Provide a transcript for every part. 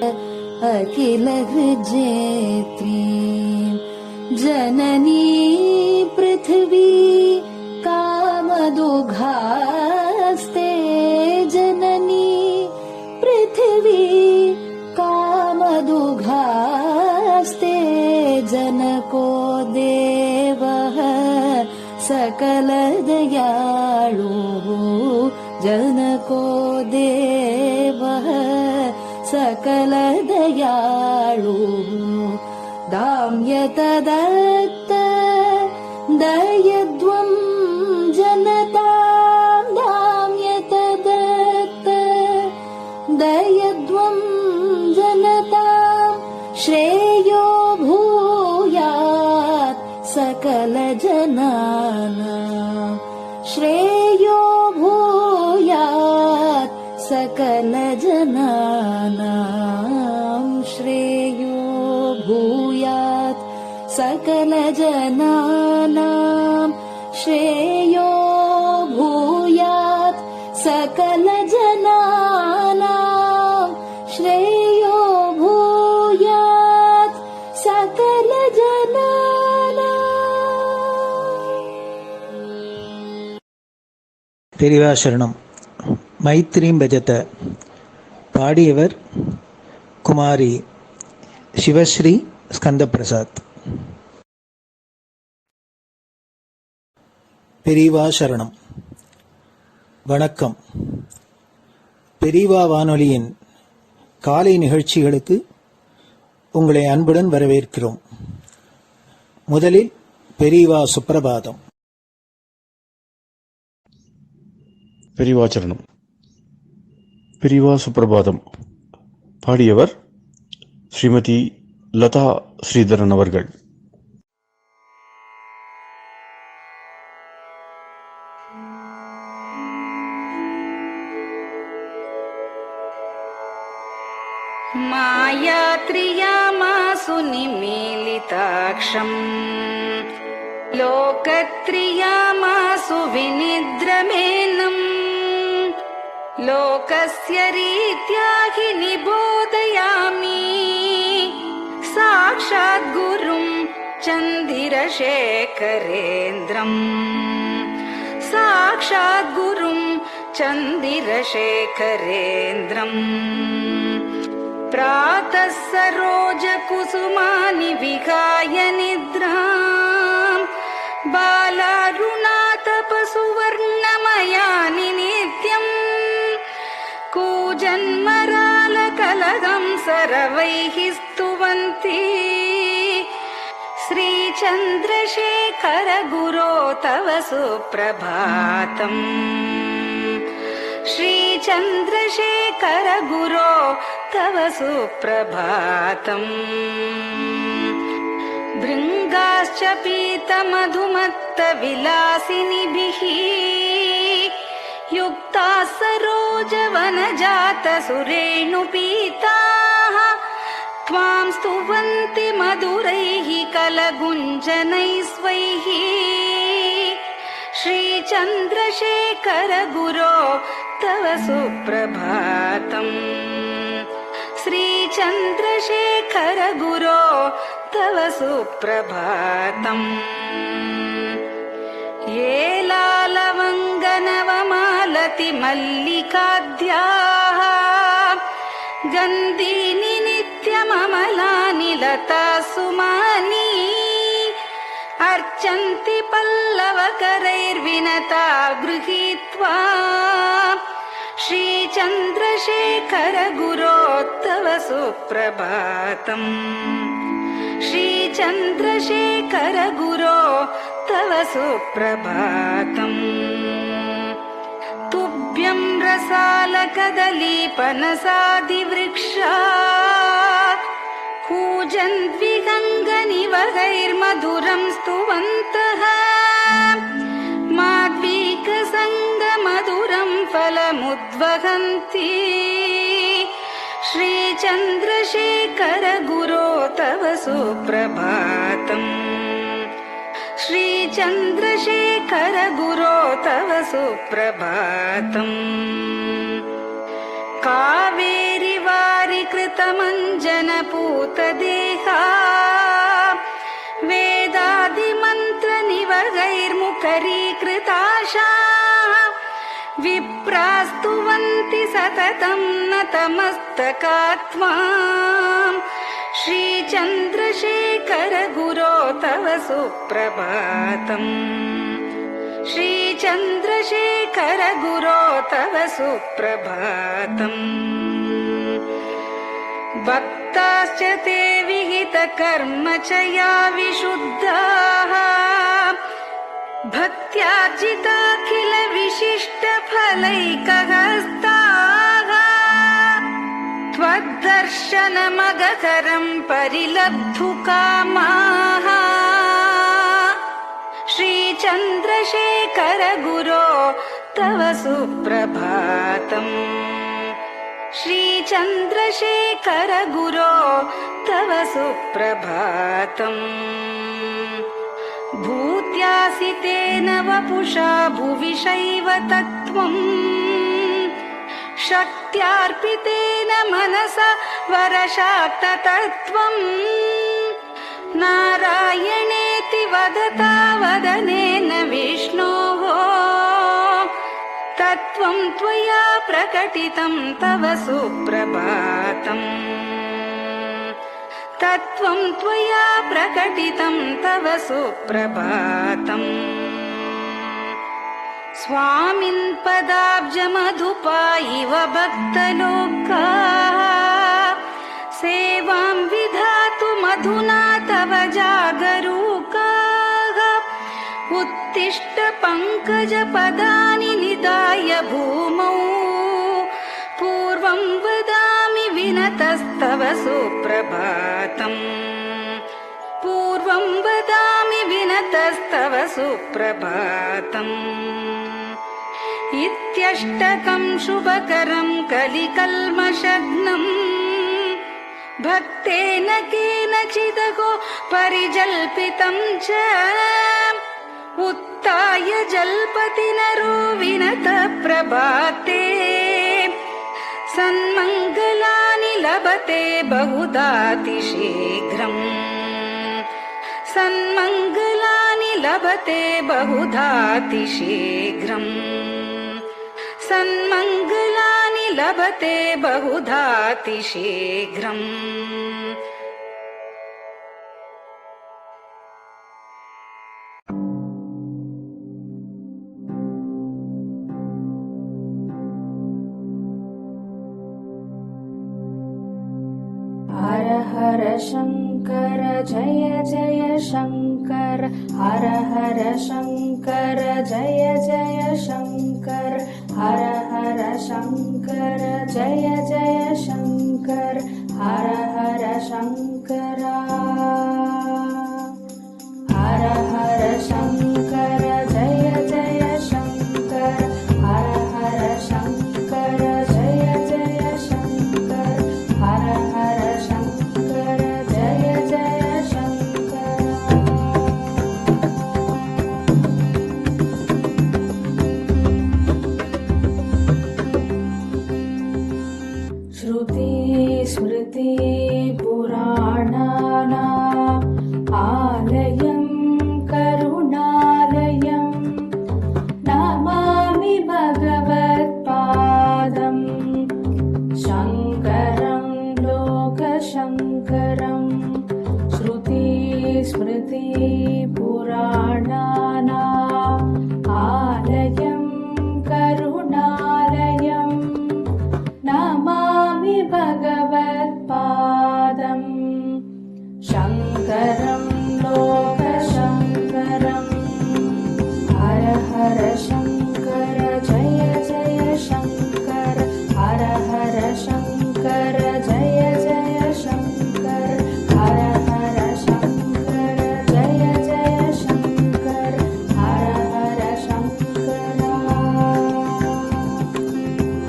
अखिल हृजेत्री जननी पृथ्वी कामदुघास्ते जननी पृथ्वी कामदुघास्ते जनको देवः सकल दयाळु जनको देवः सकल दयाळु दाम्यत दत्त दयध्वं जनतां दाम्यत दत्त दयध्वं जनतां श्रेयो भूयात् सकल जनानां श्रेयो भूयात् सकल जनानां श्रेयो भूयात् सकल जनानां श्रेयो भूयात् सकल जनानां श्रेयो भूयात् सकल जनानां. பெரிவாசரணம். மைத்ரீம் பஜத. பாடியவர் குமாரி சிவஸ்ரீ ஸ்கந்தபிரசாத். பெரியவா சரணம். வணக்கம். பெரியவா வானொலியின் காலை நிகழ்ச்சிகளுக்கு உங்களை அன்புடன் வரவேற்கிறோம். முதலில் பெரியவா சுப்பிரபாதம். பெரியவாச்சரணம். பெரியவா சுப்பிரபாதம். பாடியவர் ஸ்ரீமதி லதா ஸ்ரீதரன் அவர்கள். मायात्रियामासु निमीलिताक्षम् लोकत्रियामासु विनिद्रमेनम् लोकस्य रीत्या हि निबोधयामि साक्षात् गुरुं चन्दिरशेखरेन्द्रम् साक्षात् गुरुं चन्दिरशेखरेन्द्रम् प्रातः सरोजकुसुमानि विहाय निद्राम् बालारुणातपसुवर्णमयानि नित्यम् कूजन्मरालकलगं सरवैः स्तुवन्ति श्रीचन्द्रशेखर गुरो तव सुप्रभातम् श्रीचन्द्रशेखर गुरो तव सुप्रभातम् भृङ्गाश्च पीतमधुमत्तविलासिनिभिः युक्ताः सरोजवनजातसुरेणुपीताः त्वां स्तुवन्ति मधुरैः कलगुञ्जनैः स्वैः श्रीचन्द्रशेखर गुरो तव सुप्रभातम् श्रीचन्द्रशेखर गुरो तव सुप्रभातम् ये लालवङ्गनवमालति मल्लिकाद्याः गन्धीनि नित्यममलानि लता सुमानि अर्चन्ति पल्लवकरैर्विनता गृहीत्वा श्रीचन्द्रशेखर गुरो तव सुप्रभातम् श्रीचन्द्रशेखर गुरो तव सुप्रभातम् तुभ्यं रसालकदलीपनसादिवृक्षा कूजन्द्विगङ्गनिवगैर्मधुरं स्तुवन्तः माद्वीकसङ्गमधुरं फलमुद्वहन्ति श्रीचन्द्रशेखर गुरो तव सुप्रभातम् श्रीचन्द्रशेखर गुरो तव सुप्रभातम् कावेरी वारिकृतमन् पूतदेहा वेदादिमन्त्रनिवगैर्मुखरीकृताशाः विप्रास्तुवन्ति सततं नतमस्तकात्माम् श्रीचन्द्रशेखर गुरो तव सुप्रभातम् श्रीचन्द्रशेखर गुरो तव सुप्रभातम् भक्ताश्च ते विहितकर्मचया विशुद्धाः भक्त्यार्जिताखिल विशिष्टफलैकहस्ताः त्वद्दर्शनमगकरं परिलब्धुकामाः श्रीचन्द्रशेखर गुरो तव सुप्रभातम् श्रीचन्द्रशेखर गुरो तव सुप्रभातम् भूत्यासितेन वपुषा भुविशैव तत्त्वम् शक्त्यार्पितेन मनसा वरशाक्ततत्त्वम् नारायणेति वदता वदनेन विष्णोः तत्त्वं त्वया प्रकटितं तव सुप्रभातम् तत्त्वं त्वया प्रकटितं तव सुप्रभातम् स्वामिन् पदाब्जमधुपा इव भक्तलोकाः सेवां विधातुमधुना तव जागरूकाः उत्तिष्ठ पङ्कजपदानि निधाय भूमौ पूर्वं वदामि विनतस्तव सुप्रभातम् पूर्वं वदामि विनतस्तव सुप्रभातम् इत्यष्टकं शुभकरं कलिकल्मषघ्नम् भक्तेन केनचिदहो परिजल्पितं च उत्थाय जल्पति नरो विनत प्रभाते सन्मङ्गलानि लभते बहुधातिशीघ्रम् सन्मङ्गलानि लभते बहुधातिशीघ्रम् सन्मङ्गलानि लभते बहुधातिशीघ्रम् हर हर शङ्कर जय जय शङ्कर हर हर शङ्कर जय जय शङ्कर हर हर शङ्कर जय जय शङ्कर हर हर शङ्कर हर हर शङ्कर जय जय शङ्कर हर हर शङ्कर जय जय शङ्कर हर हर शङ्कर जय जय शङ्कर श्रुति स्मृति पुराणानाम् आलयं करुणालयं नमामि भगवत्पादम् शङ्करं लोकशङ्करं श्रुति स्मृति पुराणानाम् आलयं करुणालयं नमामि भगवत्पादम् शङ्करं लोकशङ्करम् हर हर शङ्कर जय जय शङ्कर हर हर शङ्कर जय जय शङ्कर हर हर शङ्कर जय जय शङ्कर हर हर शङ्कर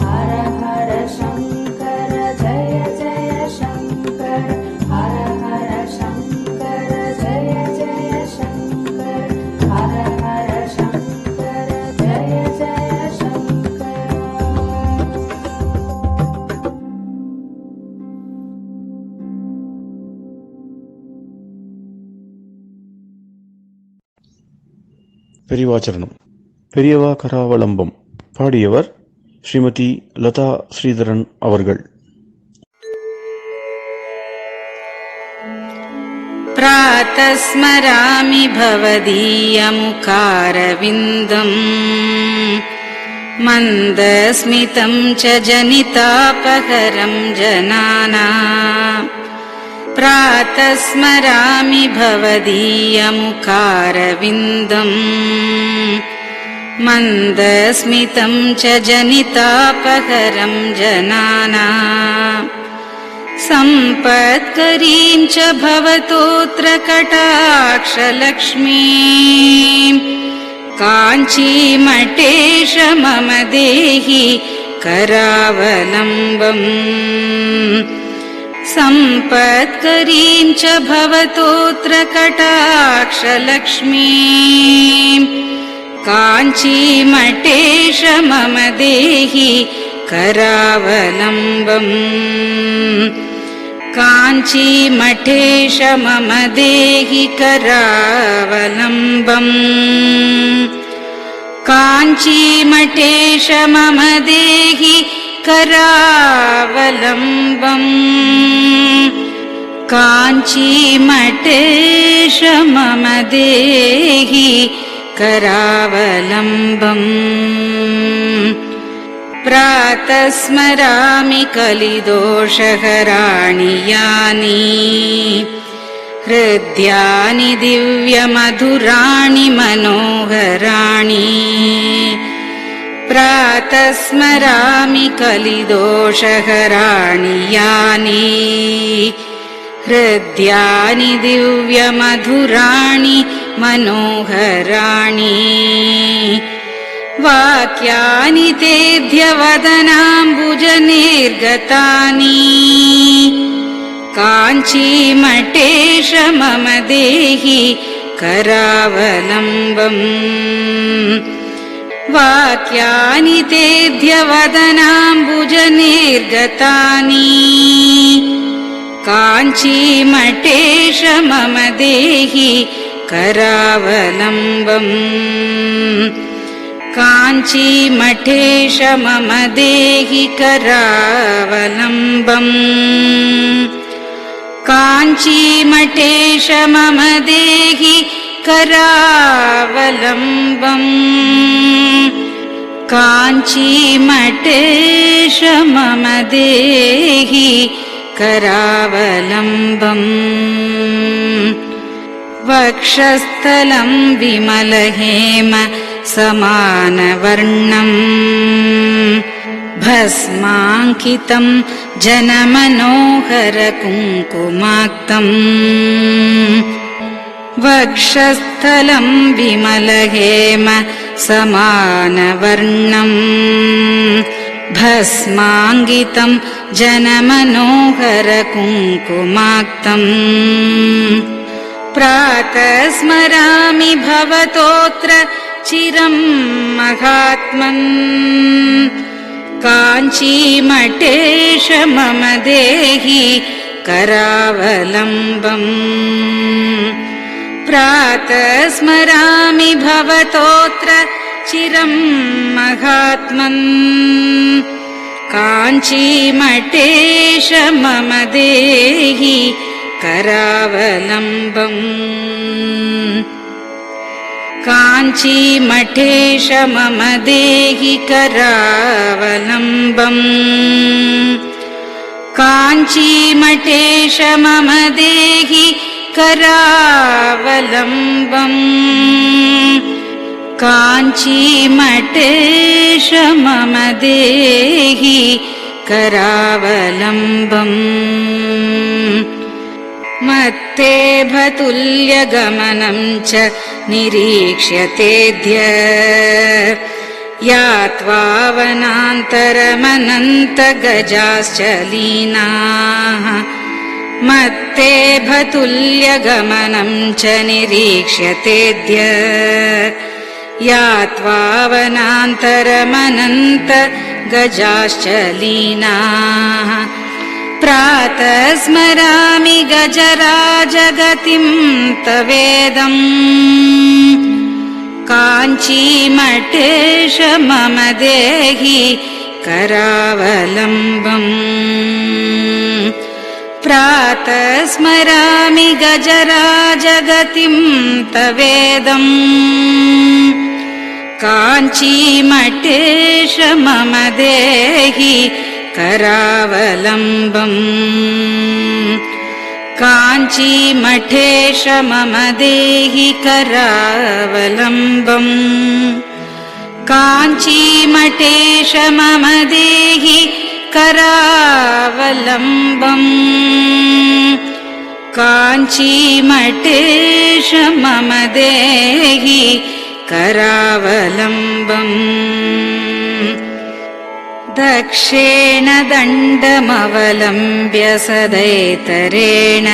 हर हर शङ्कर जय जय शङ्कर हर हर शङ्कर பெரியவாச்சரணம். பெரியவா கராவலம்பம். பாடியவர் ஸ்ரீமதி லதா ஸ்ரீதரன் அவர்கள். प्रातः स्मरामि भवदीयमुखारविन्दम् मन्दस्मितं च जनितापहरं जनानाम् प्रातः स्मरामि भवदीयमुखारविन्दम् मन्दस्मितं च जनितापहरं जनानाम् सम्पत्करीं च भवतोऽत्र कटाक्षलक्ष्मीं काञ्चीमठेश मम देहि करावलम्बम् सम्पत्करीं च भवतोऽत्र कटाक्षलक्ष्मीं काञ्चीमठेश मम देहि करावलम्बम् काञ्चीमठेश मम देहि करावलम्बम् काञ्चीमठेश मम देहि करावलम्बम् काञ्चीमठेश मम देहि करावलम्बम् प्रातः स्मरामि कलिदोषहराणि यानि हृद्यानि दिव्यमधुराणि मनोहराणि प्रातः स्मरामि कलिदोषहराणि यानि हृद्यानि दिव्यमधुराणि मनोहराणि वाक्यानि तेऽद्यवदनाम्बुजनिर्गतानि काञ्चीमठेश मम देहि करावलम्बम् वाक्यानि तेऽद्यवदनाम्बुजनिर्गतानि काञ्चीमठेश मम देहि करावलम्बम् काञ्चीमठेश मम देहि करावलम्बम् काञ्चीमठेश मम देहि करावलम्बम् काञ्चीमठेश मम देहि करावलम्बम् वक्षस्थलं विमलहेम समानवर्णम् भस्माङ्कितं जनमनोहर कुङ्कुमाक्तम् वक्षस्थलं विमलहेम समानवर्णम् भस्माङ्कितं जनमनोहर कुङ्कुमाक्तम् प्रातः स्मरामि भवतोऽत्र चिरं महात्मन् काञ्चीमठेश मम देहि करावलम्बम् प्रातः स्मरामि भवतोऽत्र चिरं महात्मन् काञ्चीमठेश मम देहि करावलम्बम् काञ्चीमठेश मम देहि करावलम्बम् काञ्चीमठेश मम देहि करावलम्बम् काञ्चीमठेश मम देहि करावलम्बम् मत्तेभतुल्यगमनं च निरीक्ष्यतेऽद्य यात्वावनान्तरमनन्तगजाश्च लीनाः मत्तेभतुल्यगमनं च निरीक्ष्यतेऽद्य यात्वावनान्तरमनन्तगजाश्च लीनाः प्रातः स्मरामि गजराजगतिं तवेदम् काञ्चीमठेश मम देहि करावलम्बम् प्रातः स्मरामि गजराजगतिं तवेदम् काञ्चीमठेश मम देहि करावलम्बम् काञ्चीमठेश मम देहि करावलम्बम् काञ्चीमठेश मम देहि करावलम्बम् काञ्चीमठेश मम देहि करावलम्बम् दक्षेण दण्डमवलम्ब्य सदैतरेण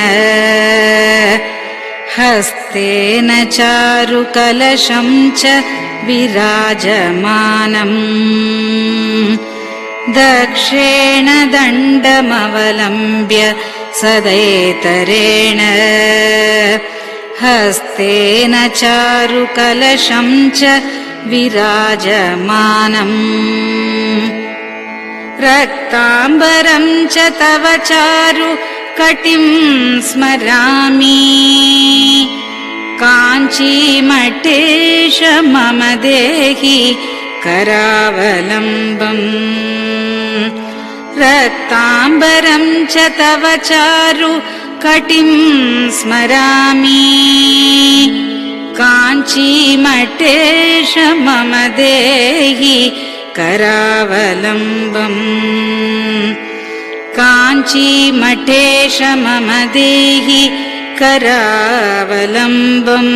हस्तेन चारुकलशं च विराजमानम् दक्षेण दण्डमवलम्ब्य सदैतरेण हस्तेन चारुकलशं च विराजमानम् रक्ताम्बरं च तव चारु कटिं स्मरामि काञ्चीमठेश मम देहि करावलम्बम् रक्ताम्बरं च तव चारु कटिं स्मरामि काञ्चीमठेश मम देहि करावलम्बम् काञ्चीमठेश मम देहि करावलम्बम्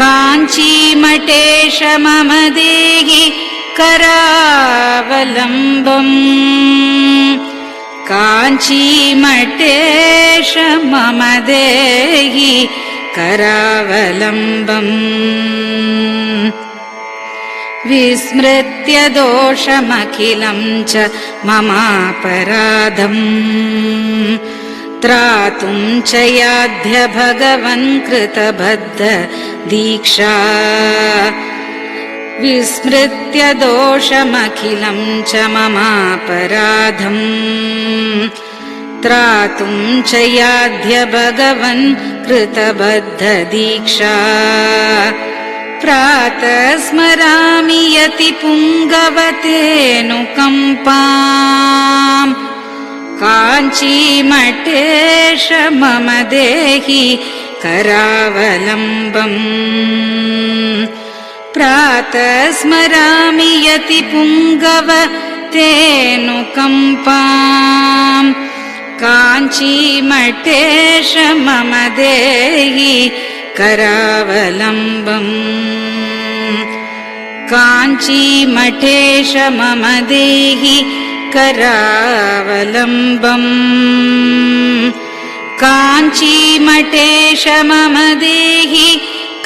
काञ्चीमठेश मम देहि करावलम्बम् काञ्चीमठेश मम देहि करावलम्बम् विस्मृत्य दोषमखिलं च ममापराधम् त्रातुं च याध्य भगवन् कृतबद्ध दीक्षा विस्मृत्य दोषमखिलं च ममापराधम् त्रातुं च याध्य भगवन् कृतबद्ध दीक्षा प्रातः स्मरामि यति पुङ्गवतेऽनुकम्पाम् काञ्चीमठेश मम देहि करावलम्बम् प्रातः स्मरामि यति पुङ्गवतेऽनुकम्पाम् काञ्चीमठेश मम देहि करावलम्बम् काञ्चीमठेश मम देहि करावलम्बम् काञ्चीमठेश मम देहि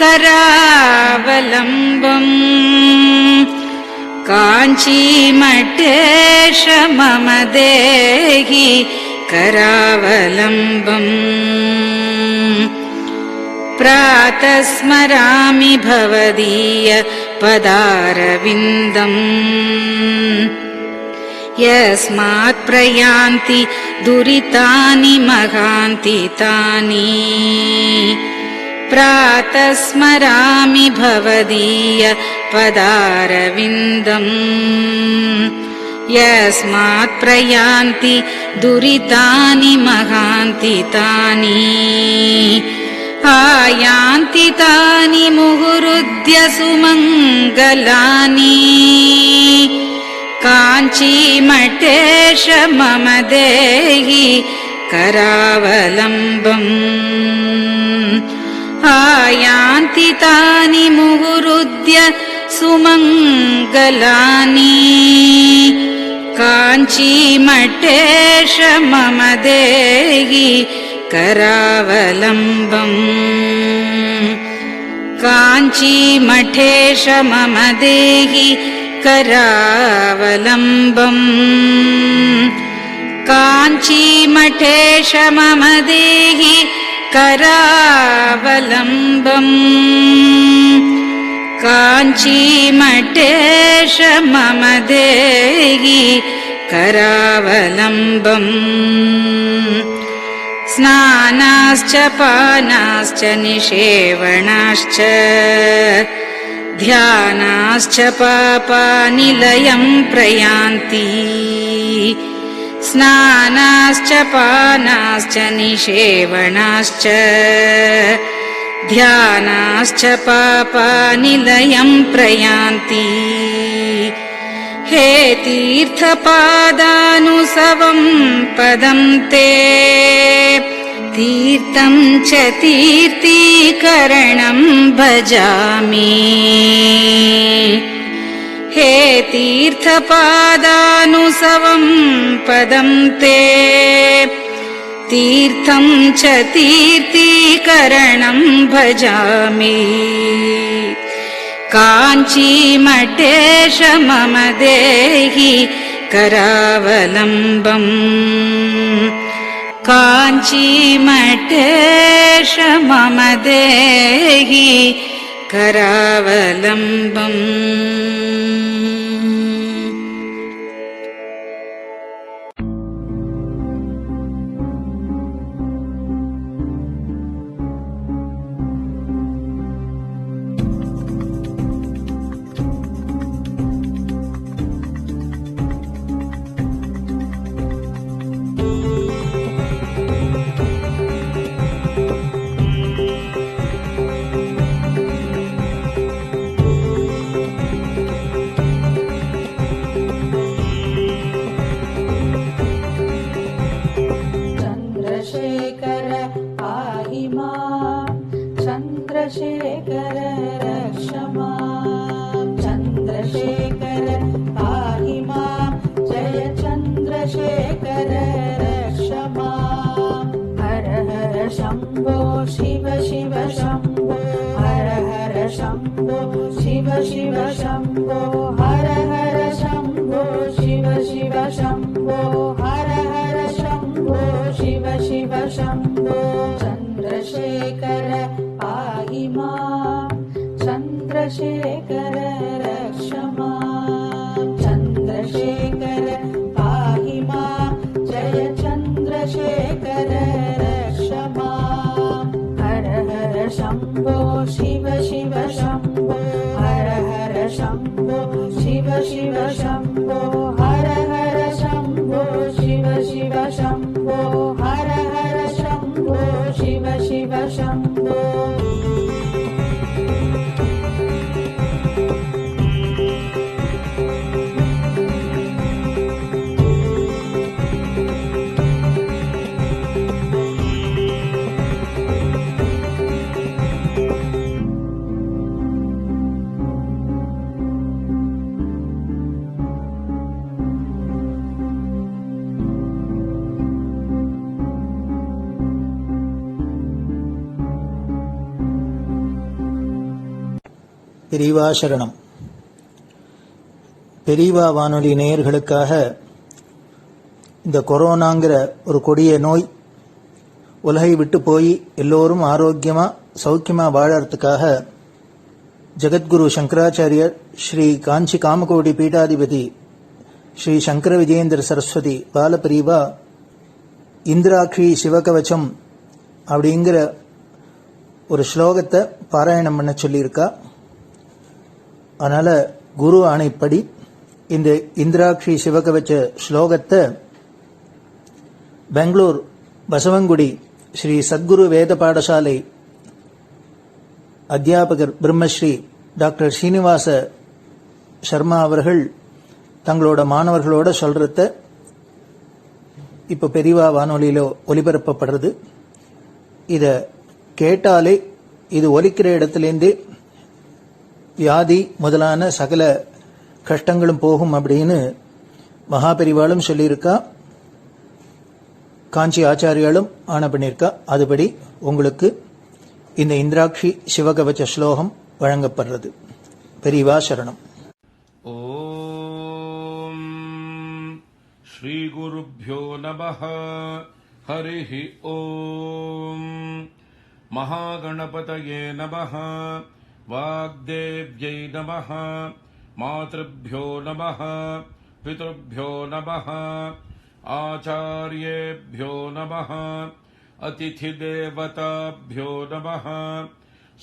करावलम्बम् काञ्चीमठेश मम देहि करावलम्बम् प्रातः स्मरामि भवदीय पदारविन्दम् यस्मात् प्रयान्ति दुरितानि महान्ति तानि प्रातः स्मरामि भवदीय पदारविन्दम् यस्मात् प्रयान्ति दुरितानि महान्ति तानि आयान्ति तानि मुहुरुद्य सुमङ्गलानि काञ्चीमठेश मम देहि करावलम्बम् आयान्ति तानि मुहुरुद्य सुमङ्गलानि काञ्चीमठेश मम देहि करावलम्बम् काञ्चीमठेश मम देहि करावलम्बम् काञ्चीमठेश मम देहि करावलम्बम् काञ्चीमठेश मम देहि करावलम्बम् स्नानाश्च पानाश्च निषेवणाश्च ध्यानाश्च पापानिलयं प्रयान्ति स्नानाश्च पानाश्च निषेवणाश्च ध्यानाश्च पापानिलयं प्रयान्ति हे तीर्थपादानुसवं पदं ते तीर्थं च तीर्थीकरणं भजामि हे तीर्थपादानुसवं पदं ते तीर्थं च तीर्थीकरणं भजामि काञ्चीमठेश मम देहि करावलम्बम् काञ्चीमठेश मम देहि करावलम्बम् चन्द्रशेखर पाहि मां चन्द्रशेखर रक्ष मां चन्द्रशेखर पाहि मां जय चन्द्रशेखर रक्ष मां हर हर शम्भो शिव शिव शम्भो हर हर शम्भो शिव शिव शम्भो हर हर शम्भो शिव शिव शम्भो हर हर शम्भो शिव शिव शम्भो चन्द्रशेखर पाहि मां चन्द्रशेखर रक्ष मां चन्द्रशेखर पाहि मां जय चन्द्रशेखर रक्ष मां हर हर शम्भो शिव शिव शम्भो हर हर शम्भो शिव शिव शम्भो हर हर शम्भो शिव शिव शम्भो हर हर शम्भो शिव शिव शम्भो பெரியவா சரணம். பெரியவா வானொலி நேயர்களுக்காக இந்த கொரோனாங்கிற ஒரு கொடிய நோய் உலகை விட்டு போய் எல்லோரும் ஆரோக்கியமா சௌக்கியமா வாழறதுக்காக ஜெகத்குரு சங்கராச்சாரியர் ஸ்ரீ காஞ்சி காமகோடி பீட்டாதிபதி ஸ்ரீ சங்கர விஜயேந்திர சரஸ்வதி பாலபிரிவா இந்திராட்சி சிவகவச்சம் அப்படிங்கிற ஒரு ஸ்லோகத்தை பாராயணம் பண்ண சொல்லியிருக்கா. அதனால குரு ஆணைப்படி இந்த இந்திராட்சி சிவகவச்ச ஸ்லோகத்தை பெங்களூர் பசவங்குடி ஸ்ரீ சத்குரு வேத பாடசாலை அத்தியாபகர் பிரம்மஸ்ரீ டாக்டர் ஸ்ரீனிவாச சர்மா அவர்கள் தங்களோட மாணவர்களோட சொல்றத இப்போ பெரியவா வானொலியில ஒலிபரப்பப்படுறது. இதை கேட்டாலே இது ஒலிக்கிற இடத்துலேருந்தே வியாதி முதலான சகல கஷ்டங்களும் போகும் அப்படின்னு மகாபெரிவாளும் சொல்லியிருக்கா, காஞ்சி ஆச்சாரியாலும் ஆண பண்ணியிருக்கா. அதுபடி உங்களுக்கு இந்த இந்திராட்சி சிவகவச்ச ஸ்லோகம் வழங்கப்படுறது. பெரியவா சரணம். ஓம் ஸ்ரீ குருப்யோ நமஹ. हरिः ॐ महागणपतये नमः वाग्देव्यै नमः मातृभ्यो नमः पितृभ्यो नमः आचार्येभ्यो नमः अतिथिदेवताभ्यो नमः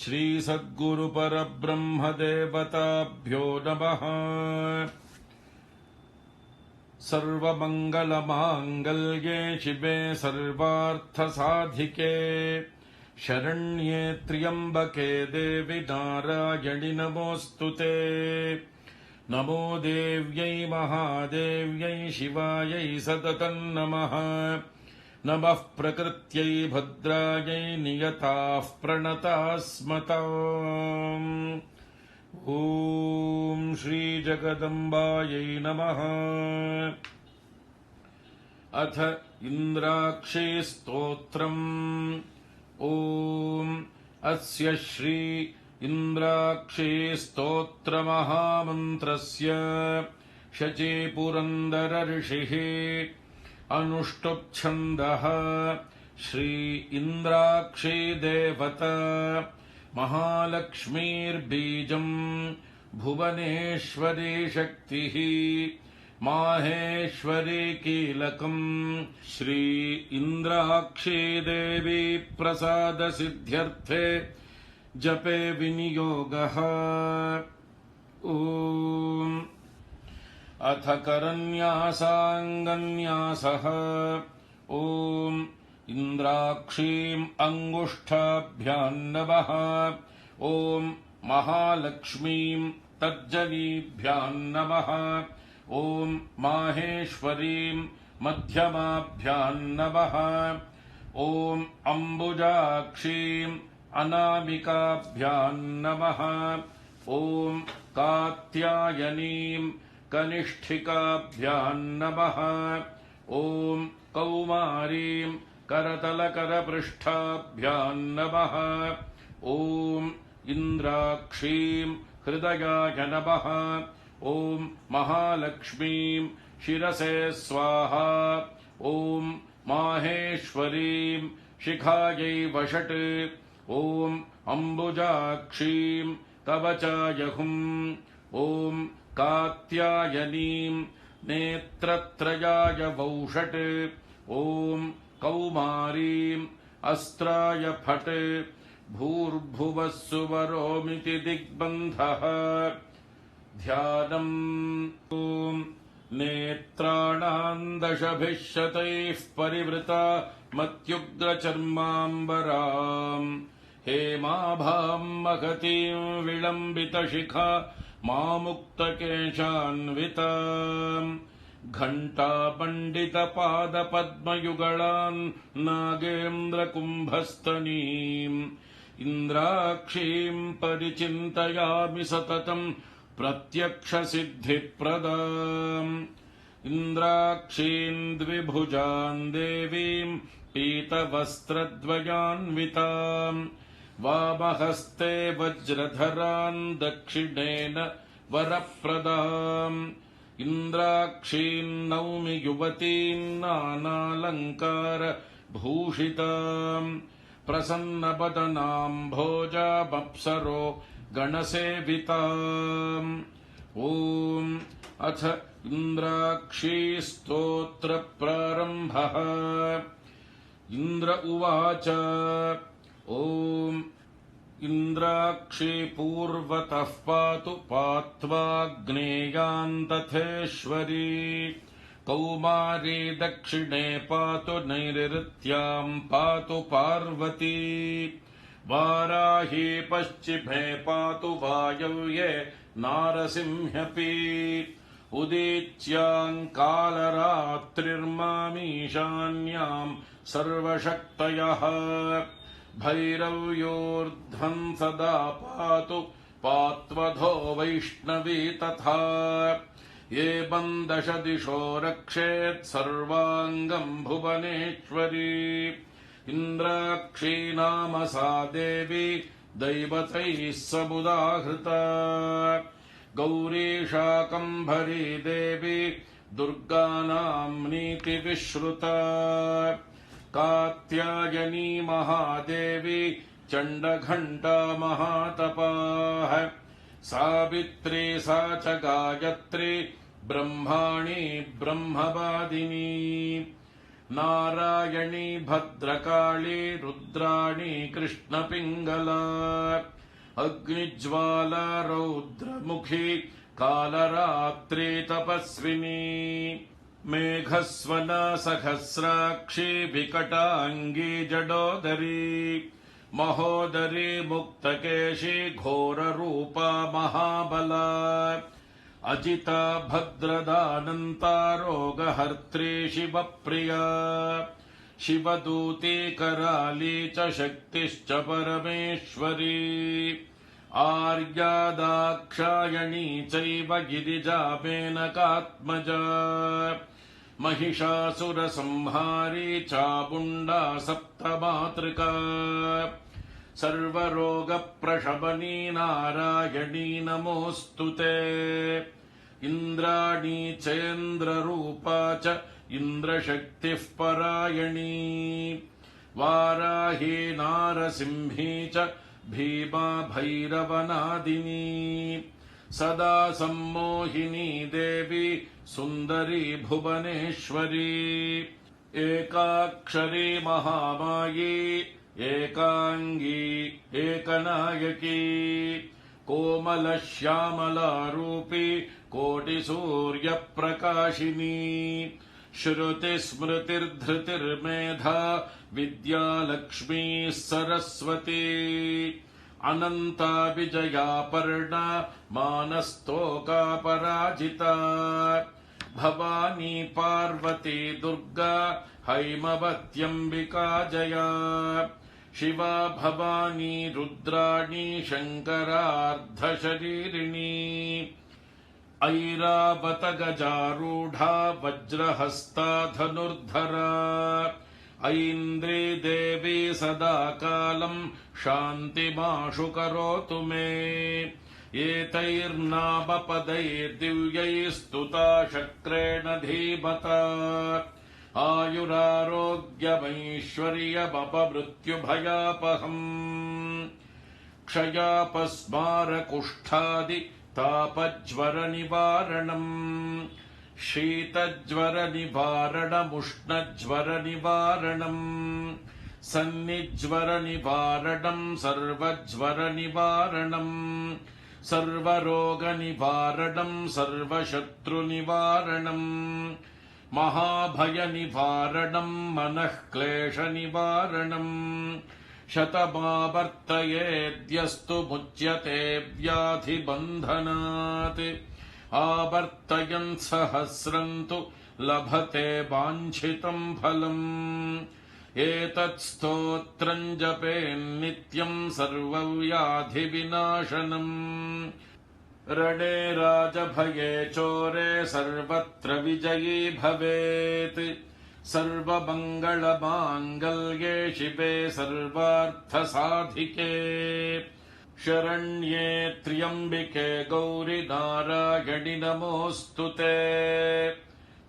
श्रीसद्गुरुपरब्रह्मदेवताभ्यो नमः सर्वमङ्गलमाङ्गल्ये शिवे सर्वार्थसाधिके शरण्ये त्र्यम्बके देवि नारायणि नमोऽस्तु ते। नमो देव्यै महादेव्यै शिवायै सततं नमः। नमः प्रकृत्यै भद्रायै नियताः प्रणतास्मताम्। ॐ श्रीजगदम्बायै नमः। अथ इन्द्राक्षी स्तोत्रम्। ॐ अस्य श्री इन्द्राक्षी स्तोत्रमहामन्त्रस्य शचीपुरन्दर ऋषिः अनुष्टुप्छन्दः श्री इन्द्राक्षी देवता महालक्ष्मीर्बीजम् भुवनेश्वरी शक्तिः माहेश्वरी कीलकम् श्री इन्द्राक्षी देवी प्रसाद सिद्ध्यर्थे जपे विनियोगः। ॐ अथ करन्यासाङ्गन्यासः। ॐ इन्द्राक्षीम् अङ्गुष्ठाभ्याम् नमः। ॐ महालक्ष्मीम् तर्जनीभ्याम् नमः। ॐ माहेश्वरीम् मध्यमाभ्याम् नमः। ॐ अम्बुजाक्षीम् अनामिकाभ्याम् नमः। ॐ कात्यायनीम् कनिष्ठिकाभ्याम् नमः। ॐ कौमारीम् करतलकरपृष्ठाभ्याम् नमः। ॐ इन्द्राक्षीम् हृदयाय नमः। ॐ महालक्ष्मीम् शिरसे स्वाहा। ॐ माहेश्वरीम् शिखायै वषट्। ॐ अम्बुजाक्षीम् कवचायहुम्। ॐ कात्यायनीम् नेत्रत्रयाय वौषट्। ॐ कौमारीम् अस्त्राय फट्। भूर्भुवः सुवरोमिति दिग्बन्धः। ध्यानम्। ॐ नेत्राणाम् दशभिः शतैः परिवृता मत्युग्रचर्माम्बराम् हेमाभाम् महतीम् विलम्बितशिखा मामुक्तकेशान्विताम् घण्टापण्डितपादपद्मयुगलान् नागेन्द्रकुम्भस्तनीम् इन्द्राक्षीम् परिचिन्तयामि सततम् प्रत्यक्षसिद्धिप्रदाम्। इन्द्राक्षीम् द्विभुजाम् देवीम् पीतवस्त्रद्वयान्विताम् वामहस्ते वज्रधरान् दक्षिणेन वरप्रदाम्। इन्द्राक्षीम् नौमि युवतीम् नानालङ्कारभूषिताम् प्रसन्नवदनाम् भोजामप्सरो गणसेविताम्। ॐ अथ इन्द्राक्षी स्तोत्रप्रारम्भः। इन्द्र उवाच ॐ इन्द्राक्षी पूर्वतः पातु पात्वाग्नेयान्तथेश्वरी कौमारी दक्षिणे पातु नैऋत्याम् पातु पार्वती वाराही पश्चिमे पातु वायव्ये नारसिंह्यपी उदीच्याम् कालरात्रिर्मामीशान्याम् सर्वशक्तयः भैरव्योर्ध्वम् सदा पातु पात्वधो वैष्णवी तथा एवम् दश दिशो रक्षेत् सर्वाङ्गम् भुवनेश्वरी इन्द्राक्षी नाम सा देवी दैवतैः समुदाहृता गौरी शाकम्भरी देवी दुर्गानाम् नीतिविश्रुता कात्यायनी महादेवी चण्डघण्टा महातपाः सावित्री सा च गायत्री ब्रह्माणी ब्रह्मवादिनी नारायणी भद्रकाली रुद्राणी कृष्णपिङ्गला अग्निज्वाला रौद्रमुखी कालरात्रि तपस्विनी मेघस्वना सहस्राक्षी विकटाङ्गी जडोदरी महोदरी मुक्तकेशी घोररूपा महाबला अजिता भद्रदानन्ता रोगहर्त्री शिवप्रिया शिवदूती कराली च शक्तिश्च परमेश्वरी आर्या दाक्षायणी चैव गिरिजा मेनकात्मजा महिषासुरसंहारी चामुण्डा सप्तमातृका सर्वरोगप्रशमनी नारायणी नमोऽस्तु ते इन्द्राणी चेन्द्ररूपा च इन्द्रशक्तिः परायणी वाराही नारसिंही च भीमा भैरवनादिनी सदा सम्मोहिनी देवी सुन्दरी भुवनेश्वरी एकाक्षरी महामायी एकांगी एकनायकी कोमलश्यामलारूपी कोटिसूर्यप्रकाशिनी श्रुतिस्मृतिर्धृतिर्मेधा विद्यालक्ष्मी सरस्वती अनन्ता विजयापर्णा मानस्तोकापराजिता भवानी पार्वती दुर्गा हैमवत्यम्बिका जया शिवा भवानी रुद्राणी शङ्करार्धशरीरिणी ऐरावत गजारूढा वज्रहस्ता धनुर्धरा ऐन्द्री देवी सदा कालम् शान्तिमाशु करोतु मे एतैर्नामपदैर्दिव्यैस्तुता शक्रेण धीमता आयुरारोग्यमैश्वर्यमपमृत्युभयापहम् क्षयापस्मारकुष्ठादि तापज्वरनिवारणम् शीतज्वरनिवारणमुष्णज्वरनिवारणम् सन्निज्वरनिवारणम् सर्वज्वरनिवारणम् सर्वरोगनिवारणम् सर्वशत्रुनिवारणम् महाभयनिवारणम् मनःक्लेशनिवारणम् शतमावर्तयेद्यस्तु मुच्यते व्याधिबन्धनात् आवर्तयन् सहस्रम् तु लभते वाञ्छितम् फलम् एतत्स्तोत्रम् जपेन्नित्यम् सर्वव्याधिविनाशनम् रणे राजभये चोरे सर्वत्र विजयी भवेत् सर्वमङ्गलमाङ्गल्ये शिवे सर्वार्थसाधिके शरण्ये त्र्यम्बिके गौरि नारायणि नमोऽस्तु ते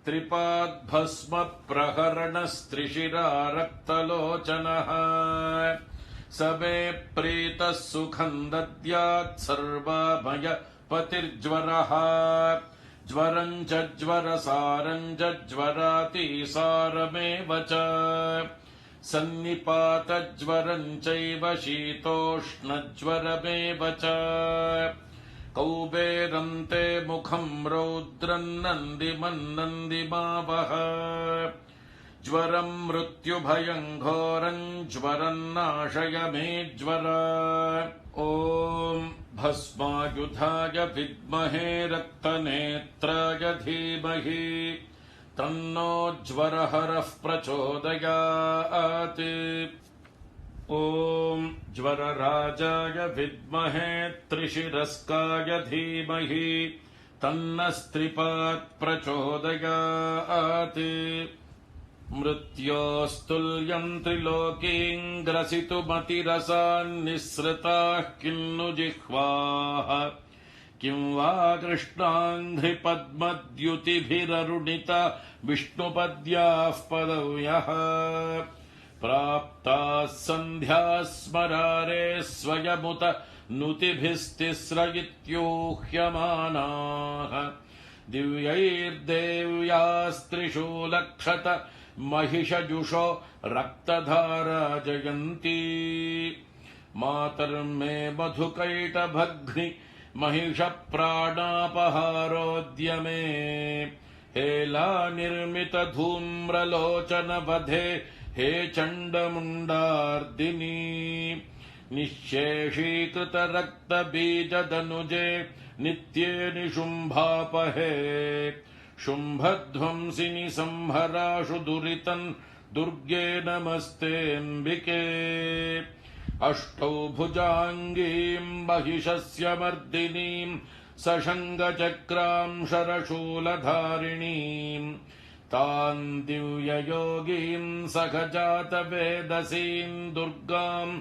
त्रिपाद्भस्म प्रहरणस्त्रिशिरा रक्तलोचनः स मे प्रीतः सुखम् दद्यात् सर्वाभय पतिर्ज्वरः ज्वरम् च ज्वरसारम् च ज्वरातिसारमेव च सन्निपातज्वरम् चैव शीतोष्णज्वरमेव च कौबेरम् ते मुखम् रौद्रम् नन्दिमन्नन्दिमावह ज्वरम् मृत्युभयम् घोरम् ज्वरम् नाशय मे ज्वर ॐ भस्मायुधाय विद्महे रक्तनेत्राय धीमहि तन्नो ज्वरहरः प्रचोदयात् ॐ ज्वरराजाय विद्महे त्रिशिरस्काय धीमहि तन्नस्त्रिपात् प्रचोदयात् मृत्योस्तुल्यम् त्रिलोकीम् ग्रसितुमतिरसान्निःसृताः किन्नु जिह्वाः किं वा कृष्णाङ्घ्रिपद्मद्युतिभिररुणिता विष्णुपद्याः पदव्यः प्राप्ताः सन्ध्याः स्मरारे स्वयमुत नुतिभिस्तिस्र इत्यूह्यमानाः दिव्यैर्देव्यास्त्रिषु लक्षत महिषजुषो रक्तधारा जयन्ती मातर्मे मधुकैटभग्नि महिषप्राणापहारोद्यमे हेला निर्मित धूम्रलोचन वधे हे चण्डमुण्डार्दिनी निःशेषीकृत रक्तबीजदनुजे नित्ये निशुम्भापहे शुम्भध्वंसिनि संहराशु दुरितन् दुर्गे नमस्तेऽम्बिके अष्टौ भुजाङ्गीम् महिषस्य मर्दिनीम् सशङ्गचक्राम् शरशूलधारिणीम् तान् दिव्ययोगीम् सखजातवेदसीम् दुर्गाम्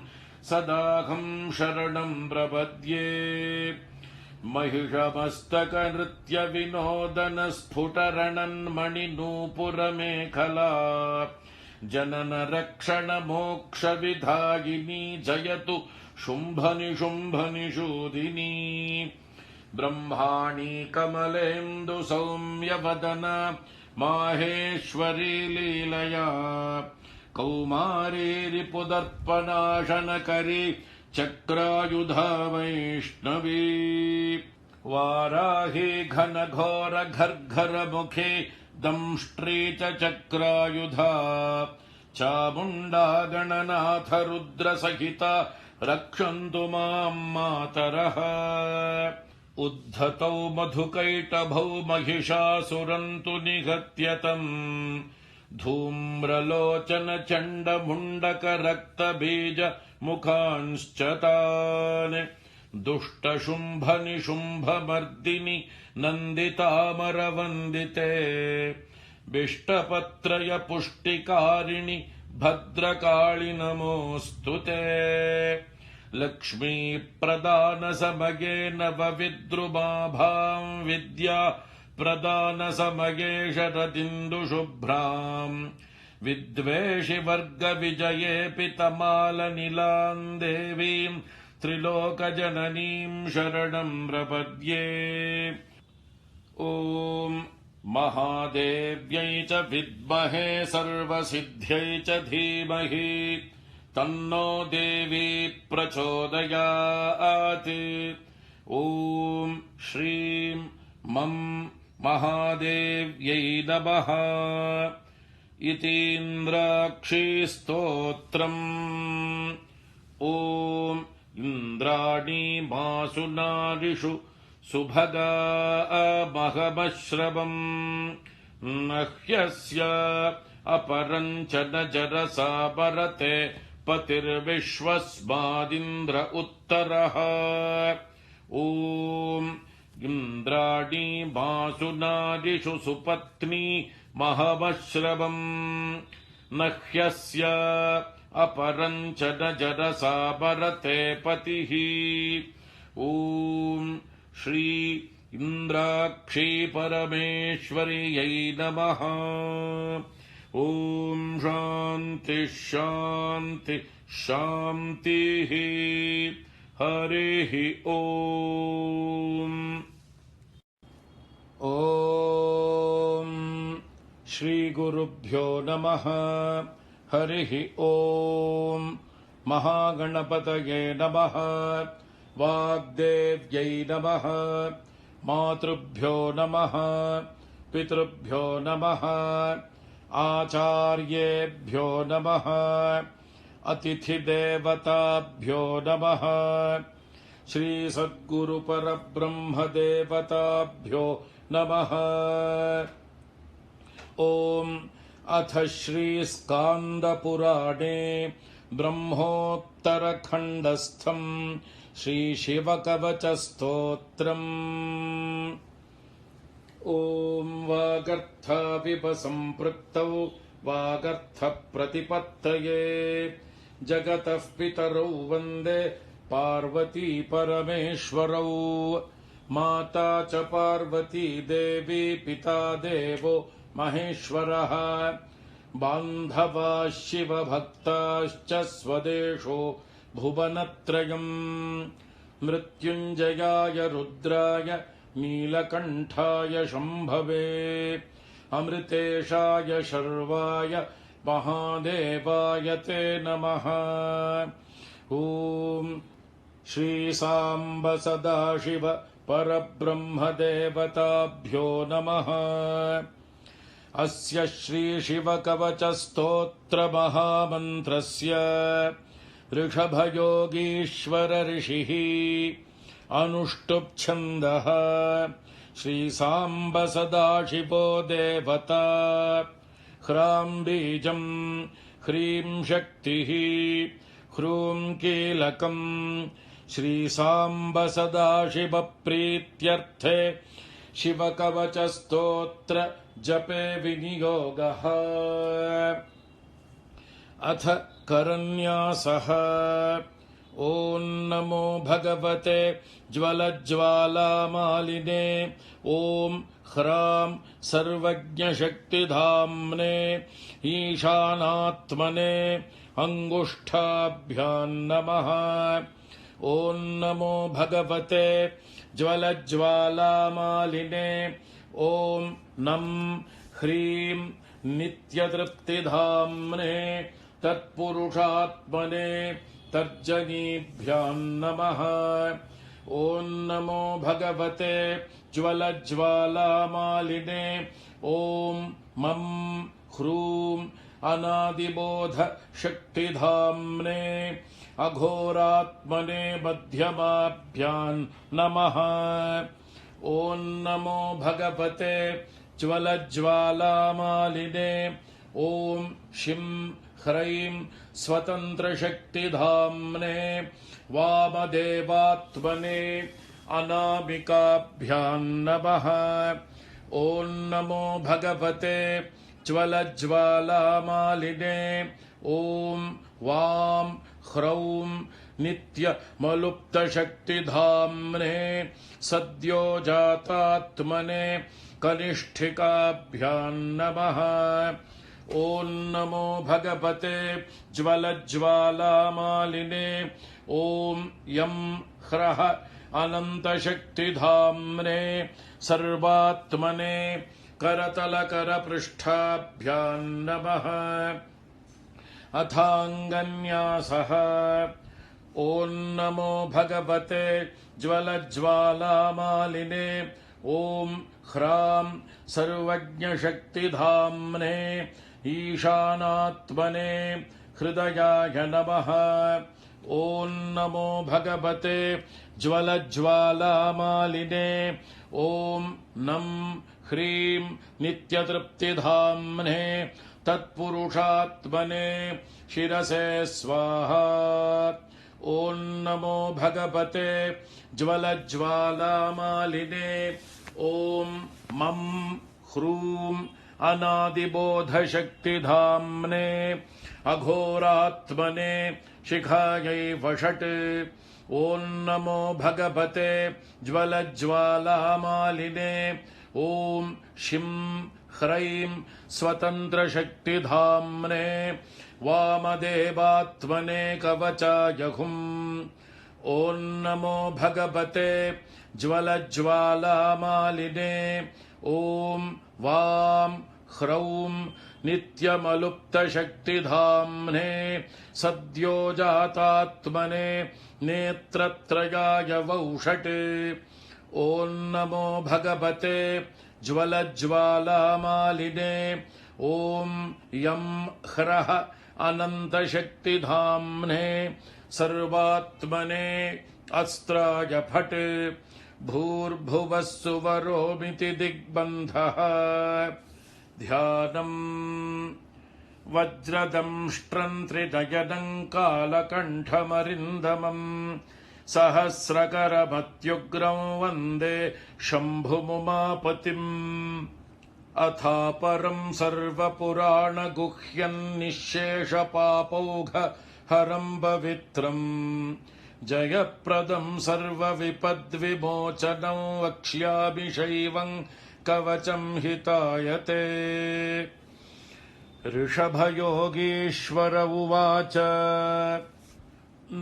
सदाहम् शरणम् प्रपद्ये महिषमस्तकनृत्यविनोदनस्फुटरणन्मणिनूपुरमेखला जननरक्षणमोक्षविधायिनी जयतु शुम्भनिशुम्भनिषूदिनी ब्रह्माणी कमलेन्दु सौम्यवदना माहेश्वरी लीलया कौमारी रिपुदर्पणाशनकरी चक्रायुधा वैष्णवी वाराही घनघोर घर्घरमुखी दंष्ट्री च चक्रायुधा चामुण्डा गणनाथ रुद्रसहिता रक्षन्तु माम् मातरः उद्धतौ मधुकैटभौ महिषासुरन्तु निहत्यतम् धूम्रलोचन चण्डमुण्डक रक्तबीज मुखांश्च तान् दुष्टशुम्भ निशुम्भमर्दिनि नन्दितामरवन्दिते बिष्टपत्रय पुष्टिकारिणि भद्रकाळि नमोऽस्तु ते लक्ष्मी प्रदान समये नवविद्रुमाभाम् विद्या प्रदान समये शरदिन्दुशुभ्राम् विद्वेषि वर्ग विजये पितमालनिलाम् देवीम् त्रिलोकजननीम् शरणम् प्रपद्ये ॐ महादेव्यै च विद्महे सर्वसिद्ध्यै च धीमहि तन्नो देवी प्रचोदयात् ॐ श्रीं मं महादेव्यै नमः इतीन्द्राक्षी स्तोत्रम् ॐ इन्द्राणी मासु नारिषु सुभगा महमश्रवम् नह्यस्य अपरम् च न जरसा परते पतिर्विश्वस्मादिन्द्र उत्तरः ॐ इन्द्राणी मासु नारिषु सुपत्नी महमश्रवम् नह्यस्य अपरम् च न जरसा परते पतिः ॐ श्री इन्द्राक्षी परमेश्वर्यै नमः ॐ शान्ति शान्ति शान्तिः हरिः ॐ ॐ श्रीगुरुभ्यो नमः हरिः ॐ महागणपतये नमः वाग्देव्यै नमः मातृभ्यो नमः पितृभ्यो नमः आचार्येभ्यो नमः अतिथिदेवताभ्यो नमः श्रीसद्गुरुपरब्रह्मदेवताभ्यो नमः ॐ अथ श्रीस्कान्दपुराणे ब्रह्मोत्तरखण्डस्थम् श्रीशिवकवचस्तोत्रम् ॐ वागर्थाविपसम्पृक्तौ वागर्थप्रतिपत्तये जगतः पितरौ वन्दे पार्वती परमेश्वरौ माता च पार्वती देवी पिता देवो महेश्वरः बान्धवाः शिवभक्ताश्च स्वदेशो भुवनत्रयम् मृत्युञ्जयाय रुद्राय नीलकण्ठाय शम्भवे अमृतेशाय शर्वाय महादेवाय ते नमः। ॐ श्रीसाम्ब सदाशिव परब्रह्मदेवताभ्यो नमः। अस्य श्रीशिवकवचस्तोत्रमहामन्त्रस्य ऋषभयोगीश्वर ऋषिः अनुष्टुप्छन्दः श्रीसाम्ब सदाशिवो देवता ह्रां बीजम् ह्रीं शक्तिः ह्रूं कीलकम् श्रीसाम्ब सदाशिव प्रीत्यर्थे शिवकवचस्तोत्र जपे विनियोगः। अथ करन्यासः। ॐ नमो भगवते ज्वलज्ज्वालामालिने ॐ ह्रां सर्वज्ञशक्तिधाम्ने ईशानात्मने अङ्गुष्ठाभ्यां नमः। ॐ नमो भगवते ज्वलज्ज्वालामालिने ॐ नं ह्रीं नित्यतृप्तिधाम्ने तत्पुरुषात्मने तर्जनीभ्यां नमः। ॐ नमो भगवते ज्वलज्ज्वालामालिने ॐ मं ह्रूं अनादिबोध शक्तिधाम्ने अघोरात्मने मध्यमाभ्यां नमः। ॐ नमो भगवते ज्वलज्ज्वालामालिने ॐ शिं ह्रैं स्वतन्त्रशक्तिधाम्ने वामदेवात्मने अनामिकाभ्यां नमः। ॐ नमो भगवते ज्वलज्ज्वालामालिने ॐ वां ह्रौं नित्यमलुप्तशक्तिधाम्ने सद्योजातात्मने कनिष्ठिकाभ्यां नमः। ॐ नमो भगवते ज्वलज्ज्वालामालिने ॐ यं ह्रः अनन्तशक्तिधाम्ने सर्वात्मने करतलकरपृष्ठाभ्यां नमः। अथाङ्गन्यासः। ॐ नमो भगवते ज्वलज्ज्वालामालिने ॐ ह्रां सर्वज्ञशक्तिधाम्ने ईशानात्मने हृदयाय नमः। ॐ नमो भगवते ज्वलज्ज्वालामालिने ॐ नं ह्रीं नित्यतृप्तिधाम्ने तत्पुरुषात्मने शिरसे स्वाहा। ॐ नमो भगवते ज्वलज्ज्वालामालिने ॐ मं ह्रूं अनादिबोधशक्तिधाम्ने अघोरात्मने शिखायै वषट्। ॐ नमो भगवते ज्वलज्ज्वालामालिने ॐ शिं ह्रैं स्वतन्त्रशक्तिधाम्ने वामदेवात्मने कवचाय हुम्। ॐ नमो भगवते ज्वलज्ज्वालामालिने ॐ वां ह्रौं नित्यमलुप्तशक्तिधाम्ने सद्योजातात्मने नेत्रत्रयाय वौषट्। ॐ नमो भगवते ज्वलज्ज्वालामालिने ॐ यं ह्रः अनन्तशक्तिधाम्ने सर्वात्मने अस्त्राय फट्। भूर्भुवः सुवरोमिति दिग्बन्धः। ध्यानम् वज्रदंष्ट्रं त्रिनयनं कालकण्ठमरिन्दमम् सहस्रकरमत्युग्रं वन्दे शम्भुमुमापतिम्। अथापरं सर्वपुराणगुह्यं निःशेषपापौघहरं पवित्रम् जयप्रदं सर्वविपद्विमोचनं वक्ष्यामि शैवं कवचं हितायते। ऋषभयोगीश्वर उवाच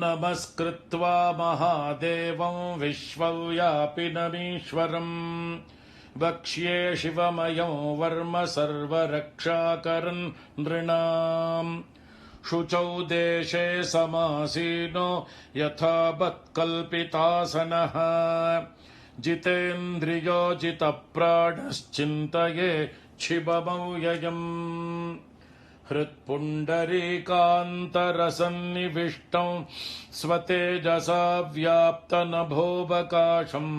नमस्कृत्वा महादेवं विश्वव्यापिनमीश्वरम् वक्ष्ये शिवमयं वर्म सर्वरक्षाकरन् नृणाम् शुचौ देशे समासीनो यथावत्कल्पितासनः जितेन्द्रियो जितप्राणश्चिन्तये शिवमव्ययम् हृत्पुण्डरीकान्तरसन्निविष्टं स्वतेजसा व्याप्तनभोऽवकाशम्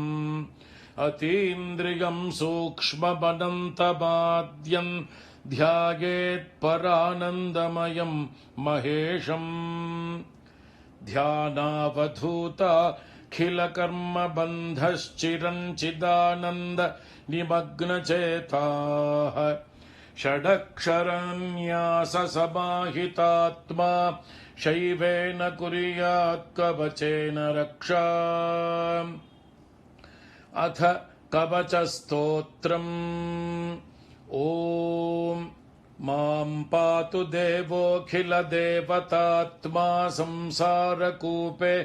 अतीन्द्रियं सूक्ष्ममनन्तमाद्यन् ध्यायेत्परानन्दमयं महेशम् ध्यानावधूताखिलकर्मबन्धश्चिरञ्चिदानन्द निमग्नचेताः षडक्षरन्याससमाहितात्मा शैवेन कुर्यात् कवचेन रक्षा अथ कवचस्तोत्रम् ॐ मां पातु देवोऽखिलदेवतात्मा संसारकूपे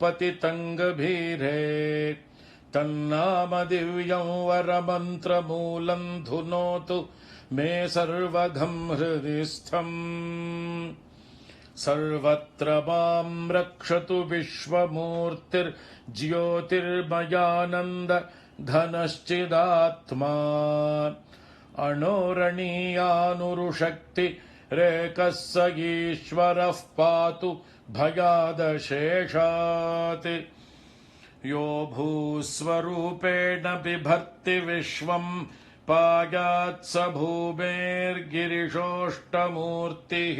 पतितङ्गभीरे तन्नामदिव्यं वरमन्त्रमूलं धुनोतु मे सर्वघं हृदि स्थम् सर्वत्र मां रक्षतु विश्वमूर्तिर्ज्योतिर्मयानन्द घनश्चिदात्मा अणोरणीयानुरुशक्ति रेकः स ईश्वरः पातु भयादशेषात् यो भूस्वरूपेण बिभर्ति विश्वं पायात् स भूमेर्गिरिशोष्टमूर्तिः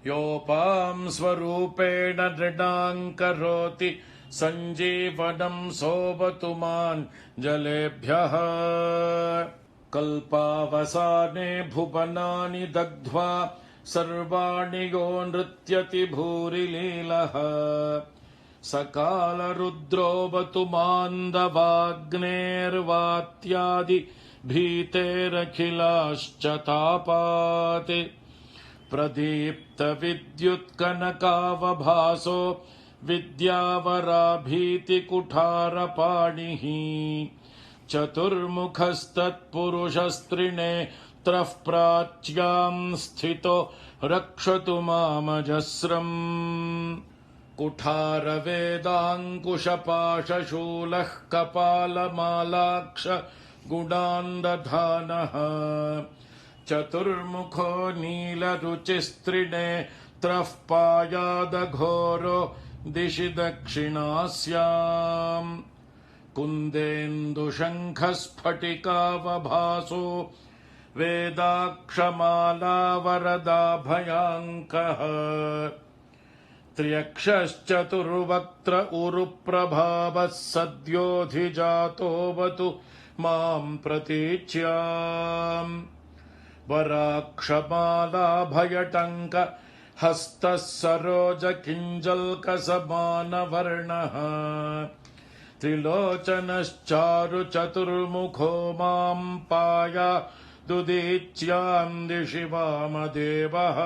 योपां स्वरूपेण नृणां करोति सञ्जीवनं सोऽवतु मान् जलेभ्यः कल्पावसाने भुवनानि दग्ध्वा सर्वाणि यो नृत्यति भूरिलीलः सकालरुद्रोऽवतु मान्दवाग्नेर्वात्यादि भीतेरखिलाश्च तापात् प्रदीप्तविद्युत्कनकावभासो विद्यावराभीतिकुठारपाणिः चतुर्मुखस्तत्पुरुषस्त्रिनेत्रः प्राच्यां स्थितो रक्षतु मामजस्रम् कुठारवेदाङ्कुशपाशशूलः कपालमालाक्ष गुणान्दधानः चतुर्मुखो नीलरुचिस्त्रिनेत्रः पायादघोरो दिशि दक्षिणास्याम् कुन्देन्दुशङ्खस्फटिकावभासो वेदाक्षमालावरदाभयाङ्कः त्र्यक्षश्चतुर्वक्त्र उरुप्रभावः सद्योऽधिजातोऽवतु मां प्रतीच्याम् वराक्षमालाभयटङ्क हस्तः सरोजकिञ्जल्कसमानवर्णः त्रिलोचनश्चारुचतुर्मुखो मां पायादुदीच्यां दिशि वामदेवः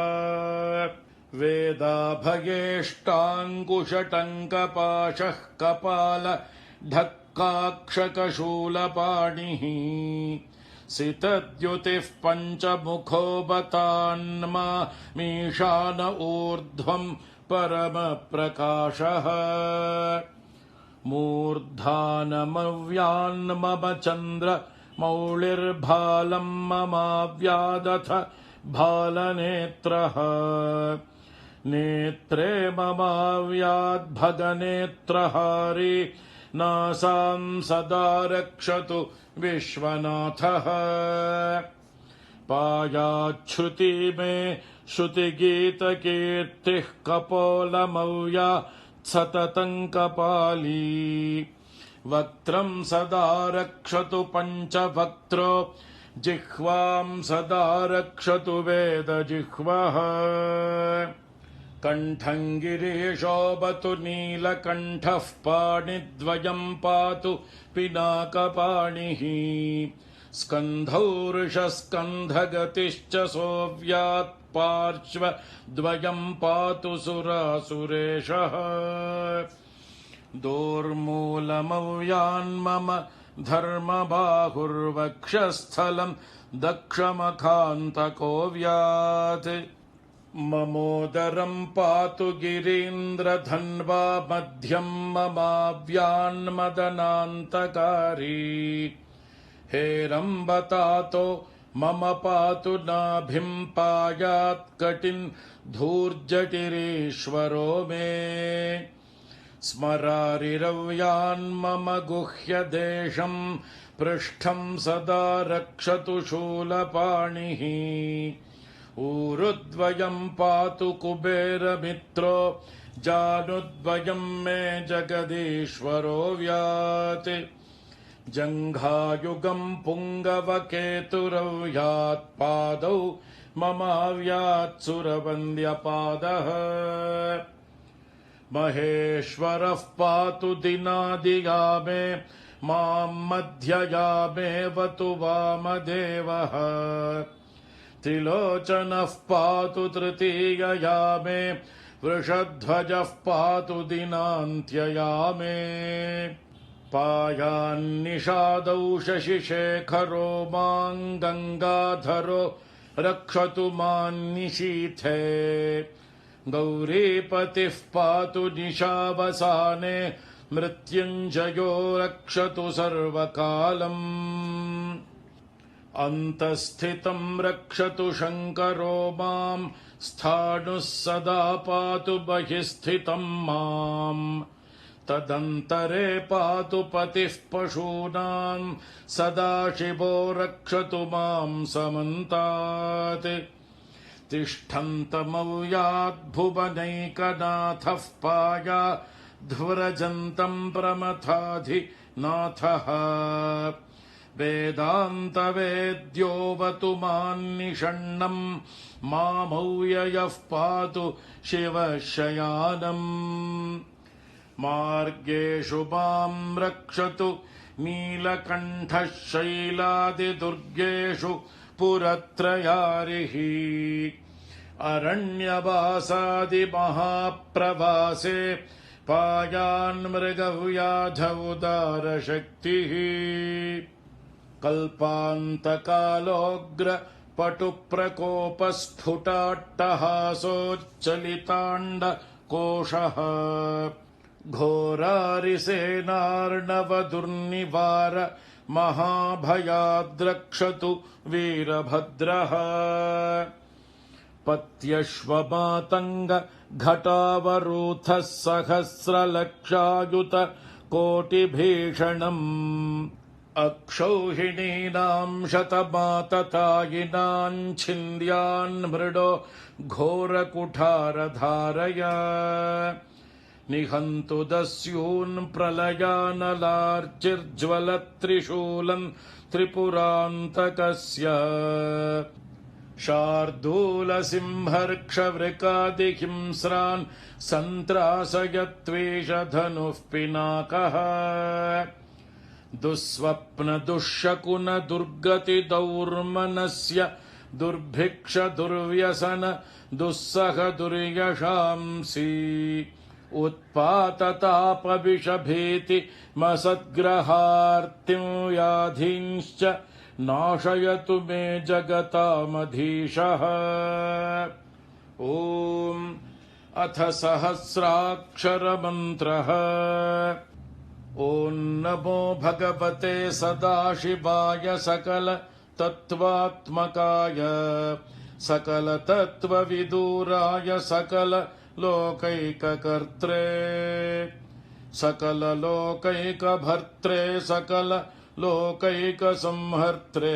वेदाभयेष्टाङ्कुशटङ्कपाशः कपाल ढक्काक्षकशूलपाणिः सितद्युतिः पञ्चमुखो बतान्मा मीशान ऊर्ध्वं परमप्रकाशः मूर्धानमव्यान्मम चन्द्र मौळिर्भालं ममाव्यादथ भालनेत्रः नेत्रे ममाव्याद्भगनेत्रहारी नासां सदा रक्षतु विश्वनाथः पायाच्छ्रुति मे श्रुतिगीतकीर्तिः कपोलमव्या सततं कपाली वक्त्रं सदा रक्षतु पञ्चवक्त्रो जिह्वां सदा रक्षतु वेदजिह्वः कण्ठं गिरीशोऽवतु नीलकण्ठः पाणिद्वयं पातु पिनाकपाणिः स्कन्धौर्षस्कन्धगतिश्च सोऽव्यात् पार्श्वद्वयम् पातु सुरासुरेशः दोर्मूलमव्यान्मम धर्मबाहुर्वक्षस्थलम् दक्षमखान्तकोऽव्यात् ममोदरम् पातु गिरीन्द्रधन्वा मध्यम् ममाव्यान्मदनान्तकारी हेरम्बतातो मम पातु नाभिम् पायात्कटिन् धूर्जटिरीश्वरो मे स्मरारिरव्यान्मम गुह्यदेशम् पृष्ठम् सदा रक्षतु शूलपाणिः ऊरुद्वयम् पातु कुबेरमित्रो जानुद्वयम् मे जगदीश्वरो व्यात् जङ्घायुगम् पुङ्गवकेतुरव्यात् पादौ ममाव्यात् सुरवन्द्यपादः महेश्वरः पातु दिनादिया मे माम् मध्ययामेवतु वामदेवः त्रिलोचनः पातु तृतीयया मे वृषध्वजः पातु दिनान्त्यया मे पायान्निषादौ शशिशेखरो माम् गङ्गाधरो रक्षतु मान्निशीथे गौरीपतिः पातु निशावसाने मृत्युञ्जयो रक्षतु सर्वकालम् अन्तःस्थितम् रक्षतु शङ्करो माम् स्थाणुः सदा पातु बहिःस्थितम् माम् तदन्तरे पातु पतिः पशूनाम् सदाशिवो रक्षतु माम् समन्तात् तिष्ठन्तमव्याद्भुवनैकनाथः पाया ध्वरजन्तम् प्रमथाधिनाथः वेदान्तवेद्योऽवतु मान्निषण्णम् मामव्ययः पातु शिवशयानम् मार्गेषु माम् रक्षतु नीलकण्ठः शैलादिदुर्गेषु पुरत्रयारिः अरण्यवासादिमहाप्रवासे पायान्मृगव्याधौदारशक्तिः कल्पान्तकालोऽग्र पटुप्रकोपस्फुटाट्टहासोच्चलिताण्डकोशः घोरारिसेनार्णवदुर्निवार महाभयाद्रक्षतु वीरभद्रः पत्यश्वमातङ्ग घटावरूथः सहस्रलक्षायुत कोटिभीषणम् अक्षौहिणीनाम् शतमाततायिनाम् छिन्द्यान्मृडो घोरकुठारधारय निहन्तु दस्यून् प्रलयानलार्चिर्ज्वलत्रिशूलम् त्रिपुरान्तकस्य शार्दूलसिंहर्क्षवृकादिहिंस्रान् सन्त्रासयत्वेषधनुः पिनाकः दुःस्वप्नदुःशकुनदुर्गतिदौर्मनस्य दुर्भिक्षदुर्व्यसन दुःसह दुर्यशांसि उत्पाततापविषभीतिमसद्ग्रहार्तिं व्याधींश्च नाशयतु मे जगतामधीशः ॐ अथ सहस्राक्षरमन्त्रः ॐ नमो भगवते सदाशिवाय सकल तत्त्वात्मकाय सकल तत्त्वविदूराय सकल लोकैककर्त्रे सकल लोकैकभर्त्रे सकल लोकैकसंहर्त्रे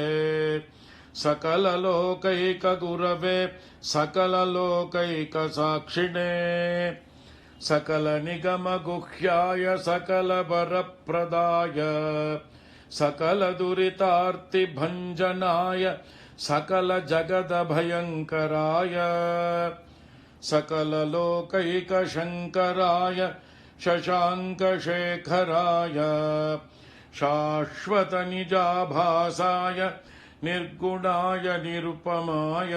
सकल लोकैकगुरवे सकल लोकैकसाक्षिणे सकल निगमगुह्याय सकल वरप्रदाय सकल दुरितार्तिभञ्जनाय सकल जगदभयङ्कराय सकल लोकैकशङ्कराय शशाङ्कशेखराय शाश्वतनिजाभासाय निर्गुणाय निरुपमाय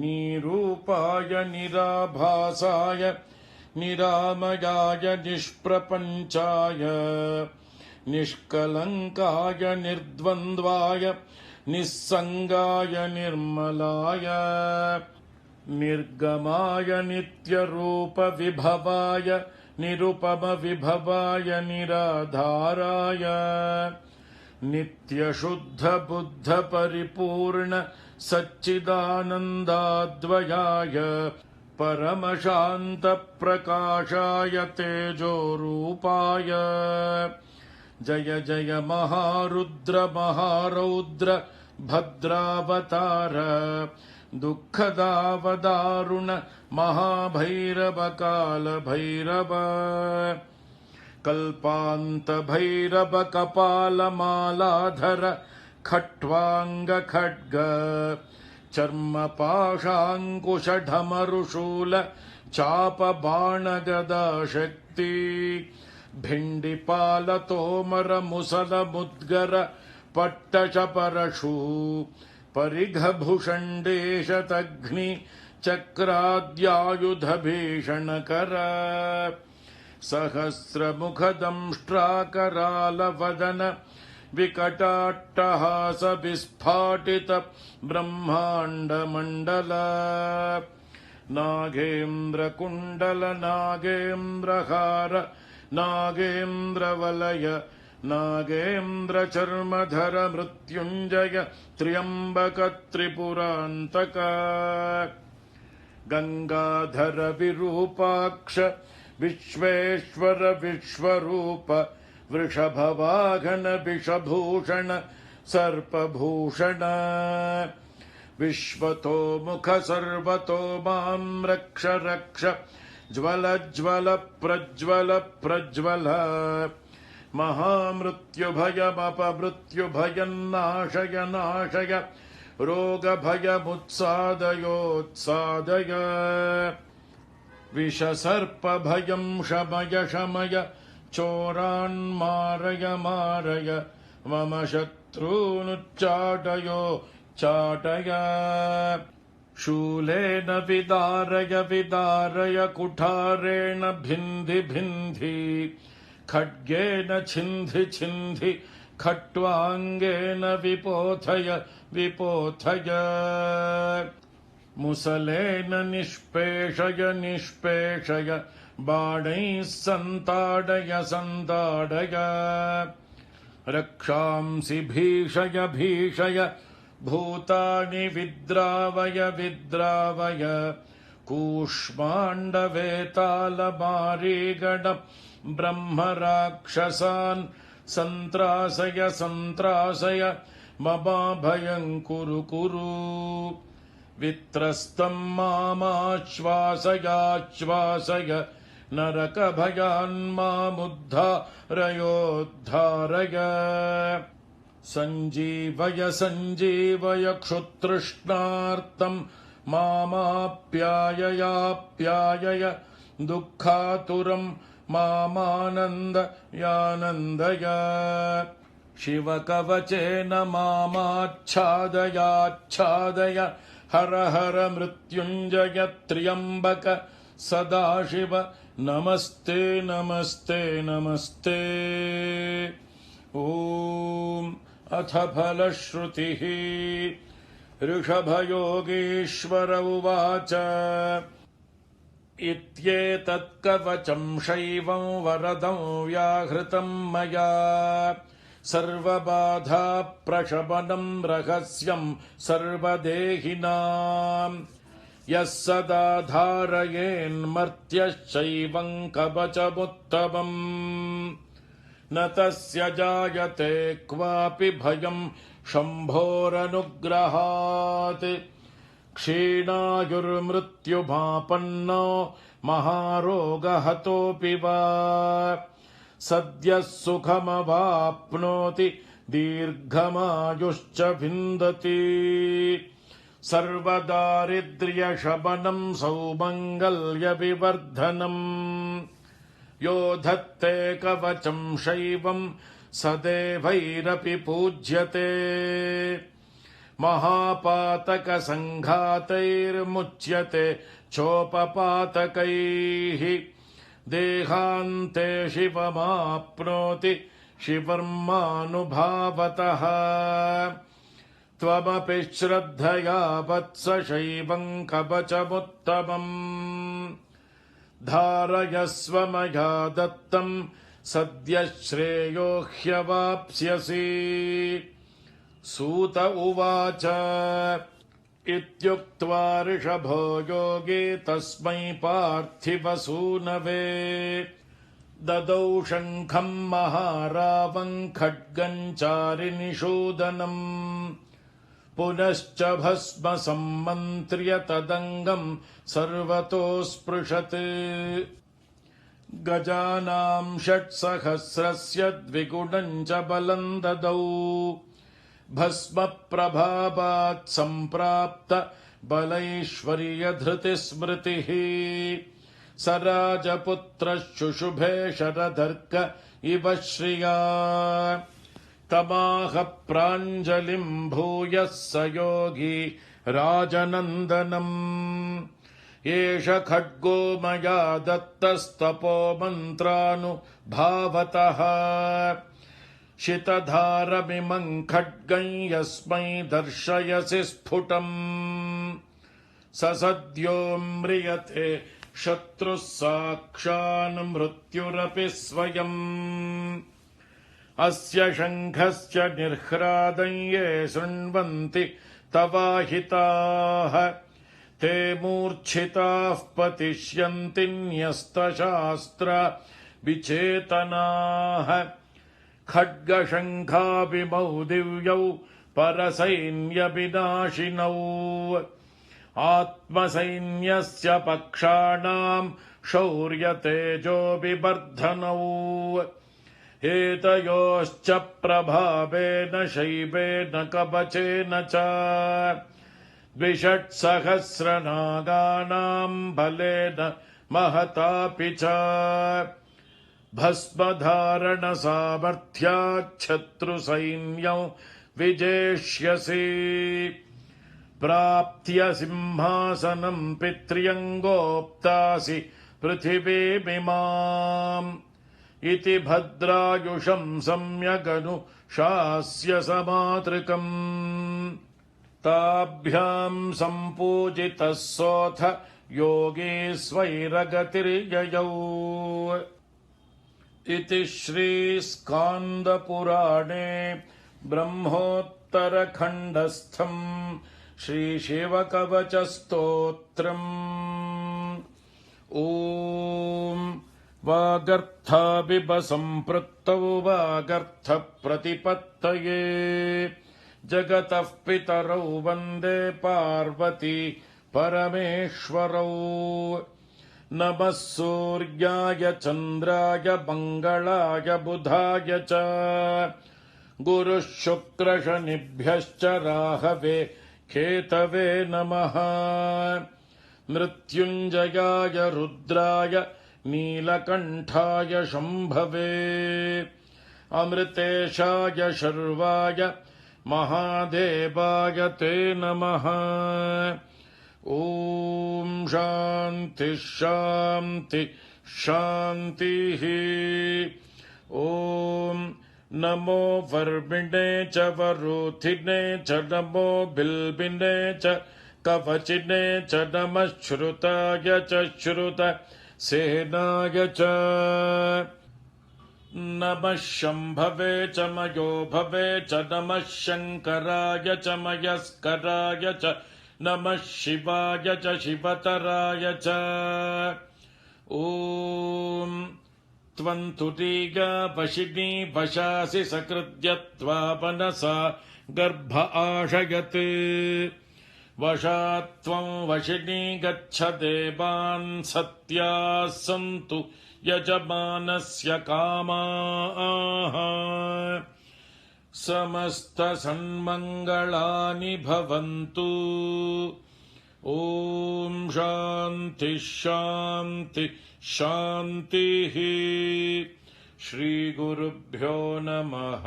निरूपाय निराभासाय निरामयाय निष्प्रपञ्चाय निष्कलङ्काय निर्द्वन्द्वाय निस्सङ्गाय निर्मलाय निर्गमाय नित्यरूपविभवाय निरुपमविभवाय निराधाराय नित्यशुद्धबुद्धपरिपूर्ण सच्चिदानन्दाद्वयाय परमशान्तप्रकाशाय तेजोरूपाय जय जय महारुद्र महारौद्र भद्रावतार दुःखदावदारुण महाभैरव कालभैरव कल्पान्तभैरव कपालमालाधर खट्वाङ्गखड्ग चर्मपाशाङ्कुशढमरुशूल चापबाणगदाशक्ति भिण्डिपालतोमरमुसलमुद्गर पट्टशपरशू परिघभुषण्डेशतघ्नि चक्राद्यायुधभीषणकर सहस्रमुखदंष्ट्राकरालवदन विकटाट्टहास विस्फाटित ब्रह्माण्डमण्डल नागेन्द्रकुण्डल नागेन्द्रहार नागेन्द्रवलय नागेन्द्रचर्मधर मृत्युञ्जय त्र्यम्बक त्रिपुरान्तक गंगाधर विरूपाक्ष विश्वेश्वर विश्वरूप वृषभवाहन विषभूषण सर्पभूषण विश्वतो मुख सर्वतो मां रक्ष रक्ष ज्वल ज्वल प्रज्वल प्रज्वल महामृत्युभयमपमृत्युभयन्नाशय नाशय रोगभयमुत्सादयोत्सादय विषसर्पभयं शमय शमय चोरान्मारय मारय मम शत्रूनुच्चाटयो चाटय शूलेन विदारय विदारय कुठारेण भिन्धि भिन्धि खड्गेन छिन्धि छिन्धि खट्वाङ्गेन विपोथय विपोथय मुसलेन निष्पेषय निष्पेषय बाणैः सन्ताडय सन्ताडय रक्षांसि भीषय भीषय भूतानि विद्रावय विद्रावय कूष्माण्डवेतालमारीगण ब्रह्मराक्षसान् सन्त्रासय सन्त्रासय ममाभयं कुरु कुरु वित्रस्तं मामाश्वासयाश्वासय नरकभयान् मामुद्धारयोद्धारय सञ्जीवय सञ्जीवय क्षुतृष्णार्तं मामाप्याययाप्यायय दुःखातुरं मामानन्दयानन्दय शिवकवचेन मामाच्छादयाच्छादय हर हर मृत्युञ्जय त्र्यम्बक सदाशिव नमस्ते नमस्ते नमस्ते ॐ अथ फलश्रुतिः ऋषभयोगीश्वर उवाच इत्येतत्कवचं शैवं वरदं व्याहृतं मया सर्वबाधाप्रशमनं रहस्यं सर्वदेहिनां यः सदा धारयेन्मर्त्यश्चैवं कवचमुत्तमम् न तस्य जायते क्वापि भयं शम्भोरनुग्रहात् क्षीणायुर्मृत्युमापन्नो महारोगहतोऽपि वा सद्यः सुखमवाप्नोति दीर्घमायुश्च विन्दति सर्वदारिद्र्यशमनं सौमङ्गल्यविवर्धनम् यो धत्ते कवचं शैवं सदेवैरपि पूज्यते महापातकसङ्घातैर्मुच्यते चोपपातकैः देहान्ते शिवमाप्नोति शिवर्मानुभावतः त्वमपि श्रद्धया वत्स शैवं कवचमुत्तमम् धारयस्व मया दत्तं सद्यः श्रेयो ह्यवाप्स्यसि सूत उवाच इत्युक्त्वा ऋषभो योगी तस्मै पार्थिवसूनवे ददौ शङ्खं महारावं खड्गं चारिनिषूदनम् पुनश्च भस्म सम्मन्त्र्य तदङ्गं सर्वतो स्पृशत् गजानां 6,000 द्विगुणं च बलं ददौ भस्म प्रभावात् सम्प्राप्त बलैश्वर्यधृतिस्मृतिः स राजपुत्रः शुशुभे शरधर्क इव श्रिया तमाह प्राञ्जलिं भूयः स योगी राजनन्दनम् एष खड्गो मया दत्तस्तपो मन्त्रानुभावतः शितधारमिमं खड्गं यस्मै दर्शयसि स्फुटम् स सद्यो म्रियते शत्रुः साक्षान् मृत्युरपि स्वयम् अस्य शङ्खस्य निर्ह्रादं ये शृण्वन्ति तवाहिताः ते मूर्छिताः पतिष्यन्ति न्यस्तशास्त्र विचेतनाः खड्गशङ्खाभिमौ दिव्यौ परसैन्यविनाशिनौ आत्मसैन्यस्य पक्षाणां शौर्यतेजोभिवर्धनौ एतयोश्च प्रभावेन शैवेन कवचेन च 2,600 नागानां बलेन महतापि च भस्मधारणसामर्थ्याच्छत्रुसैन्यं विजेष्यसि प्राप्त्य सिंहासनं पित्र्यङ्गोप्तासि पृथिवीमिमाम् इति भद्रायुषं सम्यगनुशास्य समातृकम् ताभ्यां सम्पूजितः सोऽथ योगी स्वैरगतिर्ययौ इति श्रीस्कान्दपुराणे ब्रह्मोत्तरखण्डस्थं श्रीशिवकवचस्तोत्रम् ॐ वागर्थाभिवसम्पृक्तौ वागर्थप्रतिपत्तये जगतः पितरौ वन्दे पार्वती परमेश्वरौ नमः सूर्याय चन्द्राय मङ्गलाय बुधाय च गुरुः शुक्रशनिभ्यश्च राहवे केतवे नमः मृत्युञ्जयाय रुद्राय नीलकण्ठाय शम्भवे अमृतेशाय शर्वाय महादेवाय ते नमः ॐ शान्ति शान्ति शान्तिः ॐ नमो वर्मिणे च वरूथिने च नमो बिल्बिने च कवचिने च नमः श्रुताय च श्रुत सेनाय च नमः शम्भवे च मयो भवे च नमः शङ्कराय च मयस्कराय च नमः शिवाय च शिवतराय च ॐ त्वं तुरीया वशिनी वशासि सकृद्य त्वा मनसा गर्भ आशयत् वशात् त्वं वशिनी गच्छ देवान् सत्याः सन्तु यजमानस्य कामाः समस्तसन्मङ्गलानि भवन्तु ஓம் சாந்தி ஷாந்தி ஷாந்தி. ஸ்ரீ குருப்யோ நமஹ.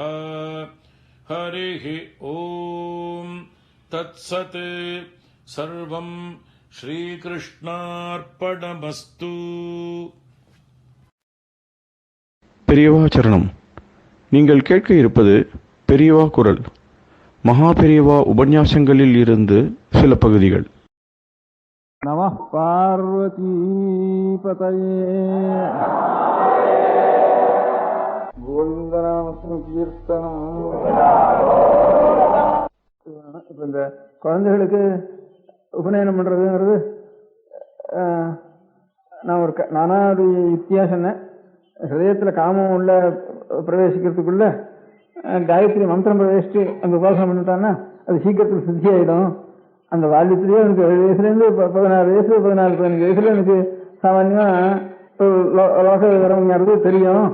ஹரிஹி ஓம் தத்சத். சர்வம் ஸ்ரீகிருஷ்ணார்ப்பணமஸ்து. பெரியவா சரணம். நீங்கள் கேட்க இருப்பது பெரியவா குரல். மகா பெரியவா உபன்யாசங்களில் இருந்து சில பகுதிகள். நம பார்வதி பதயே. கோவிந்தநாம இப்ப இந்த குழந்தைகளுக்கு உபநயனம் பண்றதுங்கிறது நானா ஒரு யுக்தியா சொன்னேன். ஹிருதயத்துல காமம் உள்ள பிரவேசிக்கிறதுக்குள்ள காயத்ரி மந்திரம் பிரவேசிச்சு அந்த உபாசனை பண்ணிட்டான்னா அது சீக்கிரத்தில் சித்தி ஆயிடும். அந்த வால்யத்திலேயே எனக்கு 7 வயசுலேருந்து 16 வயசு 14-15 வயசுல எனக்கு சாமான்யமா லோக விவரங்கிறது தெரியும்.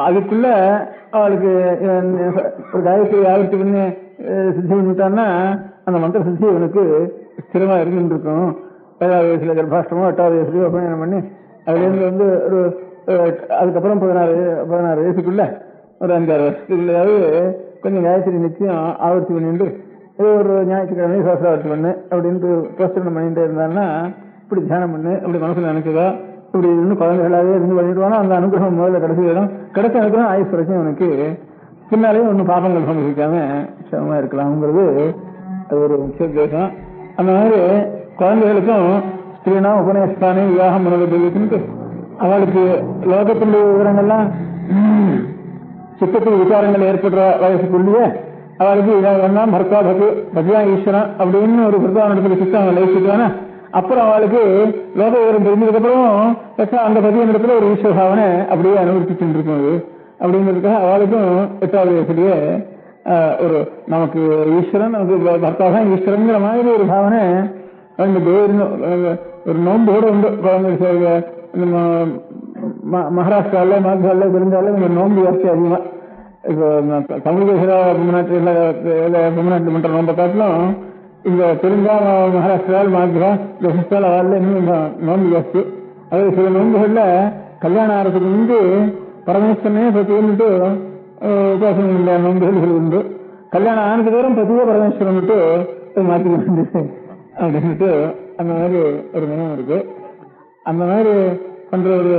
அதுக்குள்ள அவளுக்கு ஒரு காயத்ரி ஆவர்த்தி பண்ணி சித்தி பண்ணிட்டான்னா அந்த மந்திர சித்தி அவனுக்கு ஸ்திரமா இருந்துட்டு இருக்கும். 7வது வயசுல கர்ப்பாஷ்டமோ 8வது வயசுலயோ உபநயனம் பண்ணி அதுலேருந்து ஒரு அதுக்கப்புறம் 16 வயசுக்குள்ள ஒரு 5-6 வருஷத்துக்குள்ளாவது கொஞ்சம் காயத்ரி நிச்சயம் ஆவர்த்தி பண்ணிட்டு ஒரு ஞாயிற்றுக்கிழமை சோசராவர்த்தி பண்ணு அப்படின்ட்டு பிரச்சனை பண்ணிட்டே இருந்தான்னா இப்படி தியானம் பண்ணு அப்படி மனசுல நினைச்சதா இப்படி இருந்து குழந்தைகளாவே இருந்து பண்ணிடுவானா அந்த அனுகிரகம் முதல்ல கிடைச்சி அனுகிரகம் ஆயுஷ் வரைக்கும் எனக்கு பின்னாலேயும் ஒன்றும் பாபங்கள் சமர்ப்பிக்காம சிரமமா இருக்கலாம்ங்கிறது அது ஒரு முக்கிய உத்தேசம். அந்த மாதிரி குழந்தைகளுக்கும் ஸ்திரீனா உபநயஸ்தானே விவாகம் பண்ணுறது அவளுக்கு லோகத்தினுடைய விவரங்கள்லாம் சித்தத்துக்கு விசாரங்கள் ஏற்படுற வயசுக்குள்ளேயே அவளுக்கு இதெல்லாம் பர்த்தா பத்யா ஈஸ்வரன் அப்படின்னு ஒரு பிரதானத்துல சித்தம் லயிச்சுட்டானா அப்புறம் அவளுக்கு லோக விவரம் தெரிஞ்சதுக்கு அப்புறம் அந்த பதியனிடத்துல ஒரு ஈஸ்வர பாவனை அப்படியே அனுபவிச்சுட்டு இருக்கும். அப்படிங்கிறதுக்காக அவளுக்கும் 8வது வயசுலயே ஒரு நமக்கு ஈஸ்வரன் நமக்கு பர்த்தா தான் ஈஸ்வரங்கிற மாதிரி ஒரு பாவனை ஒரு நோம்போடு உண்டு. குழந்தை மகாராஷ்டிரால மாகால தெரிஞ்சாலும் இந்த நோன்பு வசதி அதிகமா இப்போ தமிழ்நாடு பண்ற நோன்பை காட்டிலும் இங்க தெரிஞ்சா மகாராஷ்டிரா மாத்ரா தேசத்தால் அவரில் இன்னும் நோன்பு வசதி. அது சில நோன்புகள்ல கல்யாணம் ஆகிறதுக்கு முன்பு பரமேஸ்வரனே பத்திட்டு உபாசனை இல்ல நோன்புகள் உண்டு. கல்யாணம் ஆனதுக்கு வரும் பத்தியே பரமேஸ்வரன் விட்டு மாற்றிக்க வேண்டியது அப்படின்ட்டு அந்த மாதிரி ஒரு நியமம் இருக்கு. அந்த மாதிரி பண்ற ஒரு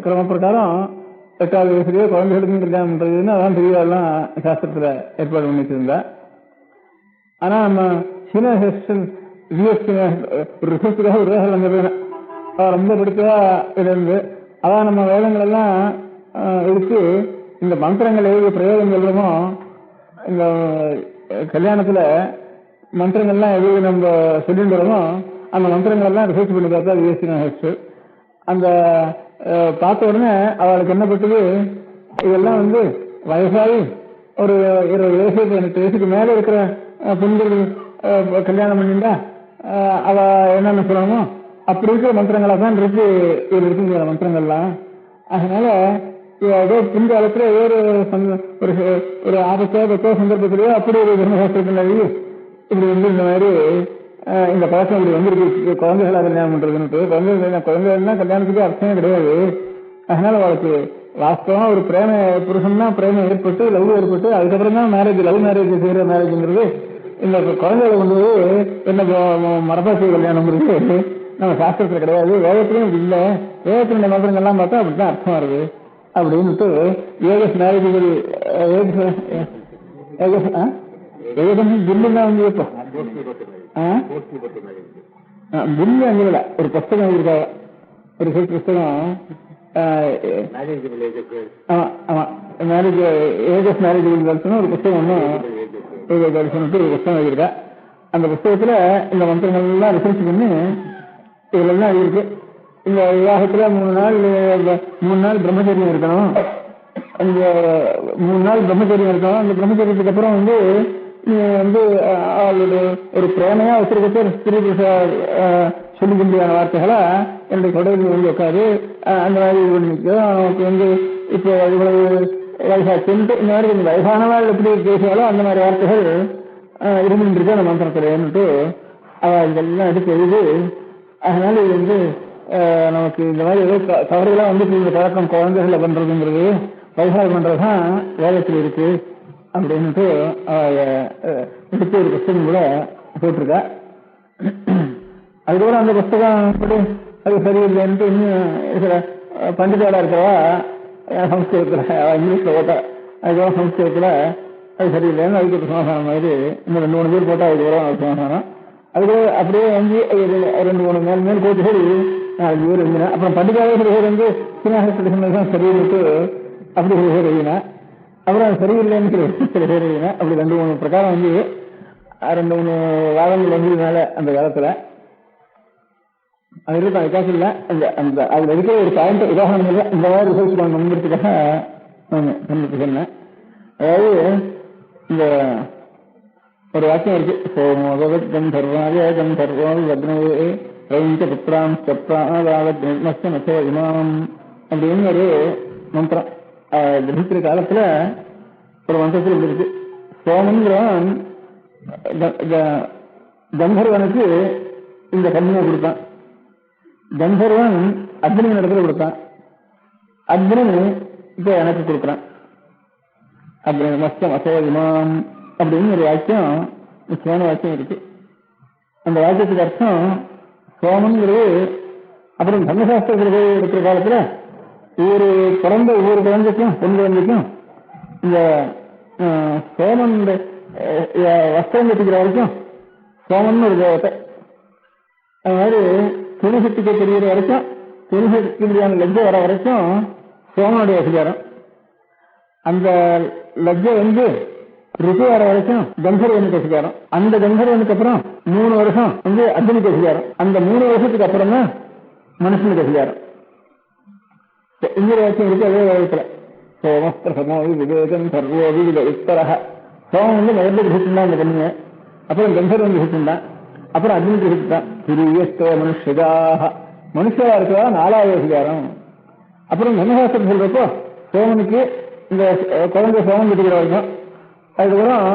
கிரம பிரகாரம் 8வது வயசுலயே குழந்தைகளுக்கும் கல்யாணம் பண்றதுன்னு அதான் பெரியவெல்லாம் சாஸ்திரத்துல ஏற்பாடு பண்ணிட்டு இருந்தா. ஆனா நம்ம சீனா ஒரு ரிசர்ச்சுக்காக ஒரு அங்க போயிடும் ரொம்ப பிடிச்சதா இருந்து அதான் நம்ம வேதங்கள் எல்லாம் எடுத்து இந்த மந்திரங்கள் எவ்வளவு பிரயோகம் சொல்றோமோ இந்த கல்யாணத்துல மந்திரங்கள்லாம் எது நம்ம சொல்லிட்டு வரோமோ அந்த மந்திரங்கள் எல்லாம் ரிசர்ச் பண்ணி பார்த்தா அது வேஸ்டினா அந்த பார்த்த உடனே அவளுக்கு என்ன பட்டது இதெல்லாம் வயசாகி ஒரு 20 வயசு 18 வயசுக்கு மேல இருக்கிற பெண்கள் கல்யாணம் பண்ணிட்டா அவ என்னென்ன சொல்லணுமோ அப்படி இருக்கிற மந்திரங்களா தான் இருக்கு இதுல இருக்குங்கிற மந்திரங்கள்லாம். அதனால ஏதோ பின்காலத்துல ஏதோ ஒரு ஆபத்தோ சந்தர்ப்பத்திலேயோ அப்படி ஒரு தர்மசாஸ்திரத்தின் இப்படி இந்த மாதிரி இந்த பழக்கம் இப்படி வந்திருக்கு குழந்தைகளா கல்யாணம் பண்றதுன்னு. குழந்தைகள்னா கல்யாணத்துக்கு அர்த்தமே கிடையாது. அதனால அவளுக்கு வாஸ்தவமா ஒரு புருஷன்னா பிரேமம் ஏற்பட்டு லவ் ஏற்பட்டு அதுக்கப்புறம் தான் லவ் மேரேஜ் செய்யற மேரேஜ்ங்கிறது இந்த குழந்தைகளை கொண்டு என்ன மரபாசி கல்யாணம்ங்கிறது நம்ம சாஸ்திரத்துல கிடையாது. வேதத்திலையும் இப்படி இல்லை. வேதத்தினுடைய மந்திரங்கள்லாம் பார்த்தா அப்படித்தான் அர்த்தம் வருது அப்படின்ட்டு ஏகஸ் மேரேஜுகள் பில்லுன்னா இப்போ பில்லு அஞ்சல ஒரு புஸ்தகம் இருக்கா ஒரு புஸ்தகம் மேரேஜ் ஏகஸ் மேரேஜ் ஒரு புஸ்தகம் ஒன்றும் ஒரு புஸ்தகம் இருக்கா. அந்த புஸ்தகத்துல இந்த மந்திரங்கள் எல்லாம் ரிசர்ச் பண்ணி இதுல எல்லாம் இருக்கு. இந்த விவாகத்துல 3 நாள் பிரம்மச்சரியம் இருக்கணும். அந்த 3 நாள் பிரம்மச்சரியம் இருக்கணும். அந்த பிரம்மச்சரியத்துக்கு அப்புறம் அவளுடைய ஒரு பிரேமையா வச்சிருக்க ஸ்திரீ சொல்லிக்க முடியாத வார்த்தைகளா என்னுடைய கொடையில் உட்காரு அந்த மாதிரி இது பண்ணிக்கோ. அவனுக்கு இப்போ இவ்வளவு வயசாச்சுன்ட்டு இந்த மாதிரி கொஞ்சம் வயசானவாள் எப்படி பேசுவாளோ அந்த மாதிரி வார்த்தைகள் இருந்துட்டு இருக்கு அந்த மந்திரத்துல. இதெல்லாம் எடுத்து எழுது. அதனால இது வந்து நமக்கு இந்த மாதிரி ஏதோ தவறுகளாக வந்துட்டு இந்த பழக்கம் குழந்தைகளை பண்றதுங்கிறது பரிகாரம் பண்றதுதான் வேதத்தில் இருக்கு அப்படின்ட்டு எடுத்து ஒரு புத்தகம் கூட போட்டிருக்கா. அதுக்கப்புறம் அந்த புத்தகம் படி அது சரியில்லைன்ட்டு இன்னும் சில பண்டிதாளா இருக்கிறவா சம்ஸ்கிருதத்துல இங்கிலீஷ்ல போட்டா, அதுக்கப்புறம் சம்ஸ்கிருதத்துல அது சரியில்லைன்னு அதுக்கு சமாதானம் மாதிரி இன்னும் 2-3 பேர் போட்டா அதுக்கப்புறம் சமாதானம். அதுக்கு அப்படியே வந்து 2-3 மேல் போட்டு சரி 4 பேர் எழுதினேன். அப்புறம் பண்டிதாவே சில பேர் வந்து சீனாசன் சரியில்லைட்டு அப்படி சில பேர் எழுதினேன். அப்புறம் சரியில்லைன்னு சில பேர் எழுதினேன். அப்படி 2-3 பிரகாரம் வந்து 2-3 வாதங்கள் வந்ததுனால அந்த காலத்துல அது இருக்கும். அதுக்காக இல்லை, அந்த அதுல இருக்கிற ஒரு பாயிண்ட் உதாரணம் இல்லை, இந்த மாதிரி ரிசல்ட் நான் நம்புறதுக்காக நான் சொன்னேன். அதாவது இந்த ஒரு வாக்கியம் இருக்கு, சோமோதம் சர்வாய கந்தர்வால் வத்னவே ரவிஞ்ச புத்திராம் சப்ராமஸ்தோ இமாம் அப்படின்னு ஒரு மந்திரம் கிரகிக்கிற காலத்துல ஒரு மந்திரத்தில் இருக்கு. சோமன்கிறவன் கந்தர்வனுக்கு இந்த கண்ணியை கொடுத்தான். கந்தர்வன் அக்னி இடத்துல கொடுத்தான். அக்னி இப்ப எனக்கு கொடுக்குறான். அக்னி மஸ்தம் அசோதிமாம் அப்படின்னு ஒரு வாக்கியம் முக்கியமான வாக்கியம் இருக்கு. அந்த வாக்கியத்துக்கு அர்த்தம் சோமன்கிறது. அப்புறம் தர்மசாஸ்திரத்தில் இருக்கிற காலத்துல பிறந்த ஒவ்வொரு குழந்தைக்கும் பெண் குழந்தைக்கும் இந்த சோமன் வஸ்திரம் கட்டிக்கிற வரைக்கும் சோமன் ஒரு தேவத்தை. அது மாதிரி துணிசக்திக்கு தெரிகிற வரைக்கும், துணிசக்தியான லஜ்ஜை வர வரைக்கும் சோமனுடைய அதிகாரம். அந்த லஜ்ஜை வந்து ருத்து வர வரைக்கும் கந்தர்வனுக்கு அதிகாரம். அந்த கந்தர்வனுக்கு அப்புறம் 3 வருஷம் வந்து அக்னிக்கு அதிகாரம். அந்த 3 வருஷத்துக்கு அப்புறம் தான் மனுஷனுக்கு அதிகாரம். இன்னொரு வாக்கியம் இருக்கு அதே வேகத்துல, சோமஸ்திரசமோ விவேகம் சர்வோ விவித உத்தரக. சோமம் வந்து முதல்ல கிரகிச்சுட்டான் அந்த கண்ணியை, அப்புறம் கந்தர்வன் கிரகிச்சுட்டான், அப்புறம் அக்னி கிரகிச்சுட்டான். திரியஸ்தோ மனுஷதாக மனுஷரா இருக்கிறதா 4வது அதிகாரம். அப்புறம் தர்மசாஸ்திரம் சொல்றப்போ சோமனுக்கு இந்த குழந்தை சோமம் கட்டுக்கிற வரைக்கும், அதுக்கப்புறம்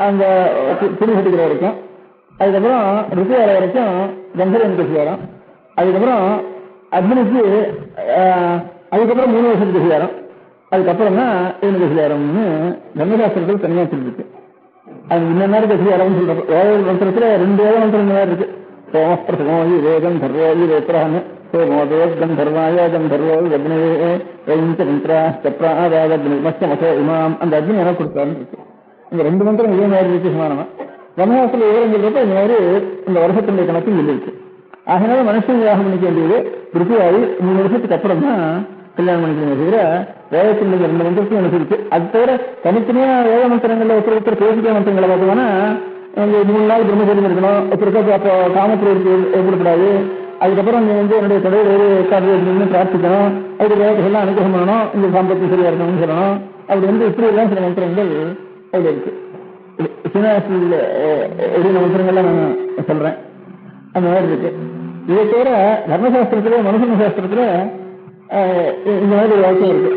அந்த துணி கட்டுக்கிற வரைக்கும், அதுக்கப்புறம் ருத்து வர வரைக்கும் கந்தர்வனுக்கு அதிகாரம், அதுக்கப்புறம் அக்னிக்கு அதுக்கப்புறம் 3 வருஷத்துக்கு அதிகாரம், அதுக்கப்புறம் தான் இவனுக்கு அதிகாரம்னு தர்மசாஸ்திரத்தில் தனியாக சொல்லிருக்கு. அது இன்ன அதிகாரம் சொல்றப்ப வேத மந்திரத்துல 2 வேத மந்திரம் இருக்கு. சோமஸ்பிரசமோ வேதம் தர்வோ வேத்ரான்னு சோமோதோகம் தர்வாய கந்தர்வோ அக்னியே மந்திரா சப்ராதாக்னி மஸ்தமசோ இமாம். அந்த அக்னி எனக்கு கொடுத்தாருன்னு இருக்கு. இந்த 2 மந்திரம் இதே மாதிரி இருக்கு சமானமா. தர்மசாஸ்திர விவரம் சொல்றப்ப இந்த மாதிரி இந்த வருஷத்தினுடைய கணக்கும் சொல்லிருக்கு. அதனால மனுஷன் விவாகம் பண்ணிக்க வேண்டியது பிருத்தியாகி 3 வருஷத்துக்கு அப்புறம் தான் கல்யாணம் பண்ணிக்கணும். தவிர வேதத்தினுடைய 2 மந்திரத்தையும் அனுசரிச்சு அது தவிர தனித்தனியா வேத மந்திரங்கள்ல ஒருத்தர் பேசிக்க மந்திரங்களை பார்த்தோம்னா 3 நாள் பிரம்மச்சரியம் இருக்கணும், ஒருத்தருக்கு அப்போ காமப்பிரிவு ஏற்படக்கூடாது, அதுக்கப்புறம் நீ வந்து என்னுடைய தொழில் காட்டு பிரார்த்திக்கணும், அதுக்கு வேதத்தெல்லாம் அனுகிரகம் பண்ணணும், இந்த சாம்பத்தியம் சரியா இருக்கணும்னு சொல்லணும். அப்படி வந்து இப்படி எல்லாம் சில மந்திரங்கள் அதுல இருக்கு. சின்ன மந்திரங்கள்லாம் நான் சொல்றேன், அந்த மாதிரி இருக்கு. இதை தவிர தர்மசாஸ்திரத்துல மனுஷன சாஸ்திரத்துல இந்த மாதிரி ஒரு வாக்கியம் இருக்கு.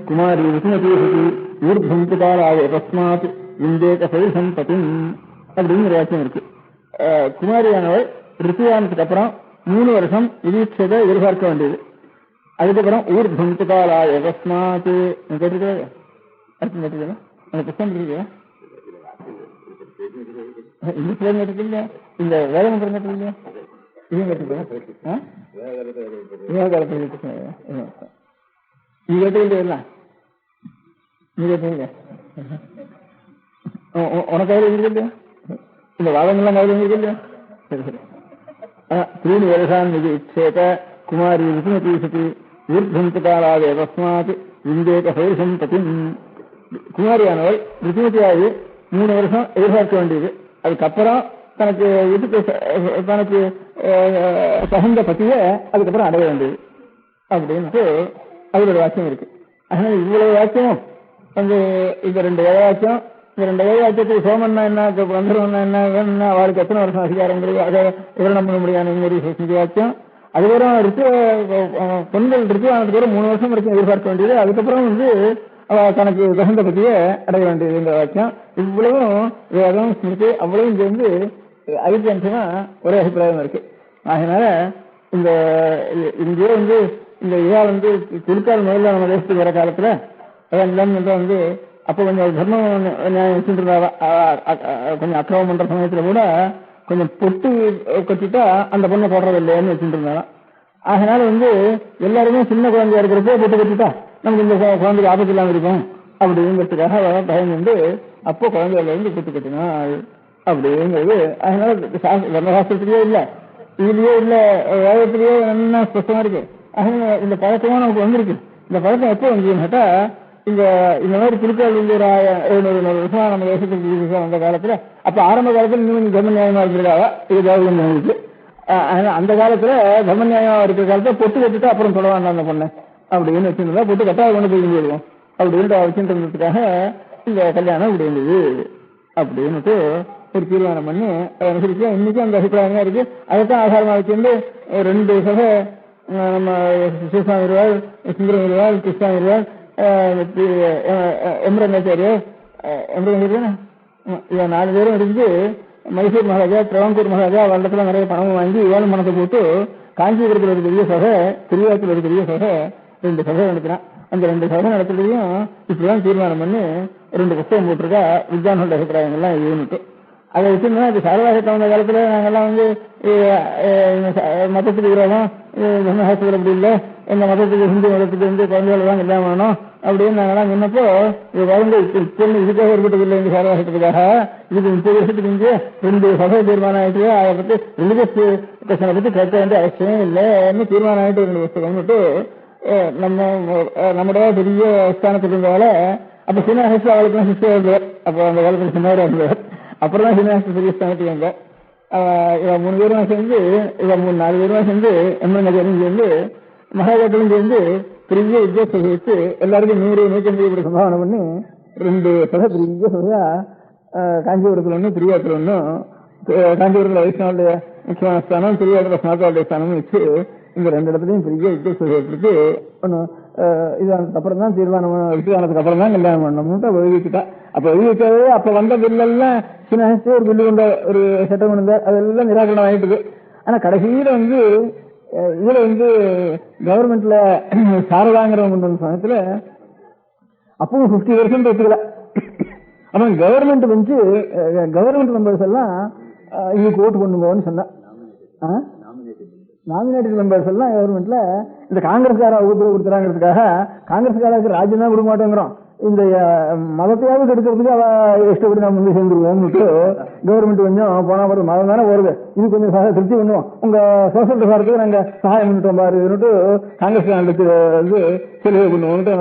குமாரி விஷ்ணுபீசதி ஊர்துகாராய தஸ்மாத் விந்தேக சம்பதி அப்படிங்கிற வாக்கியம் இருக்கு. குமாரியானவள் ரித்துவானதுக்கு அப்புறம் 3 வருஷம் விதீட்சத்தை எதிர்பார்க்க வேண்டியது. அதுக்கப்புறம் ஊர்துகாராய தஸ்மாத் கேட்டுக்கிறது அர்த்தம் கேட்டுக்கிறேன். அந்த புத்தகம் கேட்டுக்கிறேன் இல்ல, இந்த வேலை மந்திரம் கேட்டுக்கீங்க இதையும் கேட்டுக்கிறேன். நீ கேட்டுக்கிட்டு நீ கேட்டீங்க உனக்கு கையில் இருக்கு இல்லையா, இந்த வாதங்கள்லாம் கையில் இருக்கு இல்லையா? சரி சரி. 3 வருஷான் விதீட்சேத குமாரி விஷ்ணுபீசதி ஊர்துகாராய தஸ்மாத் விந்தேக சம்பதி. குமாரியானவள் ரித்துமதியாகி 3 வருஷம் எதிர்பார்க்க வேண்டியது. அதுக்கப்புறம் தனக்கு தனக்கு தகுந்த பத்திய அதுக்கப்புறம் அடைய வேண்டியது அப்படின்ட்டு அவரோட வாக்கியம் இருக்கு. அதனால இவ்வளவு வாக்கியம் வந்து இந்த 2 வேத வாக்கியம், இந்த 2 வேத வாக்கியத்துக்கு சோமன்னா என்ன, கந்தர்வன்னா என்ன, அவளுக்கு எத்தனை வருஷம் அதிகாரங்கிறது அதை விவரணம் பண்ண முடியாதுங்கிற வாக்கியம். அதுக்கப்புறம் பெண்கள் ரித்துவானதுக்கு 3 வருஷம் வரைக்கும் எதிர்பார்க்க வேண்டியது. அதுக்கப்புறம் வந்து தனக்கு தகுந்த பத்தியே அடைய வேண்டியதுங்கிற வாக்கியம். இவ்வளவும் வேதம் ஸ்மிருதி அவ்வளவும் சேர்ந்து ஐக்கியம்சமா ஒரே அபிப்பிராயம் இருக்கு. அதனால இந்த இங்கே இந்த இதா குறுக்கால் முதல்ல நம்ம தேசத்துக்கு வர காலத்துல அதான் அப்ப கொஞ்சம் தர்மம் நியாயம் வச்சுட்டு இருந்தா, கொஞ்சம் அக்கிரமம் பண்ற சமயத்துல கூட கொஞ்சம் பொட்டு கட்டிட்டா அந்த பொண்ணை போடுறது இல்லைன்னு வச்சுட்டு இருந்தாலும். அதனால எல்லாருமே சின்ன குழந்தையா இருக்கிறப்போ பொட்டு கட்டிட்டா நமக்கு இந்த குழந்தைக்கு ஆபத்து இல்லாம இருக்கும் அப்படிங்கிறதுக்காக பயந்து அப்போ குழந்தையில பொட்டு கட்டினாள் அப்படிங்கிறது. அதனால தர்மசாஸ்திரத்திலேயே இல்ல, இதுலயே இல்ல, வேதத்திலேயே என்ன ஸ்பஷ்டமா இருக்கு. அதனால இந்த பழக்கமா நமக்கு வந்திருக்கு. இந்த பழக்கம் எப்போ வந்துன்னு கேட்டா இந்த மாதிரி திருக்கால் ஒரு 700 வருஷமா நம்ம தேசத்துக்கு வந்த காலத்துல, அப்ப ஆரம்ப காலத்துல இன்னும் தர்ம நியாயமா இருந்திருக்காவா இது. அந்த காலத்துல தர்ம நியாயமா இருக்கிற காலத்துல பொட்டு கட்டிட்டு அப்புறம் தொடவாங்க அந்த பொண்ணு அப்படின்னு வச்சிருந்தா பொட்டு கட்டாத கொண்டு போய் விடுவோம் அப்படின்ட்டு வச்சுட்டு இருந்ததுக்காக இந்த கல்யாணம் இப்படி இருந்தது அப்படின்னுட்டு ஒரு தீர்மானம் பண்ணி அனுசரிச்சு இன்னைக்கு அந்த அபிப்பிராயம் இருக்கு. அதைத்தான் ஆதாரமா வச்சிருந்து 2 சபை நம்ம சிவசாமி இருவாள், சுந்தரம் இருவாள், கிருஷ்ணாமி இருவாள், எம்ரங்காச்சாரியர் இவன் 4 பேரும் இருந்து மைசூர் மகாராஜா, திருவாங்கூர் மகாராஜா வண்டத்துல நிறைய பணம் வாங்கி ஏழு பணத்தை போட்டு காஞ்சிபுரத்தில் ஒரு பெரிய சபை, திருவாரூர் ஒரு பெரிய சபை, 2 சபை நடத்தினான். அந்த 2 சபை நடத்துறதையும் இப்படிதான் தீர்மானம் பண்ணி 2 புத்தகம் போட்டிருக்கா வித்வான்களோட அபிப்பிராயங்கள்லாம் யூனிட்டு. அதை வச்சிருந்தா இது சாரதாசத்தை வந்த காலத்துல நாங்கெல்லாம் மதத்துக்கு விரோதம், தர்மசாஸ்திரம் அப்படி இல்லை, எங்க மதத்துக்கு ஹிந்து மதத்துக்கு குழந்தைகள் தான் கல்யாணம் பண்ணணும் அப்படின்னு நாங்கெல்லாம் சொன்னப்போ இதுக்காக ஏற்பட்டது இல்லை. இந்த சாரதாசத்துக்காக இதுக்கு 30 வருஷத்துக்கு இங்கே 2 சபை தீர்மானம் ஆயிட்டு அதை பத்தி ரிலிஜியஸ் பிரச்சனை பத்தி கேட்க வேண்டிய அவசியம் இல்லைன்னு தீர்மானம் ஆயிட்டு 2 புத்தகம் மட்டும் நம்முடைய பெரிய ஸ்தானத்தில் இருந்தவால அப்ப சீனிவாச அவளுக்கு சிஸ்டர் இருந்தவர். அப்போ அந்த காலத்துல சின்னவரா இருந்தவர். அப்புறம் தான் சீனிவாச பெரிய ஸ்தானத்துக்கு வந்த இவன் 3 பேருமா சேர்ந்து, இவன் 4 பேருமா சேர்ந்து எம்எல்ஏ சேர்ந்து மகாஜாக்களும் சேர்ந்து பெரிய வித்தியாசத்தை வச்சு எல்லாருக்கும் 100-150 இப்படி சம்பாவனை பண்ணி 2 சபை பெரிய சபையா காஞ்சிபுரத்துல ஒண்ணு, திருவாரூர் ஒன்னும், காஞ்சிபுரத்துல வைஷ்ணவனுடைய முக்கியமான ஸ்தானம், திருவாரூர் ஸ்நாத்தாவுடைய ஸ்தானமும் வச்சு இந்த 2 இடத்துலையும் பெரிய வித்தியாசத்தை ஏற்படுத்தி ஒண்ணு இது அப்புறம் தான் தீர்மானம் வித்தியானத்துக்கு அப்புறம் தான் கல்யாணம் பண்ணணும்னு எழுதிக்கிட்டா. அப்ப எழுதிட்டாவே அப்ப வந்த பில்லெல்லாம் சின்ன ஒரு பில்லு கொண்ட ஒரு சட்டம் கொண்டு அதெல்லாம் நிராகரணம் ஆயிட்டுது. ஆனா கடைசியில இதுல கவர்மெண்ட்ல சாரதாங்கிறவங்க கொண்டு வந்த சமயத்துல அப்பவும் 50% வச்சுக்கல. ஆனா கவர்மெண்ட் கவர்மெண்ட் மெம்பர்ஸ் எல்லாம் இதுக்கு ஓட்டு கொண்டு போவோன்னு சொன்னா நாமினேட்டட் மெம்பர்ஸ் எல்லாம் கவர்மெண்ட்ல இந்த காங்கிரஸ்கார வகுப்பு கொடுத்துறாங்கிறதுக்காக காங்கிரஸ்காரருக்கு ராஜ்யம் தான் கொடுக்க மாட்டேங்கிறோம், இந்த மதத்தையாவது எடுக்கிறதுக்கு அவ இஷ்டப்படி நான் முன்னே சேர்ந்துருவோம்னுட்டு கவர்மெண்ட் கொஞ்சம் போனா போறது மதம் தானே வருது, இது கொஞ்சம் திருப்தி பண்ணுவோம், உங்க சோசியல் டிபார்ட்டுக்கு நாங்க சகாயம் பண்ணிட்டோம் பாருன்னுட்டு காங்கிரஸ்காரர்களுக்கு செலவு பண்ணுவோம்னு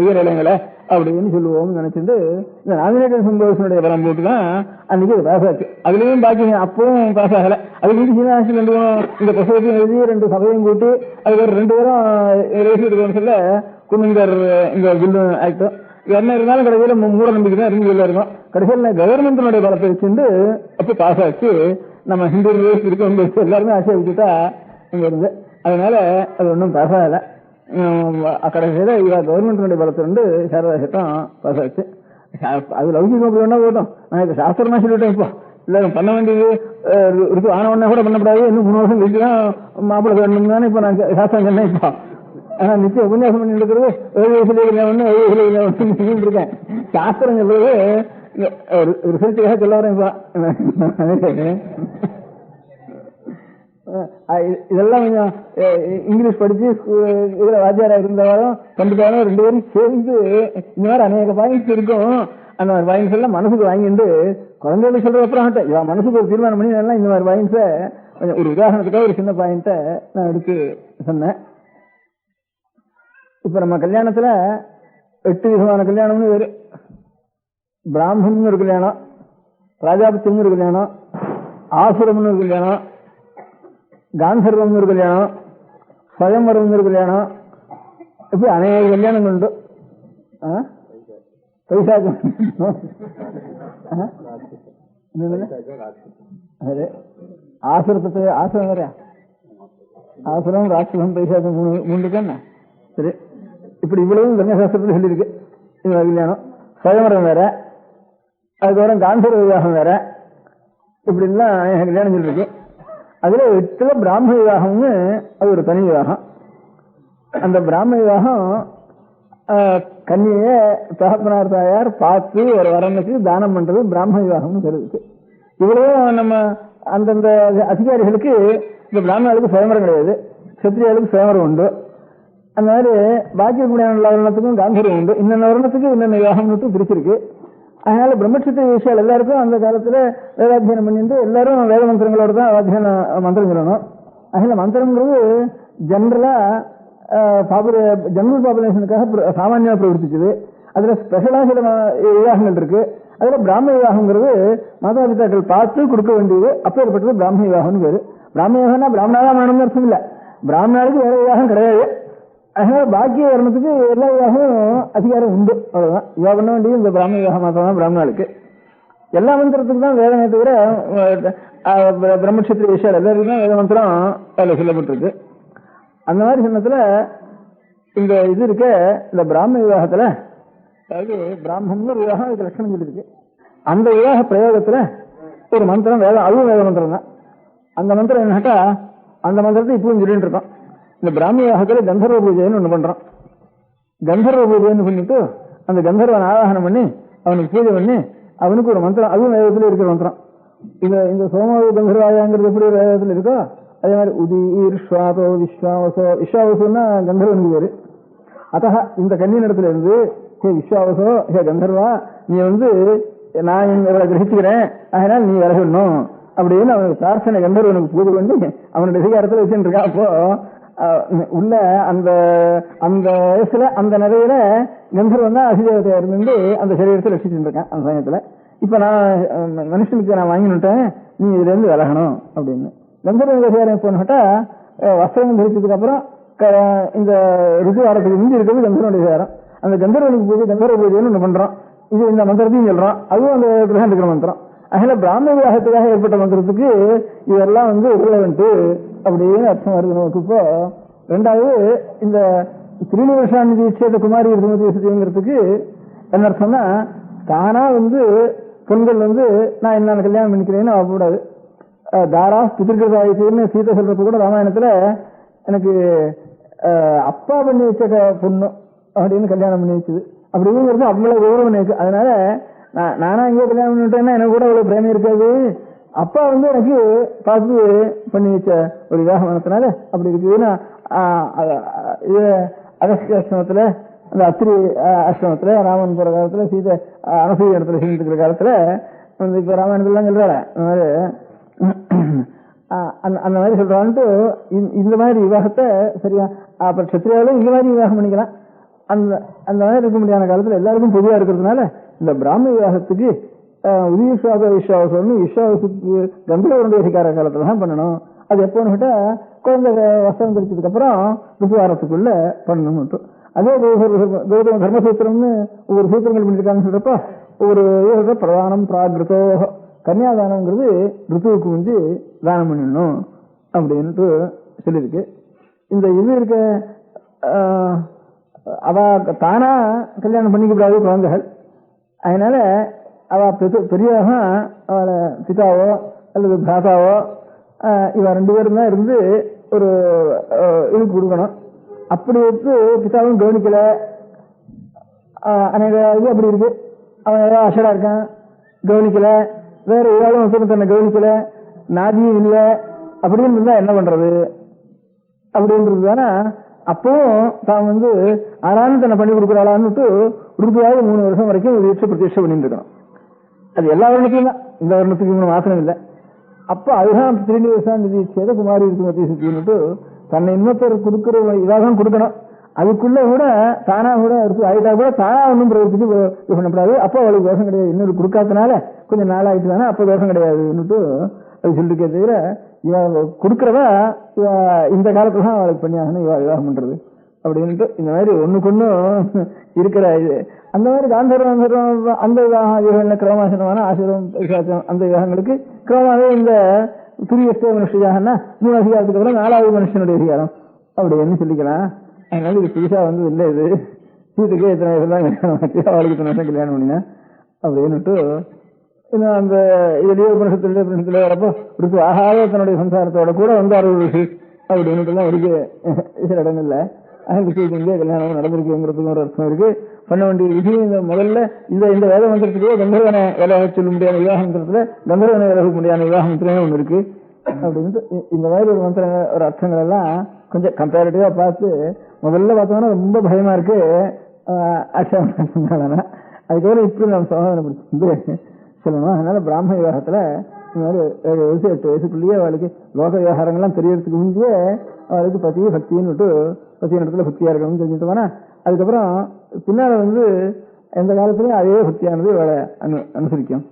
உயர் இளைஞர்களை அப்படின்னு சொல்லுவோம்னு நினைச்சிட்டு இந்த நாமினேட்டட் மெம்பர்ஸுடைய பலம் போட்டுதான் அன்னைக்கு அது பாஸ் ஆச்சு. அதுலயும் பாக்கி அப்பவும் பாஸ் ஆகல. அதுக்கு சீனிவாசில் இந்த புத்தகத்தையும் எழுதி 2 சபையும் கூட்டி அதுக்கு ஒரு 2 பேரும் சொல்ல குன்னுங்கர் இந்த பில்லு ஆக்டும் என்ன இருந்தாலும் கடைசியில மூட நம்பிக்கை தான் இருந்து இருக்கும். கடைசியில் கவர்மெண்ட்டினுடைய பலத்தை வச்சுட்டு அப்ப பாஸ் ஆச்சு. நம்ம ஹிந்து இருக்க எல்லாருமே ஆட்சேபிச்சுட்டா இங்க இருந்து, அதனால அது ஒன்றும் பாஸ் ஆகல. கடைசியில கவர்மெண்ட்டினுடைய பலத்திலிருந்து சாரதா சட்டம் பாஸ் ஆச்சு. அது லௌகிகம் அப்படி வேணா போட்டோம், நான் இப்ப சாஸ்திரமா சொல்லிட்டேன். இப்போ இல்ல பண்ண வேண்டியது இருக்கு, ஆன உடனே கூட பண்ணப்படாது, இன்னும் 3 வருஷம் கழிச்சுதான் மாப்பிள்ளை வேணும் தானே இப்ப நான் சாஸ்திரம் சொன்னேன். இப்போ ஆனா நிச்சயம் உபன்யாசம் பண்ணி இருக்கிறது 7 வயசுல இருக்கேன். சாஸ்திரம் சொல்றது ரிசல்ட்டுக்காக சொல்ல வரேன். இதெல்லாம் கொஞ்சம் இங்கிலீஷ் படிச்சு இதுல வாத்தியாரா இருந்தவாரும் கண்டிப்பாக 2 பேரும் சேர்ந்து இந்த மாதிரி அநேக பாயிண்ட்ஸ் இருக்கும். அந்த மாதிரி பாயிண்ட்ஸ் எல்லாம் மனசுக்கு வாங்கிட்டு குழந்தைகளுக்கு சொல்ற அப்புறம் இவன் மனசுக்கு ஒரு தீர்மானம் பண்ணி எல்லாம் இந்த மாதிரி பாயிண்ட்ஸை கொஞ்சம் ஒரு உதாரணத்துக்காக ஒரு சின்ன பாயிண்ட்டை நான் எடுத்து சொன்னேன். இப்ப நம்ம கல்யாணத்துல 8 விதமான கல்யாணம்னு வேறு. பிராமணன் ஒரு கல்யாணம், ராஜாபத்தியம் ஒரு கல்யாணம், ஆசுரம்னு ஒரு கல்யாணம், காந்தர்வம் ஒரு கல்யாணம், ஸ்வயம்வரம் ஒரு கல்யாணம், இப்படி அநேக கல்யாணங்கள் உண்டு. பைசாகம் ஆசுரத்துக்கு ஆசுரம் வேற, ஆசுரம் ராட்சசம் பைசாகம் 3 தானே. சரி, இப்படி இவ்வளவு தர்மசாஸ்திரத்தில் சொல்லியிருக்கு. கல்யாணம், சுயவரம் வேற, அதுக்கப்புறம் காந்தர்வ விவாகம் வேற, இப்படிலாம் கல்யாணம் சொல்லிருக்கு. அதுல 8 பிராம விவாகம்னு அது ஒரு தனி விவாகம். அந்த பிராம விவாகம் கன்னிய தகப்பனார் தாயார் பார்த்து ஒரு வரனுக்கு தானம் பண்றது பிராம விவாகம்னு சொல்லுது. இவ்வளவு நம்ம அந்தந்த அதிகாரிகளுக்கு இந்த பிராமணர்களுக்கு சுயமரம் கிடையாது, சத்திரியாளுக்கு சுயமரம் உண்டு. அந்த மாதிரி பாக்கி இருக்கக்கூடிய வருணத்துக்கும் காந்தர்வம் உண்டு. இன்னென்ன வருணத்துக்கு இன்னென்ன விவாகம்னு பிரிச்சிருக்கு. அதனால பிரம்மட்சத்திர விஷயம் எல்லாருக்கும் அந்த காலத்துல வேதாத்தியனம் பண்ணிட்டு எல்லாரும் வேத மந்திரங்களோட தான் அத்தியன மந்திரம் சொல்லணும். அதனால மந்திரங்கிறது ஜெனரலா ஜெனரல் பாப்புலேஷனுக்காக சாமானியா பிரவர்த்திச்சது. அதுல ஸ்பெஷலா சில விவாகங்கள் இருக்கு. அதுல பிராம விவாகங்கிறது மாதா பிதாக்கள் பார்த்து கொடுக்க வேண்டியது. அப்பேற்பட்டது பிராம விவாகம்னு பேரு. பிராம விவாகம்னா பிராமணாதான் வேணும்னு அர்த்தம் இல்ல, பிராமணாளுக்கு வேற விவாகம் கிடையாது. அதனால பாக்கிய வர்ணத்துக்கு எல்லா விவாகம் அதிகாரம் உண்டு, அவ்வளவுதான். விவாகம் பண்ண வேண்டியது இந்த பிராம விவாகம் மாத்திரம் தான் பிராமணாளுக்கு. எல்லா மந்திரத்துக்கு தான் வேதமே தவிர பிரம்மட்சத்திர விஷயம் எல்லாருக்கும் தான் வேத மந்திரம் அதில் சொல்லப்பட்டிருக்கு. அந்த மாதிரி சொன்னதுல இந்த இது இருக்க இந்த பிராம விவாகத்துல, அதாவது பிராமணன் ஒரு விவாகம் இதுக்கு லட்சணம் சொல்லியிருக்கு. அந்த விவாக பிரயோகத்துல ஒரு மந்திரம் வேதம், அதுவும் வேத மந்திரம் தான். அந்த மந்திரம் என்னட்டா, அந்த மந்திரத்தை இப்பவும் சொல்லிட்டு இருக்கோம். இந்த பிராம விவாகத்துல கந்தர்வ பூஜைன்னு ஒண்ணு பண்றோம். கந்தர்வ பூஜைன்னு பண்ணிட்டு அந்த கந்தர்வன் ஆவாகனம் பண்ணி அவனுக்கு பூஜை பண்ணி அவனுக்கு ஒரு மந்திரம், அதுவும் வேதத்துல இருக்கிற மந்திரம். இந்த சோம கந்தர்வாயாங்கிறது எப்படி வேதத்துல இருக்கோ அதே மாதிரி உதீர்ஷ்வாதோ விஸ்வாவசோ, விஸ்வாவசோன்னா கந்தர்வனுக்கு பேரு. அத்த இந்த கன்னியின் இடத்துல இருந்து ஹே விஸ்வாவசோ, ஹே கந்தர்வா, நீ நான் இவரை கிரகிச்சுக்கிறேன், அதனால நீ விலகணும் அப்படின்னு அவனுக்கு பிரார்த்தனை கந்தர்வனுக்கு பூஜை பண்ணி அவனுடைய அதிகாரத்துல வச்சுட்டு இருக்கான். அப்போ உள்ள அந்த அந்த வயசுல அந்த நிறையில கந்தர்வன் தான் அதிதேவதையா இருந்து அந்த சரீரத்தை ரசிச்சுட்டு இருக்கான் அந்த சமயத்துல. இப்ப நான் மனுஷனுக்கு நான் வாங்கினுட்டேன், நீ இதுல இருந்து விலகணும் அப்படின்னு. கந்தர்வ சேரம் போனட்டா வஸ்திரம் தரிச்சதுக்கு அப்புறம் இந்த ருசி வாரத்துக்கு மிஞ்சி இருக்கிறது கந்தர்வனுடைய சேரம். அந்த கந்தர்வனுக்கு பூஜை கந்தர்வ பூஜைன்னு ஒண்ணு பண்றோம். இது இந்த மந்திரத்தையும் சொல்றோம், அதுவும் அந்த கிரகம் இருக்கிற மந்திரம். அதனால பிராமண விவாகத்துக்காக ஏற்பட்ட மந்திரத்துக்கு இதெல்லாம் ரிலவெண்ட் அப்படின்னு அர்த்தம் வருது நமக்கு. இப்போ ரெண்டாவது இந்த திருநிவர்ஷாந்தி தீட்சேத குமாரி இருமதிங்கிறதுக்கு என்ன அர்த்தம்னா, தானா பெண்கள் நான் என்ன கல்யாணம் பண்ணிக்கிறேன்னு ஆகக்கூடாது. தாரா பிதிர்கதாயின்னு சீதை சொல்றப்ப கூட ராமாயணத்துல எனக்கு அப்பா பண்ணி வச்ச பொண்ணு அப்படின்னு கல்யாணம் பண்ணி வச்சது அப்படிங்கிறது அவ்வளவு கௌரவம் இருக்கு. அதனால நானா இங்கே கல்யாணம் பண்ணிட்டேன்னா எனக்கு கூட அவ்வளவு பிரேமம் இருக்காது. அப்பா எனக்கு பார்த்து பண்ணி வச்ச ஒரு விவாகமானத்தினால அப்படி இருக்குதுன்னா, இது அகஸ்திய ஆசிரமத்துல அந்த அத்திரி ஆசிரமத்துல ராமன் போற காலத்துல சீதை அனசூய இடத்துல செஞ்சுட்டு காலத்துல இப்ப ராமாயணத்துலாம் சொல்றாரு அந்த மாதிரி சொல்றான்ட்டு இந்த மாதிரி விவாகத்தை சரியா அப்ப சத்திரியாலும் இந்த மாதிரி விவாகம் பண்ணிக்கலாம். அந்த மாதிரி இருக்க முடியாத காலத்துல எல்லாருக்கும் பொதுவா இருக்கிறதுனால இந்த பிராம விவாகத்துக்கு உதீஸ்வாத விஸ்வாசம்னு விஸ்வாசத்துக்கு கந்தர்வனுடைய அதிகார காலத்துல தான் பண்ணணும். அது எப்போன்னு கேட்டா குழந்தை வசனம் தெரிச்சதுக்கு அப்புறம் ருசுவாரத்துக்குள்ள பண்ணணும். அதே கௌதம தர்மசூத்திரம்னு ஒவ்வொரு சூத்திரங்கள் பண்ணிருக்காங்கன்னு சொல்றப்ப ஒவ்வொரு பிரதானம் பிராகிருத்தோ, கன்னியாதானம்ங்கிறது ருத்துவுக்கு வந்து தானம் பண்ணிடணும் அப்படின்ட்டு சொல்லியிருக்கு. இந்த இது இருக்க அவ தானா கல்யாணம் பண்ணிக்கூடாது குழந்தைகள். அதனால அவ பெரியவங்க அவளை பிதாவோ அல்லது பிராதாவோ இவ 2 பேரும் தான் இருந்து ஒரு இதுக்கு கொடுக்கணும். அப்படி எடுத்து பிதாவும் கவனிக்கல, அநேக இது அப்படி இருக்கு. அவன் ஏதோ அஷடா இருக்கான், கவனிக்கல, வேற ஏதாவது தன்னை கவனிக்கல, நாதியும் இல்லை அப்படின்னு இருந்தா என்ன பண்றது அப்படின்றது தானே. அப்பவும் தான் வந்து ஆனாலும் தன்னை பண்ணி கொடுக்குறாளான்னுட்டு உறுதியாக 3 வருஷம் வரைக்கும் ஒரு பிரதிஷ்டை பண்ணிட்டு இருக்கணும். அது எல்லா வருடத்துக்கும் தான், இந்த வருடத்துக்கு 3 மாசம் இல்லை. அப்ப அதுதான் திருநிவசாந்தி சேத குமாரி சுத்தின்னுட்டு தன்னை இன்னொருத்தர் கொடுக்குற இதாதான் கொடுக்கணும். அதுக்குள்ள கூட தானா கூட ஆயிட்டா கூட தானா ஒன்றும் பிரவர்த்திக்கு பண்ணப்படாது. அப்போ அவளுக்கு தோஷம் கிடையாது. இன்னொரு கொடுக்காதனால கொஞ்சம் நாள் ஆயிட்டு தானே அப்போ தோஷம் கிடையாதுன்னுட்டு அது சொல்லிருக்கே தவிர இவ கொடுக்கறதா இந்த காலத்துல தான் அவளுக்கு பண்ணியாகணும் இவ விவாகம் பண்றது அப்படின்ட்டு இந்த மாதிரி ஒண்ணுக்கொன்னும் இருக்கிற இது. அந்த மாதிரி காந்தர்வம் அந்த விவாகம் கிரமாசனமான ஆசிரம் அந்த விவாகங்களுக்கு கிரமாவே இந்த துரியஸ்தே மனுஷியாகனா 3 அதிகாரத்துக்கு அப்புறம் 4வது மனுஷனுடைய அதிகாரம் அப்படின்னு சொல்லிக்கலாம். அதனால இது புதுசா வந்து இல்லை. இது சீட்டுக்கே இத்தனை வயசுல தான் கல்யாணம் ஆச்சு, அவளுக்கு இத்தனை வருஷம் கல்யாணம் பண்ணினா அப்படின்னுட்டு இன்னும் அந்த இதுலயே உபனிஷத்துல வரப்போ இருக்கு ஆகாத தன்னுடைய சம்சாரத்தோட கூட வந்து அறுபது அப்படின்னுட்டு எல்லாம் இருக்கு சில இடங்கள்ல. இங்கே கல்யாணம் நடந்திருக்குங்கிறதுக்கு ஒரு அர்த்தம் இருக்கு. பண்ண வேண்டிய விதி இந்த முதல்ல இந்த வேத மந்திரத்துக்கே கந்தர்வனை விலக சொல்ல முடியாத விவாக மந்திரத்துல கந்தர்வனை விலக முடியாத விவாக மந்திரமே ஒண்ணு இருக்கு அப்படின்ட்டு இந்த மாதிரி ஒரு மந்திர ஒரு அர்த்தங்கள் எல்லாம் கொஞ்சம் கம்பேரிட்டிவா பார்த்து முதல்ல பார்த்தோம்னா ரொம்ப பயமா இருக்கு ஆட்சேபம். அதுக்கப்புறம் இப்படி நம்ம சமாதானப்படுத்தி சொல்லணும். அதனால பிராமண விவாகத்துல இந்த மாதிரி 7 வயசு 8 வயசுக்குள்ளேயே அவளுக்கு லோக விவகாரங்கள்லாம் தெரியறதுக்கு முன்பே அவளுக்கு பத்தியே பக்தின்னு விட்டு பத்திய இடத்துல பக்தியா இருக்கணும்னு தெரிஞ்சுட்டோம்னா அதுக்கப்புறம் பின்னால வந்து எந்த காலத்துலயும் அதே பக்தியானது அவளை அனுசரிக்கும்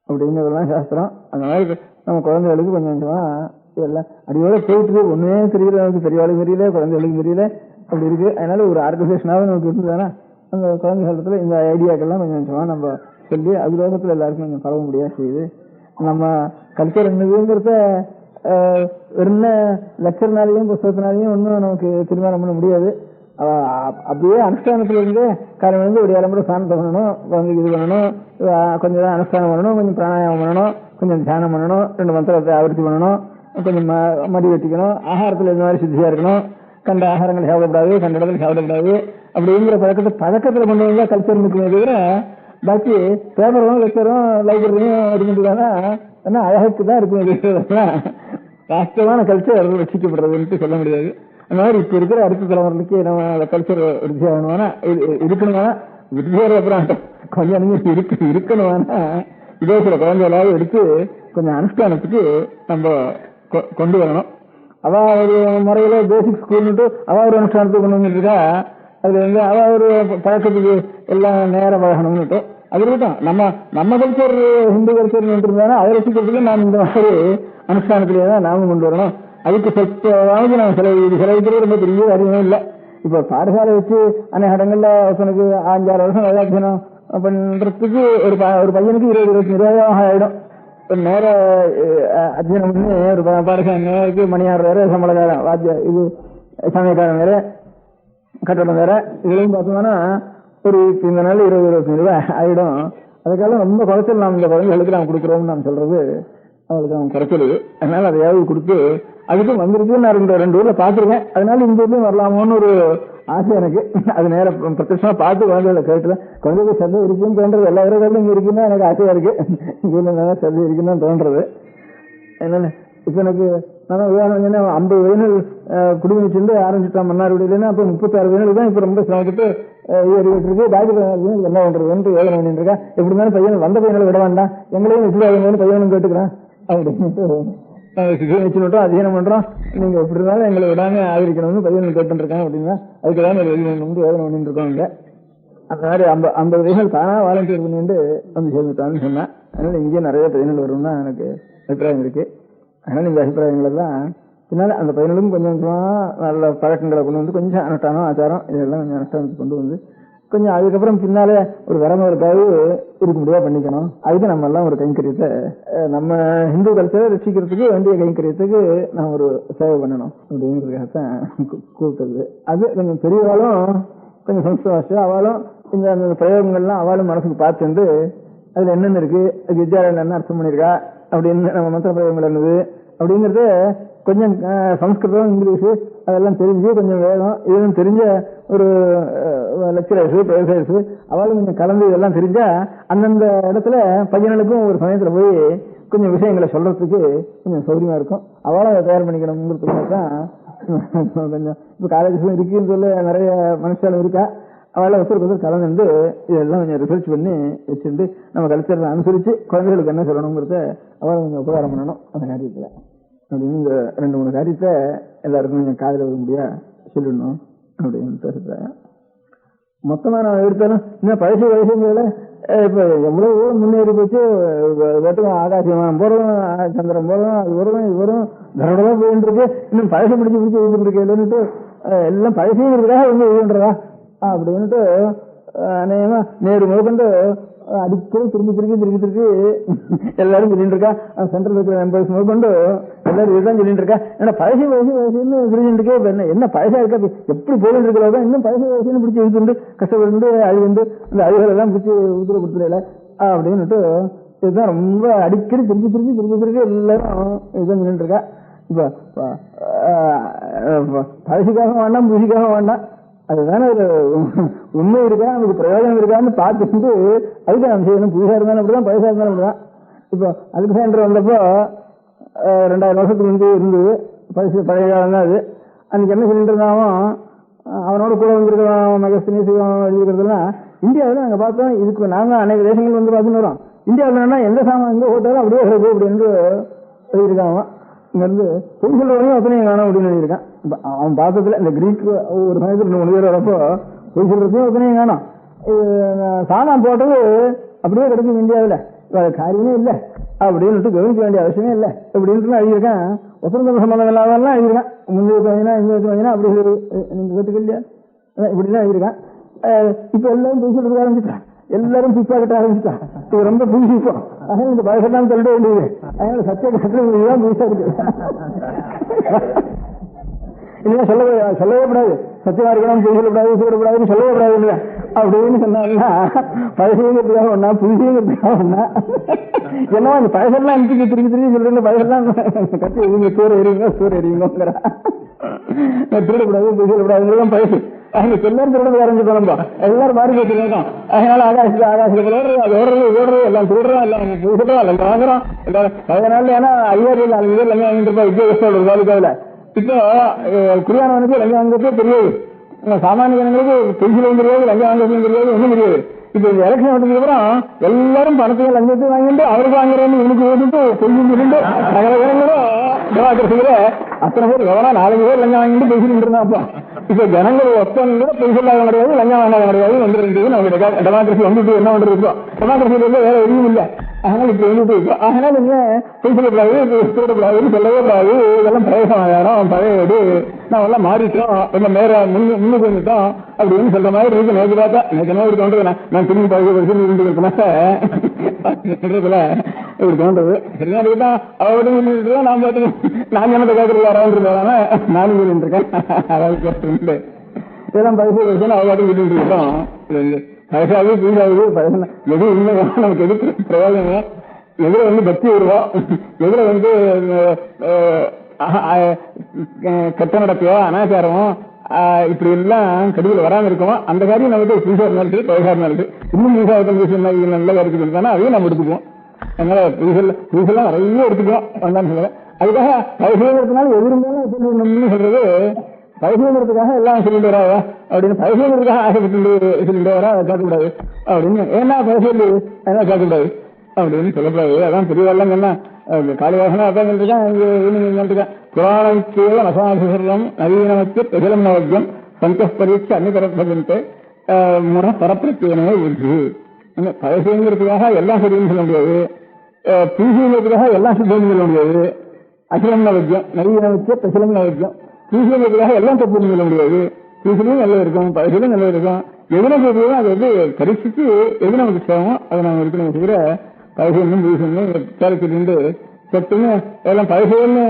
அப்படிங்கிறதெல்லாம் சாஸ்திரம். அந்த மாதிரி நம்ம குழந்தைகளுக்கு கொஞ்சம் கொஞ்சமா இதெல்லாம் அடியோட போயிட்டு ஒண்ணுமே தெரியல, நமக்கு பெரியவாளுக்கு தெரியல, குழந்தைகளுக்கு தெரியல, அப்படி இருக்கு. அதனால ஒரு ஆர்கனைசேஷனாவது நமக்கு இருந்ததுன்னா அந்த குழந்தை காலத்துல இந்த ஐடியாக்கள்லாம் கொஞ்சம் கொஞ்சமா நம்ம சொல்லி அது லோகத்துல எல்லாருக்கும் கொஞ்சம் பரவ முடியாது செய்யுது. நம்ம கல்ச்சர் என்னதுங்கிறத வெறும் லெக்சர்னாலையும் புத்தகத்தினாலையும் ஒன்றும் நமக்கு தீர்மானம் பண்ண முடியாது. அப்படியே அனுஷ்டானத்துல இருந்து காரணம் வந்து ஒரு இளம்பட சாணத்தை பண்ணணும், குழந்தைக்கு இது பண்ணணும், கொஞ்சம் அனுஷ்டானம் பண்ணணும், கொஞ்சம் பிராணாயாமம் பண்ணணும், கொஞ்சம் தியானம் பண்ணணும், 2 மந்திரத்தை ஆவர்த்தி பண்ணணும், கொஞ்சம் மடி வெட்டிக்கணும், ஆகாரத்துல இந்த மாதிரி சித்தியா இருக்கணும், கண்ட ஆகாரங்கள் சாப்பிடக்கூடாது, கண்ட இடத்துல சாப்பிடக்கூடாது அப்படிங்கிற பழக்கத்துல கொண்டு வந்தா கல்ச்சர் இருக்குமே தவிர பாக்கி பேப்பரும் லெக்சரும் லைப்ரரியும் இருந்துட்டானா ஏன்னா அழகுக்கு தான் இருக்கும். வாஸ்தவமான கல்ச்சர் ரசிக்கப்படுறதுன்னு சொல்ல முடியாது. அந்த மாதிரி இப்ப இருக்கிற அடுத்த தலைமுறைக்கு நம்ம கல்ச்சர் விருத்தி ஆகணும்னா இருக்கணும்னா விருத்தியோட அப்புறம் கொஞ்சம் இருக்கணும்னா இதே சில குழந்தைகளாவது எடுத்து கொஞ்சம் அனுஷ்டானத்துக்கு நம்ம கொண்டு வரணும். அவ ஒரு முறையில பேசிக் ஸ்கூல்னுட்டு அவ ஒரு அனுஷ்டானத்துக்கு கொண்டு வந்துருக்கா. அது வந்து அவ ஒரு பழக்கத்துக்கு எல்லாம் நேரம் பழகணும்னுட்டு அது இருக்கட்டும். நம்ம கல்ச்சர் ஹிந்து கல்ச்சர் இருந்தாலும் அதை ரசிக்கிறதுக்கு நாம் இந்த மாதிரி அனுஷ்டானத்திலேயே தான் நாமும் கொண்டு வரணும். அதுக்கு சொற்பமாவது நம்ம செலவிக்கிறது ரொம்ப பெரிய அறிவுமே இல்லை. இப்ப பாடசாலை வச்சு அநேக இடங்கள்ல ஒருத்தனுக்கு 5-6 வருஷம் வேதாத்தியனம் பண்றதுக்கு ஒரு பையனுக்கு 20-25 ஆயிடும். நேர அத்தியனம் பண்ணி ஒரு பாடசாலைக்கு மணியார் வேற, சம்பளக்காரன் வாத்திய இது சமயக்காரன் வேற, கட்டடம் வேற, இதுலையும் பார்த்தோம்னா ஒரு இந்த நாள் 20-25 ரூபாய் ஆயிடும். அதுக்காக ரொம்ப குறைச்சல் நாம் இந்த குழந்தைகளுக்கு நாம் கொடுக்குறோம்னு நாம் சொல்றது அவங்களுக்கு அவன் குறைச்சல். அதனால அதையாவது கொடுத்து அதுக்கும் வந்துருக்கு. நான் 2 ஊர்ல பாத்துருக்கேன். அதனால இந்த ஊர்லயும் வரலாமோன்னு ஒரு ஆசை எனக்கு. அது நேரம் பிரத்யட்சமா பார்த்து குழந்தைகளை கேட்டுறேன். குழந்தைக்கு சந்தை இருக்குன்னு தோன்றது. எல்லா இடங்களும் இங்க இருக்குன்னா எனக்கு ஆசையா இருக்கு. இங்க சந்தை இருக்குன்னு தான் தோன்றது. அதனால இப்ப எனக்கு நான் உதாரணம் 50 வேணுகள் குடும்பம் வச்சிருந்து ஆரம்பிச்சுட்டான் மன்னார்குடியில. அப்ப 36 வேணுகள் தான் இப்ப ரொம்ப சிரமப்பட்டு ஏறிட்டு இருக்கு. டாக்டர் என்ன பண்றது யோகனை பண்ணிட்டு இருக்கா. எப்படி இருந்தாலும் பையன் வந்த பையனை விட வேண்டாம், எங்களையும் வச்சுட்டு பையனும் கேட்டுக்கிறான் அப்படின்னு வச்சுட்டோம். அத்தியனம் பண்றோம், நீங்க எப்படி இருந்தாலும் எங்களை விடாம ஆதரிக்கணும்னு பையன் கேட்டு இருக்கான் அப்படின்னா அதுக்குதான் யோகனை பண்ணிட்டு இருக்கோம். இங்க அந்த மாதிரி 50 பையன்கள் தானா வாலண்டியர் பண்ணிட்டு வந்து சேர்ந்துட்டான்னு சொன்னேன். அதனால இங்கே நிறைய பையன்கள் வரும்னா எனக்கு அபிப்பிராயம் இருக்கு. அதனால இந்த அபிப்பிராயங்கள் எல்லாம் பின்னால அந்த பையனுக்கும் கொஞ்சம் கொஞ்சமா நல்ல பழக்கங்களை கொண்டு வந்து கொஞ்சம் அனுஷ்டானம் ஆச்சாரம் இதெல்லாம் கொஞ்சம் அனுஷ்டானத்துக்கு கொண்டு வந்து கொஞ்சம் அதுக்கப்புறம் பின்னாலே ஒரு விரமருக்காவது இருக்க முடியா பண்ணிக்கணும். அதுக்கு நம்ம எல்லாம் ஒரு கைங்கரியத்தை நம்ம ஹிந்து கல்ச்சரை ரசிக்கிறதுக்கு வேண்டிய கைங்கரியத்துக்கு நம்ம ஒரு சேவை பண்ணணும் அப்படிங்கிறதுக்காகத்தான் கூப்பிட்டது. அது கொஞ்சம் பெரியவாளும் கொஞ்சம் சம்ஸ்காரம் அவளும் இந்த பிரயோகங்கள்லாம் அவளும் மனசுக்கு பார்த்துட்டு அதுல என்னென்ன இருக்கு, அது வித்யாலயம் என்ன அர்த்தம் பண்ணிருக்கா அப்படின்னு நம்ம மந்திர பிரயோகங்கள் என்னது அப்படிங்கறது கொஞ்சம் சம்ஸ்கிருதம் இங்கிலீஷு அதெல்லாம் தெரிஞ்சு கொஞ்சம் வேகம் இதுவும் தெரிஞ்ச ஒரு லெக்சரர்ஸ் ப்ரொஃபசர்ஸ் அவளும் கொஞ்சம் கலந்து இதெல்லாம் தெரிஞ்சா அந்தந்த இடத்துல பையனுக்கும் ஒரு சமயத்துல போய் கொஞ்சம் விஷயங்களை சொல்றதுக்கு கொஞ்சம் சௌகரியமா இருக்கும். அவளும் அதை தயார் பண்ணிக்கணுங்கிறதுக்காக தான் கொஞ்சம் இப்ப காலேஜஸ்லாம் இருக்குன்னு சொல்ல நிறைய மனுஷாலும் இருக்கா. அவளை ஒருத்தருக்கு கலந்து இதெல்லாம் கொஞ்சம் ரிசர்ச் பண்ணி வச்சுட்டு நம்ம கல்ச்சரை அனுசரிச்சு குழந்தைகளுக்கு என்ன சொல்லணுங்கிறத அவளை கொஞ்சம் உபகாரம் பண்ணணும் அந்த காரியத்துல அப்படின்னு இந்த 2-3 காரியத்தை எல்லாருக்கும் கொஞ்சம் காதல வர முடியா சொல்லணும் அப்படின்னு பேசுறேன். மொத்தமா நான் எடுத்தாலும் இன்னும் பழசு வயசுங்கள இப்ப எவ்வளவு முன்னேறி போச்சு. வெட்டும் ஆகாசியமானம் போறதும் சந்திரன் போறதும் அது வரும் இது வரும் தரடதான் போயிட்டு இருக்கு. இன்னும் பழசு பிடிச்சு எழுதிட்டு இருக்கேன்னுட்டு எல்லாம் பழசையும் இருக்குதா இவங்க எழுதுன்றதா அப்படின்ட்டு அநேகமா நேரு முதற்கொண்டு அடிக்கடி திருப்பி எல்லாரும் சொல்லிட்டு இருக்கா. சென்ட்ரல் இருக்கிற மெம்பர்ஸ் கொண்டு எல்லாரும் இதுதான் சொல்லிட்டு இருக்கா. ஏன்னா பழசு வயசுன்னு சொல்லிட்டு இருக்கே. என்ன பழசா இருக்கா, எப்படி போயிட்டு இருக்கிறதா இன்னும் பழசு வயசுன்னு பிடிச்சி இழுத்துண்டு கஷ்டப்பட்டு அழுகுண்டு அந்த அழுகலை எல்லாம் பிடிச்சி உத்தர கொடுத்துடல அப்படின்னுட்டு இதுதான் ரொம்ப அடிக்கடி திருப்பி எல்லாரும் இதுதான் சொல்லிட்டு இருக்கா. இப்ப பழசுக்காக வேண்டாம் பூசிக்காக வேண்டாம், அதுதானே ஒரு உண்மை இருக்கா நமக்கு பிரயோஜனம் இருக்கான்னு பார்த்துட்டு அதுக்கு நம்ம செய்யணும். புதுசா இருந்தாலும் அப்படிதான் பழசா இருந்தாலும் அப்படிதான். இப்போ அலெக்சாண்டர் வந்தப்போ 2000 வருஷத்துக்கு முன்பு இருந்தது பழைய காலம் தான் அது. அன்னைக்கு என்ன சொல்லிட்டு இருந்தாலும் அவனோட கூட வந்திருக்கிறோம் மெகஸ்தீனிஸ் எழுதிக்கிறதுலாம் இந்தியாவில் நாங்கள் பார்த்தோம். இதுக்கு நாங்கள் அநேக தேசங்கள் வந்து பார்த்துன்னு வரோம். இந்தியாவில் எந்த சாமான் எங்கே போட்டாலும் அப்படியே அப்படின்னு எழுதியிருக்காங்க. இங்க இருந்து பொய் சொல்றவங்க அத்தனையும் காணும் அப்படின்னு எழுதியிருக்கான். அவன் பார்த்ததுல இந்த கிரீக் ஒரு சமயத்தில் 3 பேர் வரப்போ பொய் சொல்றதையும் அத்தனையும் காணும். சாமான் போட்டது அப்படியே கிடைக்கும் இந்தியாவில், காரியமே இல்லை அப்படின்னு கவனிக்க வேண்டிய அவசியமே இல்லை அப்படின்ட்டு எழுதியிருக்கேன். ஒசந்த சம்பந்தம் இல்லாதெல்லாம் எழுதியிருக்கேன். முந்தைய வாங்கினா இங்கே வாங்கினா அப்படி நீங்க கேட்டுக்க இல்லையா இப்படிதான் எழுதியிருக்கேன். இப்ப எல்லாரும் பொய் சொல்றதுக்கு ஆரம்பிச்சுட்டான், எல்லாரும் பிப்பா கட்ட ஆரம்பிச்சுட்டான். இது ரொம்ப புதுசு. அதனால இந்த பயசெல்லாம் சொல்லிட வேண்டியது. அதனால சத்திய கட்டுறதுதான் புதுசா இருக்கு. இல்லையா சொல்லவே கூடாது, சத்தியமா இருக்கணும், பொய் சொல்லக்கூடாது, சொல்லக்கூடாதுன்னு சொல்லவே கூடாது இல்லையா அப்படின்னு சொன்னாங்கன்னா பழசைங்கிறதுக்காக ஒண்ணா புதுசைங்கிறதுக்காக ஒண்ணா. என்னவோ அந்த பழசெல்லாம் எனக்கு திருப்பி சொல்றேன். பழசெல்லாம் கட்டி இவங்க சோறு எறியுங்கிற திருடக்கூடாது, பொய் சொல்லக்கூடாதுங்கிறதான் பழசு. எல்லாரும் திருட ஆரம்பிச்சு எல்லாரும் மாறி வச்சிருக்கோம். அதனால ஆகாசத்துல ஓடுறது எல்லாம் திருடுறோம், எல்லாம் சொல்றோம், எல்லாம் வாங்குறோம் எல்லாரும். அதனால ஏன்னா 5000 4 லஞ்சம் வாங்கிட்டு இருப்பா வித்தியாசம் தாலுக்காவில். இப்போ குடியானவனுக்கு லஞ்சம் வாங்குறதே தெரியாது, சாமானிய ஜனங்களுக்கு பென்சிலும் தெரியாது, லஞ்சம் வாங்குறதும் தெரியாது, ஒன்றும் தெரியாது. இப்ப இந்த எலெக்ஷன் வந்ததுக்கு அப்புறம் எல்லாரும் பணத்தையும் லஞ்சத்தை வாங்கிட்டு அவருக்கு வாங்குறேன்னு இவனுக்கு ஓடிட்டு பென்சில் சொல்லிட்டு சகல ஜனங்களும் டெமோக்ரஸியில அத்தனை பேர் கவனம் 4 பேர் லஞ்சம் வாங்கிட்டு பென்சில் இருந்தாப்பா. இப்ப ஜனங்கள் ஒப்பந்தம் கூட பென்சில் ஆக கிடையாது, லஞ்சம் வாங்க கிடையாது வந்துருக்கு. நம்ம டெமோக்ரஸி வந்துட்டு என்ன பண்றது இருக்கோம், டெமோக்ரஸியில இருந்து வேற எதுவும் இல்லை. அதனால இப்ப வந்துட்டு இருக்கோம். அதனால நீங்க பென்சிலக்கூடாது, திருடக்கூடாதுன்னு சொல்லவே கூடாது. இதெல்லாம் பிரயோசனம் பழைய நான் எல்லாம் மாறிட்டோம், எல்லாம் நேர முன்னுக்கு வந்துட்டோம் அப்படின்னு சொல்ற மாதிரி இருக்கு. நேற்று பார்த்தா நேற்று தோன்றது நான் திரும்பி பழக இருந்து சொல்றதுல இப்படி தோன்றது. சரிதான் அவர்கிட்ட நான் பார்த்து நான் என்னத்தை கேட்கறது வரான்னு இருந்தாலும் நானும் சொல்லிட்டு இருக்கேன். அதாவது இதெல்லாம் பரிசு அவகாட்டும் சொல்லிட்டு இருக்கோம். பழசாவது புதுசாவது பழசா எது உண்மை நமக்கு எது பிரயோஜனம், எதுல வந்து பக்தி வருவோம், எதுல வந்து கட்ட நடக்கையோ அனாச்சாரமோ இப்படி எல்லாம் கடுவில் வராம இருக்கோம். அந்த காரியம் நமக்கு புதுசா இருந்தாலும் சரி பழசா இருந்தாலும் சரி இன்னும் புதுசா நல்ல கருத்து இருந்தாலும் அதையும் நம்ம எடுத்துக்குவோம். அதனால புதுசெல்லாம் நிறைய எடுத்துக்குவோம் வந்தான்னு சொல்லுவேன். அதுக்காக பழசுங்கிறதுனால எது இருந்தாலும் சொல்றது பழசுங்கிறதுக்காக எல்லாம் சொல்லிட்டு வராதா அப்படின்னு, பழசுங்கிறதுக்காக ஆசைப்பட்டு சொல்லிட்டு வரா அதை காட்டக்கூடாது அப்படின்னு. ஏன்னா பழசு அதெல்லாம் காட்டக்கூடாது அப்படின்னு சொல்லக்கூடாது. அதான் பெரியவெல்லாம் சொன்னா காளிதாசனா அதான் சொல்லிருக்கேன். புராணம் கேவல அசாசுரம் நவீனமத்து பிரகலம் நவக்கியம் சங்க பரீட்சை அன்னிதரப்பட்டு முறை பரப்பிரத்தியனே உண்டு. பழசுங்கிறதுக்காக எல்லாம் சரின்னு சொல்ல முடியாது, பீசிங்கிறதுக்காக எல்லாம் சுத்தம் சொல்ல முடியாது. அகிலம் நவக்கியம் நவீனமத்திய பிரகலம் நவக்கியம் பீசிங்கிறதுக்காக எல்லாம் தப்பு சொல்ல முடியாது. பீசிலையும் நல்லது இருக்கும், பழசுலையும் நல்லது இருக்கும். எதுனா கேட்குறோம் அதை வந்து பரீட்சிச்சு எது நமக்கு சேவமோ அதை நாங்கள் இருக்கணும். தவிர பழசுன்னு பீசுன்னு கேள்விட்டு சத்துன்னு எல்லாம் பழசுன்னு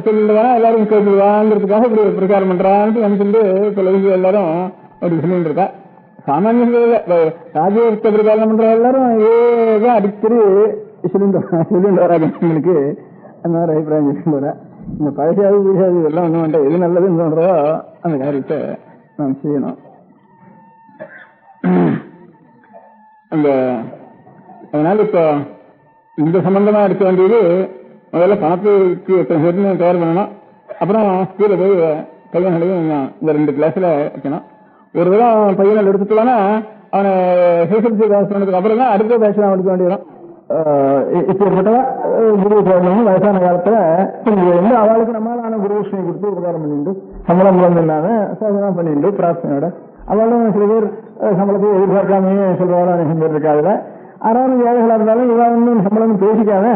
சொல்லிட்டு வேணா எல்லாரும் கேட்டுவாங்கிறதுக்காக இப்படி பிரச்சாரம் பண்றான்னு நினைச்சுட்டு சொல்ல எல்லாரும் அப்படி சொல்லிட்டு இருக்கா. சாமானிய ராஜ்யத்தை பிரச்சாரம் பண்ற எல்லாரும் ஏதோ அடிக்கடி சொல்லிட்டு வராங்க. எங்களுக்கு அந்த மாதிரி அபிப்பிராயம் சொல்லிட்டு வரேன். இந்த பழசாது புதுசாது எல்லாம் ஒன்றும் வேண்டாம், எது நல்லதுன்னு சொல்றதோ அந்த காரியத்தை நாம் செய்யணும். அந்த அதனால இப்ப இந்த சம்பந்தமா எடுக்க வேண்டியது முதல்ல பணத்துக்கு எத்தனை பேர்னு தயார் பண்ணணும். அப்புறம் ஸ்கூல்ல போய் பையன்களையும் இந்த 2 கிளாஸ்ல வைக்கணும். ஒரு தடவை பையனை எடுத்துட்டோம்னா அவனை சேகரிச்சு கிளாஸ் பண்ணதுக்கு அப்புறம் தான் அடுத்த பேட்ச் அவன் எடுக்க வேண்டியதும். இப்படிப்பட்ட குரு போடணும். வயசான காலத்துல வந்து அவளுக்கு நம்மளான குருஷ்ணை கொடுத்து உபகாரம் பண்ணிட்டு சம்பளம் இல்லாம சாதனா பண்ணிட்டு பிரார்த்தனையோட அவளும் சில பேர் சம்பளத்தை எதிர்பார்க்காமே சொல்றவங்க பேர் இருக்காதுல. 6 ஏழைகளா இருந்தாலும் இவா ஒன்றும் சம்பளம் பேசிக்காம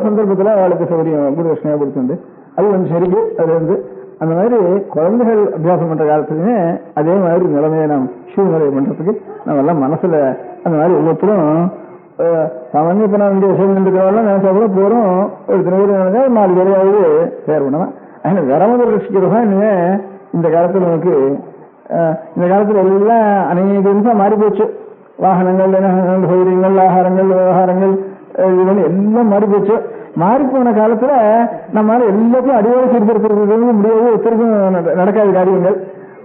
சந்தர்ப்பத்துல அவளுக்கு சௌகரியம் குருஷ்ணையா கொடுத்துண்டு அது வந்து சரிக்கு அது வந்து அந்த மாதிரி குழந்தைகள் அபியாசம் பண்ற காலத்துலயுமே அதே மாதிரி நிலைமையை நாம் சூழ்நிலையை பண்றதுக்கு நம்ம எல்லாம் மனசுல அந்த மாதிரி ஒவ்வொருத்தரும் சாமானிய இப்ப நான் இந்திய விஷயம் இருக்கிறவெல்லாம் நினைச்சா கூட போறோம். ஒரு தினவரி நினைச்சா 4 பேரையாவது தயார் பண்ணலாம். அதனால விரமத ரசிக்கிறதா இனிமே இந்த காலத்துல நமக்கு இந்த காலத்துல எல்லாம் அநேக நிமிஷம் மாறி போச்சு. வாகனங்கள், சௌகரியங்கள், ஆகாரங்கள், விவகாரங்கள் எல்லாம் மாறி போச்சு. மாறிப்போன காலத்துல நம்மளால எல்லாத்தையும் அடியோடு சீர்திருத்தம் முடியாது, ஒருத்தருக்கும் நடக்காத காரியங்கள்.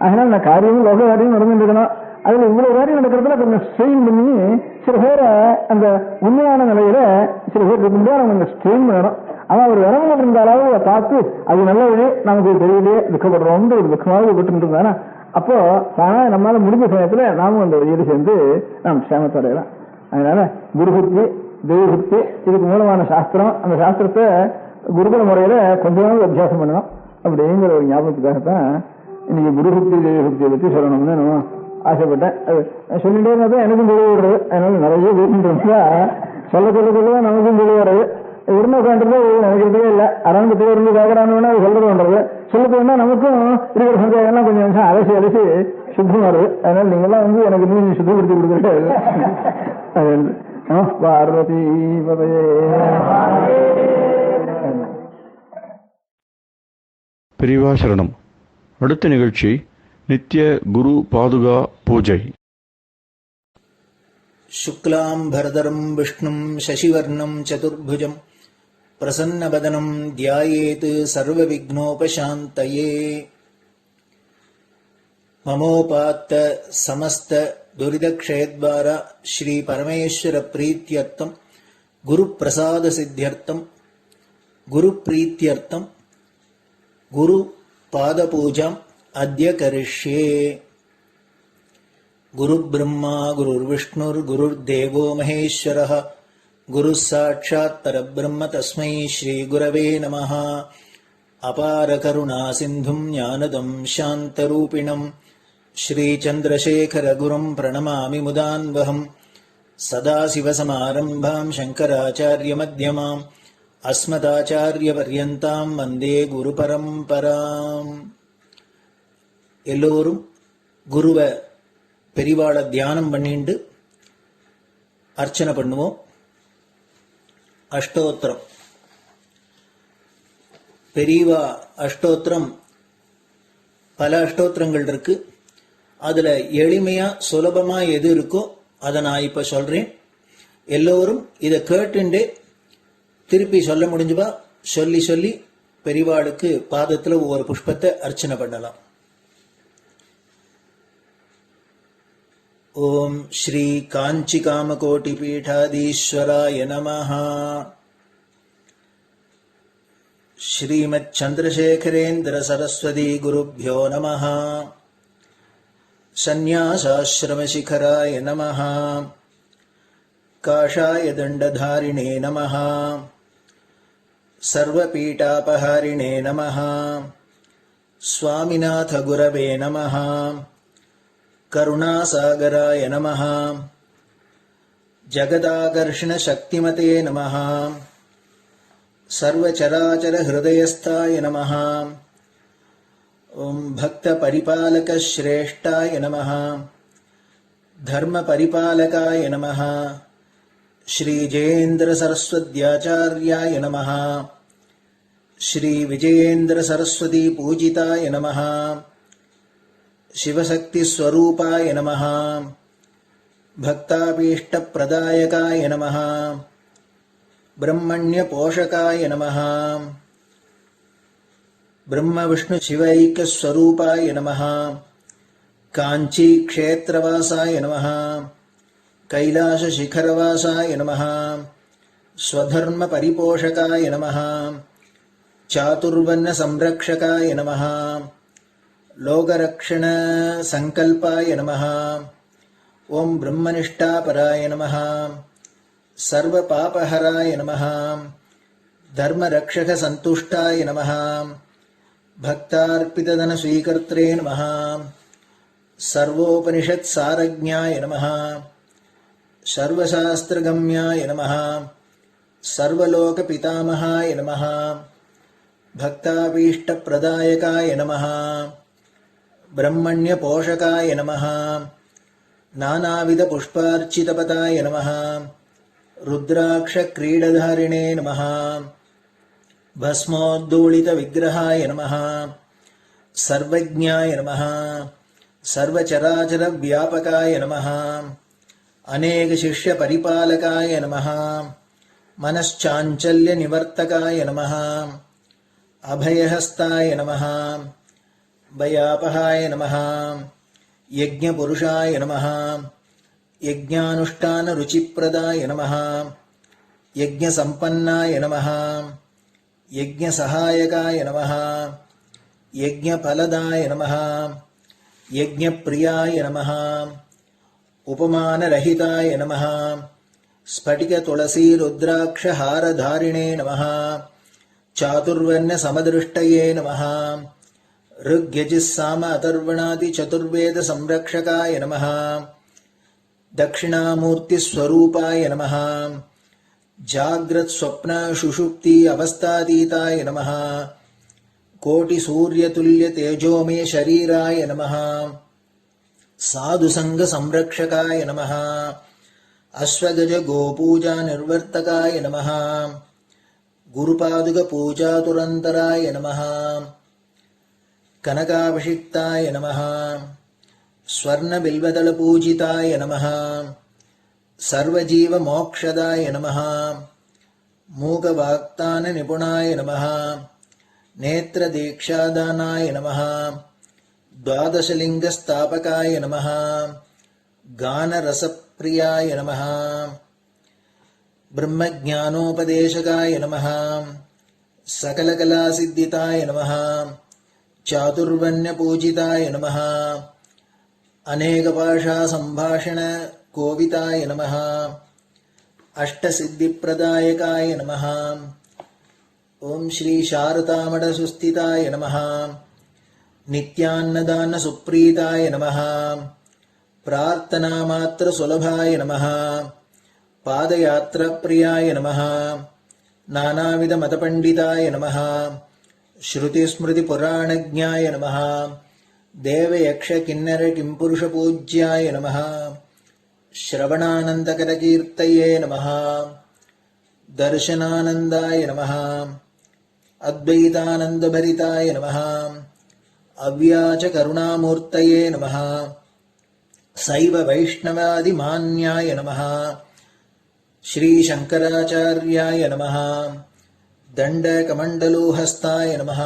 அதனால நான் காரியமும் லோக காரியம் நடந்துட்டு இருக்கணும். அதுல இவ்வளவு காரியம் நடக்கிறதுல கொஞ்சம் ஸ்ட்ரெயின் பண்ணி சில பேரை அந்த உண்மையான நிலையில சில பேர் இருக்கும்போது நம்ம கொஞ்சம் ஸ்ட்ரெயின் பண்ணணும். அவன் ஒரு விரமங்கள் இருந்தாலும் அதை பார்த்து அது நல்ல வழி நமக்கு தெரியலையே துக்கப்படுறோம் ஒரு துக்கமாக விட்டு இருந்தானா அப்போ தானா நம்மளால முடிஞ்ச சமயத்துல நாமும் அந்த வழியில சேர்ந்து நாம் சேமத்தடையலாம். அதனால குருபக்தி, தெய்வபக்தி இதுக்கு மூலமான சாஸ்திரம். அந்த சாஸ்திரத்தை குருகுல முறையில கொஞ்சமாவது அபியாசம் பண்ணணும் அப்படிங்கிற ஒரு ஞாபகத்துக்காகத்தான் இன்னைக்கு குருபக்தி தெய்வபக்தியை பற்றி சொல்லணும்னு நான் ஆசைப்பட்டேன். அது சொல்லிட்டே இருந்தா எனக்கும் தெளிவு வருது. அதனால நிறைய வீட்டுன்றா சொல்ல சொல்லதான் நமக்கும் தெளிவு வருது. உரிமை உட்காந்துட்டு நினைக்கிறதே இல்லை. அரங்கத்துல இருந்து கேட்கறான்னு அது சொல்றது பண்றது சொல்லுறது வேணா நமக்கும் இருக்கிற சந்தேகம்லாம் கொஞ்சம் நிமிஷம் அலசி அலசி சுத்தம் வருது. அதனால நீங்கெல்லாம் எனக்கு இன்னும் சுத்தப்படுத்தி கொடுத்துட்டு பார்வதி பெரியவா சரணம். அடுத்த நிகழ்ச்சி நித்திய குரு பாதுகா பூஜை. शुक्लां भरदरं विष्णुं शशिवर्णं चतुर्भुजं प्रसन्नवदनं ध्यायेत् सर्वविघ्नोपशान्तये. ममोपात्त समस्त दुरितक्षयद्वारा श्री परमेश्वर प्रीत्यर्थं गुरुप्रसाद सिद्ध्यर्थं गुरुप्रीत्यर्थं गुरुपादपूजाम् अद्य करिष्ये. गुरुर्ब्रह्मा गुरुर्विष्णुर्गुरुर्देवो महेश्वरः गुरुः साक्षात् परब्रह्म तस्मै श्रीगुरवे नमः. अपारकरुणासिन्धुं ज्ञानदं शान्तरूपिणं श्रीचन्द्रशेखरगुरुं प्रणमामि मुदान्वहम्. सदाशिवसमारम्भां शङ्कराचार्यमध्यमाम् अस्मदाचार्यपर्यन्तां वन्दे गुरुपरम्पराम्. எல்லோரும் குருவை பெரிவாளை தியானம் பண்ணிண்டு அர்ச்சனை பண்ணுவோம். அஷ்டோத்திரம். பெரியவா அஷ்டோத்திரம் பல அஷ்டோத்திரங்கள் இருக்கு. அதுல எளிமையா சுலபமா எது இருக்கோ அதை நான் இப்ப சொல்றேன். எல்லோரும் இதை கேட்டுண்டே திருப்பி சொல்ல முடிஞ்சுபா சொல்லி சொல்லி பெரிவாளுக்கு பாதத்துல ஒவ்வொரு புஷ்பத்தை அர்ச்சனை பண்ணலாம். ओम श्री कांची कामकोटि पीठाधीश्वराय नमः. श्रीमत् चंद्रशेखरेन्द्र सरस्वती गुरुभ्यो नमः. सन्यासाश्रम शिखराय नमः. काषाय दंडधारिणे नमः. सर्वपीठापहारिणे नमः. स्वामिनाथ गुरवे नमः. करुणासागराय नमः. जगदाकर्षण शक्तिमते नमः. सर्वचराचर हृदयस्थाय नमः. ओम भक्त परिपालक श्रेष्ठाय नमः. धर्म परिपालकाय नमः. श्री जयेन्द्र सरस्वत्याचार्याय नमः. श्री विजयेन्द्र सरस्वती पूजिताय नमः. शिवशक्ति स्वरूपाय नमः. भक्ताभीष्ट प्रदायकाय नमः. ब्रह्मण्य पोषकाय नमः. ब्रह्म विष्णु शिवैक स्वरूपाय नमः. कांची क्षेत्रवासाय नमः. कैलाश शिखरवासाय नमः. स्वधर्म परिपोषकाय नमः. चातुर्वर्ण संरक्षकाय नमः. लोकरक्षण संकल्पाय नमः. ओम ब्रह्मनिष्ठापराय नमः. सर्वपापहराय नमः. धर्मरक्षक संतुष्टाय नमः. भक्तार्पितधन स्वीकर्त्रे नमः. सर्वोपनिषत् सारज्ञाय नमः. सर्वशास्त्रगम्याय नमः. सर्वलोक पितामहाय नमः. भक्ताभीष्टप्रदायकाय नमः ब्रह्मण्यपोषकाय नमः नानाविधपुष्पार्चितपताय नमः रुद्राक्षक्रीडधारिणे नमः भस्मोद्धूलितविग्रहाय नमः सर्वज्ञाय नमः सर्वचराचरव्यापकाय नमः अनेकशिष्यपरिपालकाय नमः मनश्चाञ्चल्यनिवर्तकाय नमः अभयहस्ताय नमः भयापहाय नमः यज्ञपुरुषाय नमः यज्ञानुष्ठानरुचिप्रदाय नमः यज्ञसम्पन्नाय नमः यज्ञसहायकाय नमः यज्ञफलदाय नमः यज्ञप्रियाय नमः उपमानरहिताय नमः स्फटिकतुलसीरुद्राक्षहारधारिणे नमः चातुर्वर्ण्यसमदृष्टये नमः ऋग्यजुस्साम अथर्वणादिचतुर्वेदसंरक्षकाय नमः दक्षिणामूर्तिस्वरूपाय नमः जाग्रत्स्वप्नसुषुप्ति अवस्थातीताय नमः कोटिसूर्यतुल्यतेजोमे शरीराय नमः साधुसङ्गसंरक्षकाय नमः अश्वगजगोपूजानिर्वर्तकाय नमः गुरुपादुकपूजातुरन्तराय नमः कनकाभिषिक्ताय नमः स्वर्णबिल्वदलपूजिताय नमः सर्वजीवमोक्षदाय नमः मूकवाक्ताननिपुणाय नमः नेत्रदीक्षादानाय नमः द्वादशलिङ्गस्थापकाय नमः गानरसप्रियाय नमः ब्रह्मज्ञानोपदेशकाय नमः सकलकलासिद्धिताय नमः चातुर्वर्ण्यपूजिताय नमः अनेकभाषासम्भाषणकोविताय नमः अष्टसिद्धिप्रदायकाय नमः ओं श्री शारदामठसुस्थिताय नमः नित्यान्नदानसुप्रीताय नमः प्रार्थनामात्रसुलभाय नमः पादयात्राप्रियाय नमः नानाविधमतपण्डिताय नमः श्रुतिस्मृतिपुराणज्ञाय नमः देवयक्षकिन्नरकिंपुरुषपूज्याय नमः श्रवणानन्दकरकीर्तये नमः दर्शनानन्दाय नमः अद्वैतानन्दभरिताय नमः अव्याचकरुणामूर्तये नमः शैव वैष्णवादिमान्याय नमः श्रीशङ्कराचार्याय नमः दण्डकमण्डलोहस्ताय नमः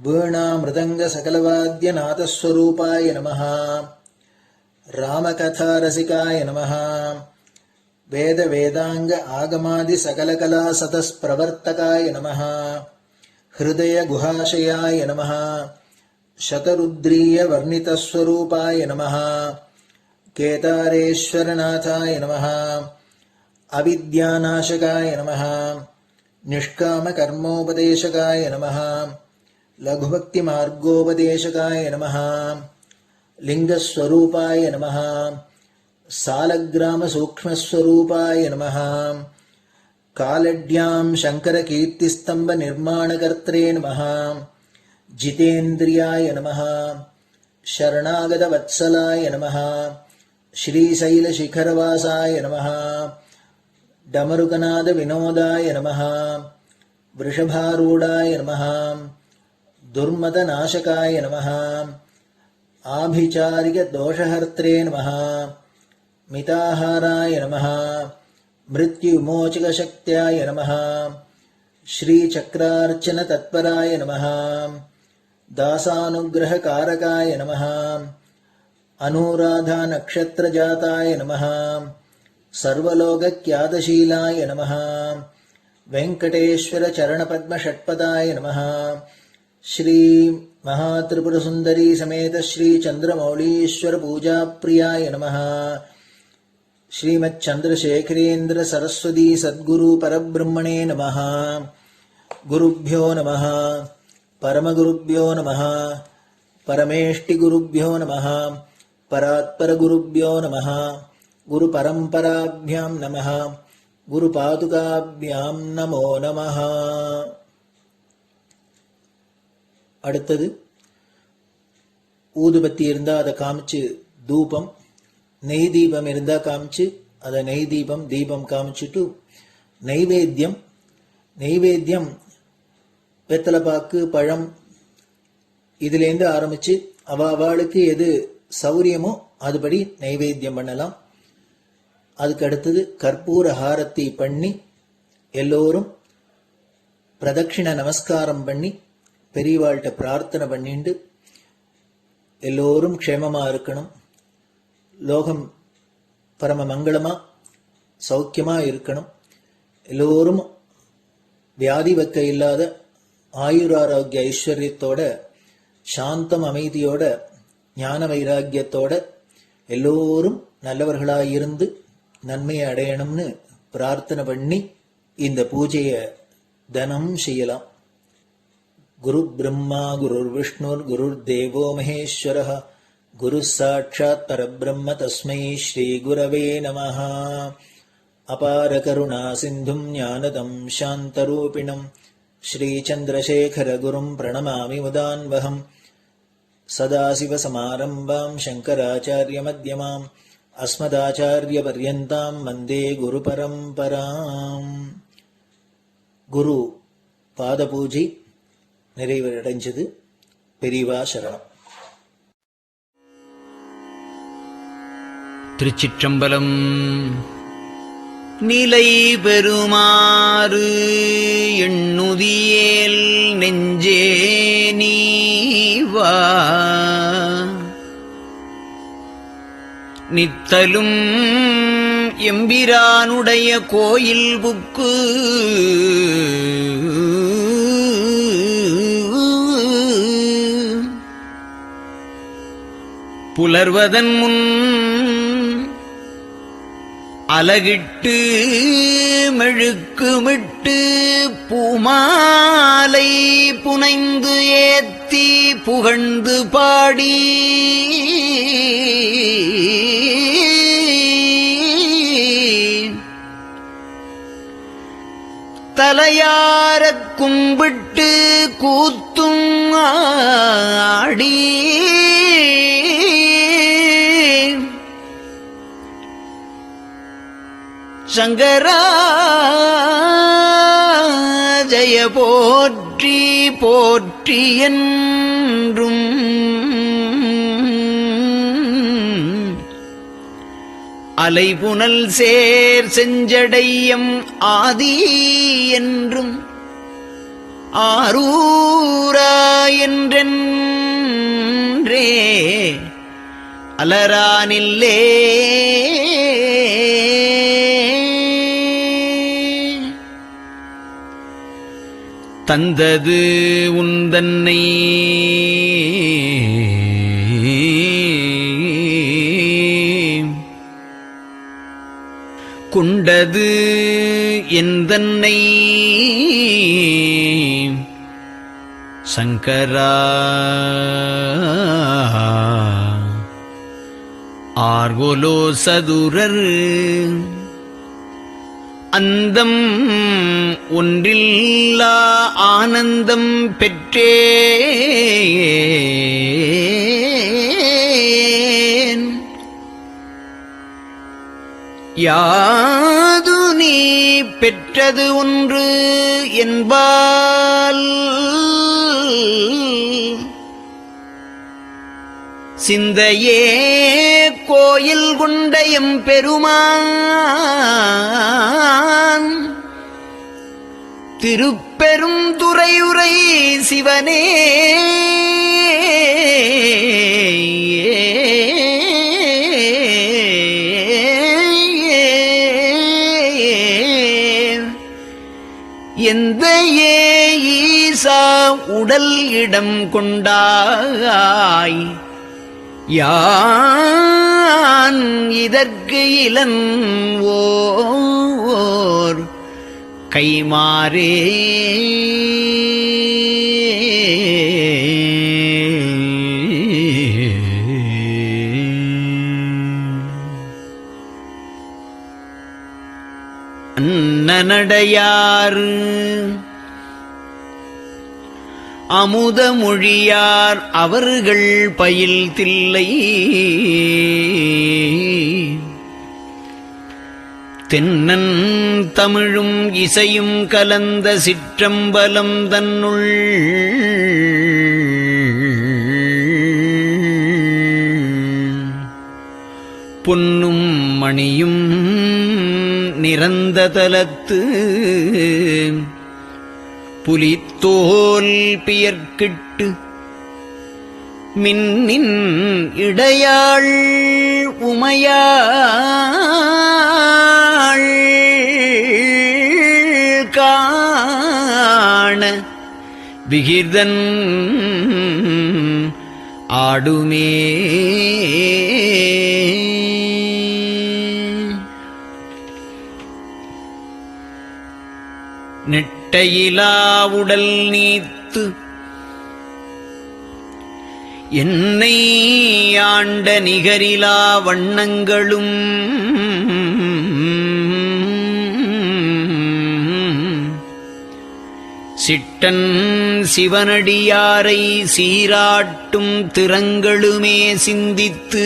वीणामृदङ्गसकलवाद्यनाथस्वरूपाय नमः रामकथारसिकाय नमः वेदवेदाङ्ग आगमादिसकलकलासतस्प्रवर्तकाय नमः हृदयगुहाशयाय नमः शतरुद्रीयवर्णितस्वरूपाय नमः केदारेश्वरनाथाय नमः अविद्यानाशकाय नमः निष्कामकर्मोपदेशकाय नमः लघुभक्तिमार्गोपदेशकाय नमः लिङ्गस्वरूपाय नमः सालग्रामसूक्ष्मस्वरूपाय नमः कालड्यां शङ्करकीर्तिस्तम्भनिर्माणकर्त्रे नमः जितेन्द्रियाय नमः शरणागतवत्सलाय नमः श्रीशैलशिखरवासाय नमः डमरुकनादविनोदाय नमः वृषभारूढाय नमः दुर्मदनाशकाय नमः आभिचारिकदोषहर्त्रे नमः मिताहाराय नमः मृत्युविमोचकशक्त्याय नमः श्रीचक्रार्चनतत्पराय नमः दासानुग्रहकारकाय नमः अनुराधानक्षत्रजाताय नमः सर्वलोकख्यातशीलाय नमः वेङ्कटेश्वरचरणपद्मषट्पदाय नमः श्री महात्रिपुरसुन्दरी समेत श्रीचन्द्रमौलीश्वरपूजाप्रियाय नमः श्रीमच्चन्द्रशेखरेन्द्र सरस्वती सद्गुरु परब्रह्मणे नमः गुरुभ्यो नमः परमगुरुभ्यो नमः परमेष्टिगुरुभ्यो नमः परात्परगुरुभ्यो नमः गुरुपरम्पराभ्यां नमः गुरुपादुकाभ्यां नमो नमः அடுத்தது ஊதுபத்தி இருந்தா அதை காமிச்சு தூபம், நெய் தீபம் இருந்தா காமிச்சு அதை நெய் தீபம் தீபம் காமிச்சுட்டு நைவேத்தியம். நைவேத்தியம் வெத்தலைப்பாக்கு, பழம் இதுலேருந்து ஆரம்பிச்சு அவளுக்கு எது சௌரியமோ அதுபடி நைவேத்தியம் பண்ணலாம். அதுக்கு அடுத்தது கற்பூர ஹாரத்தி பண்ணி எல்லோரும் பிரதட்சிண நமஸ்காரம் பண்ணி பெரியவாள்கிட்ட பிரார்த்தனை பண்ணிண்டு எல்லோரும் க்ஷேமமா இருக்கணும், லோகம் பரம மங்களமா சௌக்கியமா இருக்கணும், எல்லோரும் வியாதி வெக்க இல்லாத ஆயுராரோக்கிய ஐஸ்வர்யத்தோட சாந்தம் அமைதியோட ஞான வைராக்கியத்தோட எல்லோரும் நல்லவர்களாயிருந்து நன்மையை அடையணும்னு பிரார்த்தனை பண்ணி இந்த பூஜையை தினம் செய்யலாம். குரு பிரம்மா குருர் விஷ்ணுர் குருர் தேவோ மகேஸ்வரः குரு சாட்சாத் பரபிரம்ம தஸ்மை ஸ்ரீ குரவே நமः. அபார கருணா சிந்தும் ஞானதம் சாந்தரூபிணம் ஸ்ரீ சந்திரசேகர குரும் பிரணமாமி முதான்வகம். சதாசிவசமாரம்பாம் சங்கராச்சாரிய மத்யமாம் அஸ்மதாச்சாரிய பர்யந்தாம் வந்தே குரு பரம்பராம். குரு பாத பூஜை நிறைவடைஞ்சது. பெரியவா சரணம். திருச்சிற்றம்பலம். நிலை பெறுமாறு எண்ணுதியேல் நெஞ்சே நீவா, நித்தலும் எம்பிரானுடைய கோயில் புக்கு புலர்வதன் முன் அலகிட்டு மெழுக்குமிட்டு பூமாலை புனைந்து ஏத்தி புகழ்ந்து பாடி தலையாரக் கும்பிட்டு கூத்தும் ஆடி சங்கரா ஜய போற்றி போற்றி என்றும் அலைபுனல் சேர் செஞ்சடையம் ஆதி என்றும் ஆரூரா என்றென்றே அலரானில்லே தந்தது உந்தன்னை கொண்டது எந்தன்னை சங்கரா ஆர்கோலோ சதுரர் அந்தம் ஒன்றில்லா ஆனந்தம் பெற்றேன். யாது நீ பெற்றது ஒன்று என்பால் சிந்தையே கோயில் கொண்ட எம்பெருமான் திருப்பெரும் துறையுரை சிவனே எந்த ஈசா உடல் இடம் கொண்டாய் யான் இதற்கு இளன்வோர் கைமாறே அன்னநடையார் அமுத மொழியார் அவர்கள் பயில் தில்லை தென்னன் தமிழும் இசையும் கலந்த சிற்றம்பலம் தன்னுள் பொன்னும் மணியும் நிறந்த தலத்து புலித்தோல் பியர்க்கிட்டு மின்னின் இடையாள் உமையாள் காண விகிர்தன் ஆடுமே நெட்டையிலா உடல் நீத்து என்னை ஆண்ட நிகரிலா வண்ணங்களும் சிட்டன் சிவனடியாரை சீராட்டும் திறங்களுமே சிந்தித்து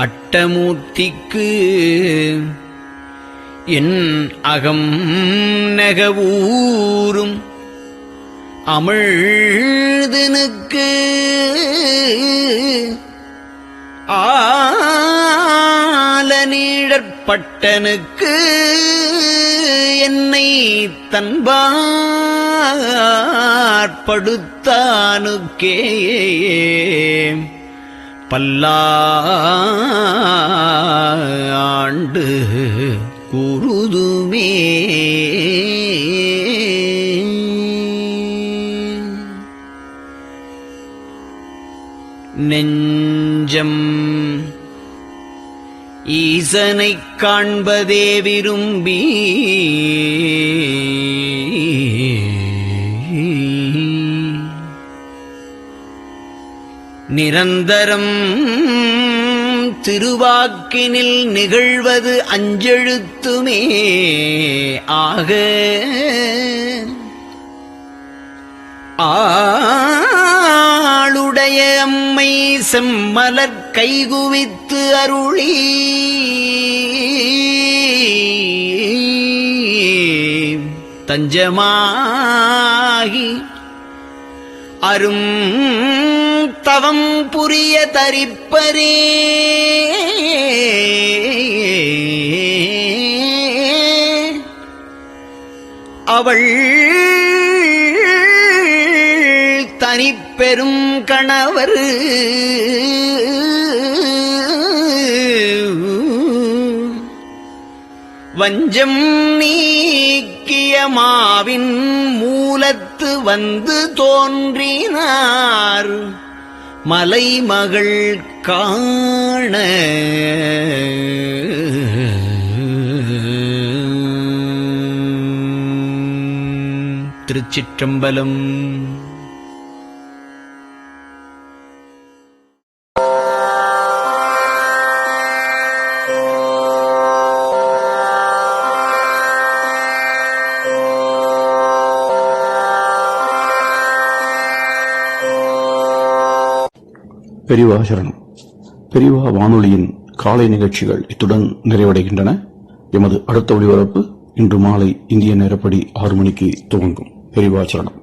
அட்டமூர்த்திக்கு என் அகம் நெகவூரும் அமிழ்தனுக்கு ஆலநீழற்பட்டனுக்கு என்னை தன்பாற்படுத்தானுக்கே பல்லாண்டு குருதுமே நெஞ்சம் ஈசனைக் காண்பதே விரும்பி நிரந்தரம் திருவாக்கினில் நிகழ்வது அஞ்செழுத்துமே ஆக ஆளுடைய அம்மை செம்மலர் கைகுவித்து அருளி தஞ்சமாகி அரும் தவம் புரிய தரிப்பரே அவள் தனிப்பெரும் கணவர் வஞ்சம் நீக்கிய மாவின் மூலத்து வந்து தோன்றினார் மலைமகள் காண திருச்சிற்றம்பலம். பெரியவா சரணம். பெரியவா வானொலியின் காலை நிகழ்ச்சிகள் இத்துடன் நிறைவடைகின்றன. எமது அடுத்த ஒளிபரப்பு இன்று மாலை இந்திய நேரப்படி 6 மணிக்கு துவங்கும். பெரியவா சரணம்.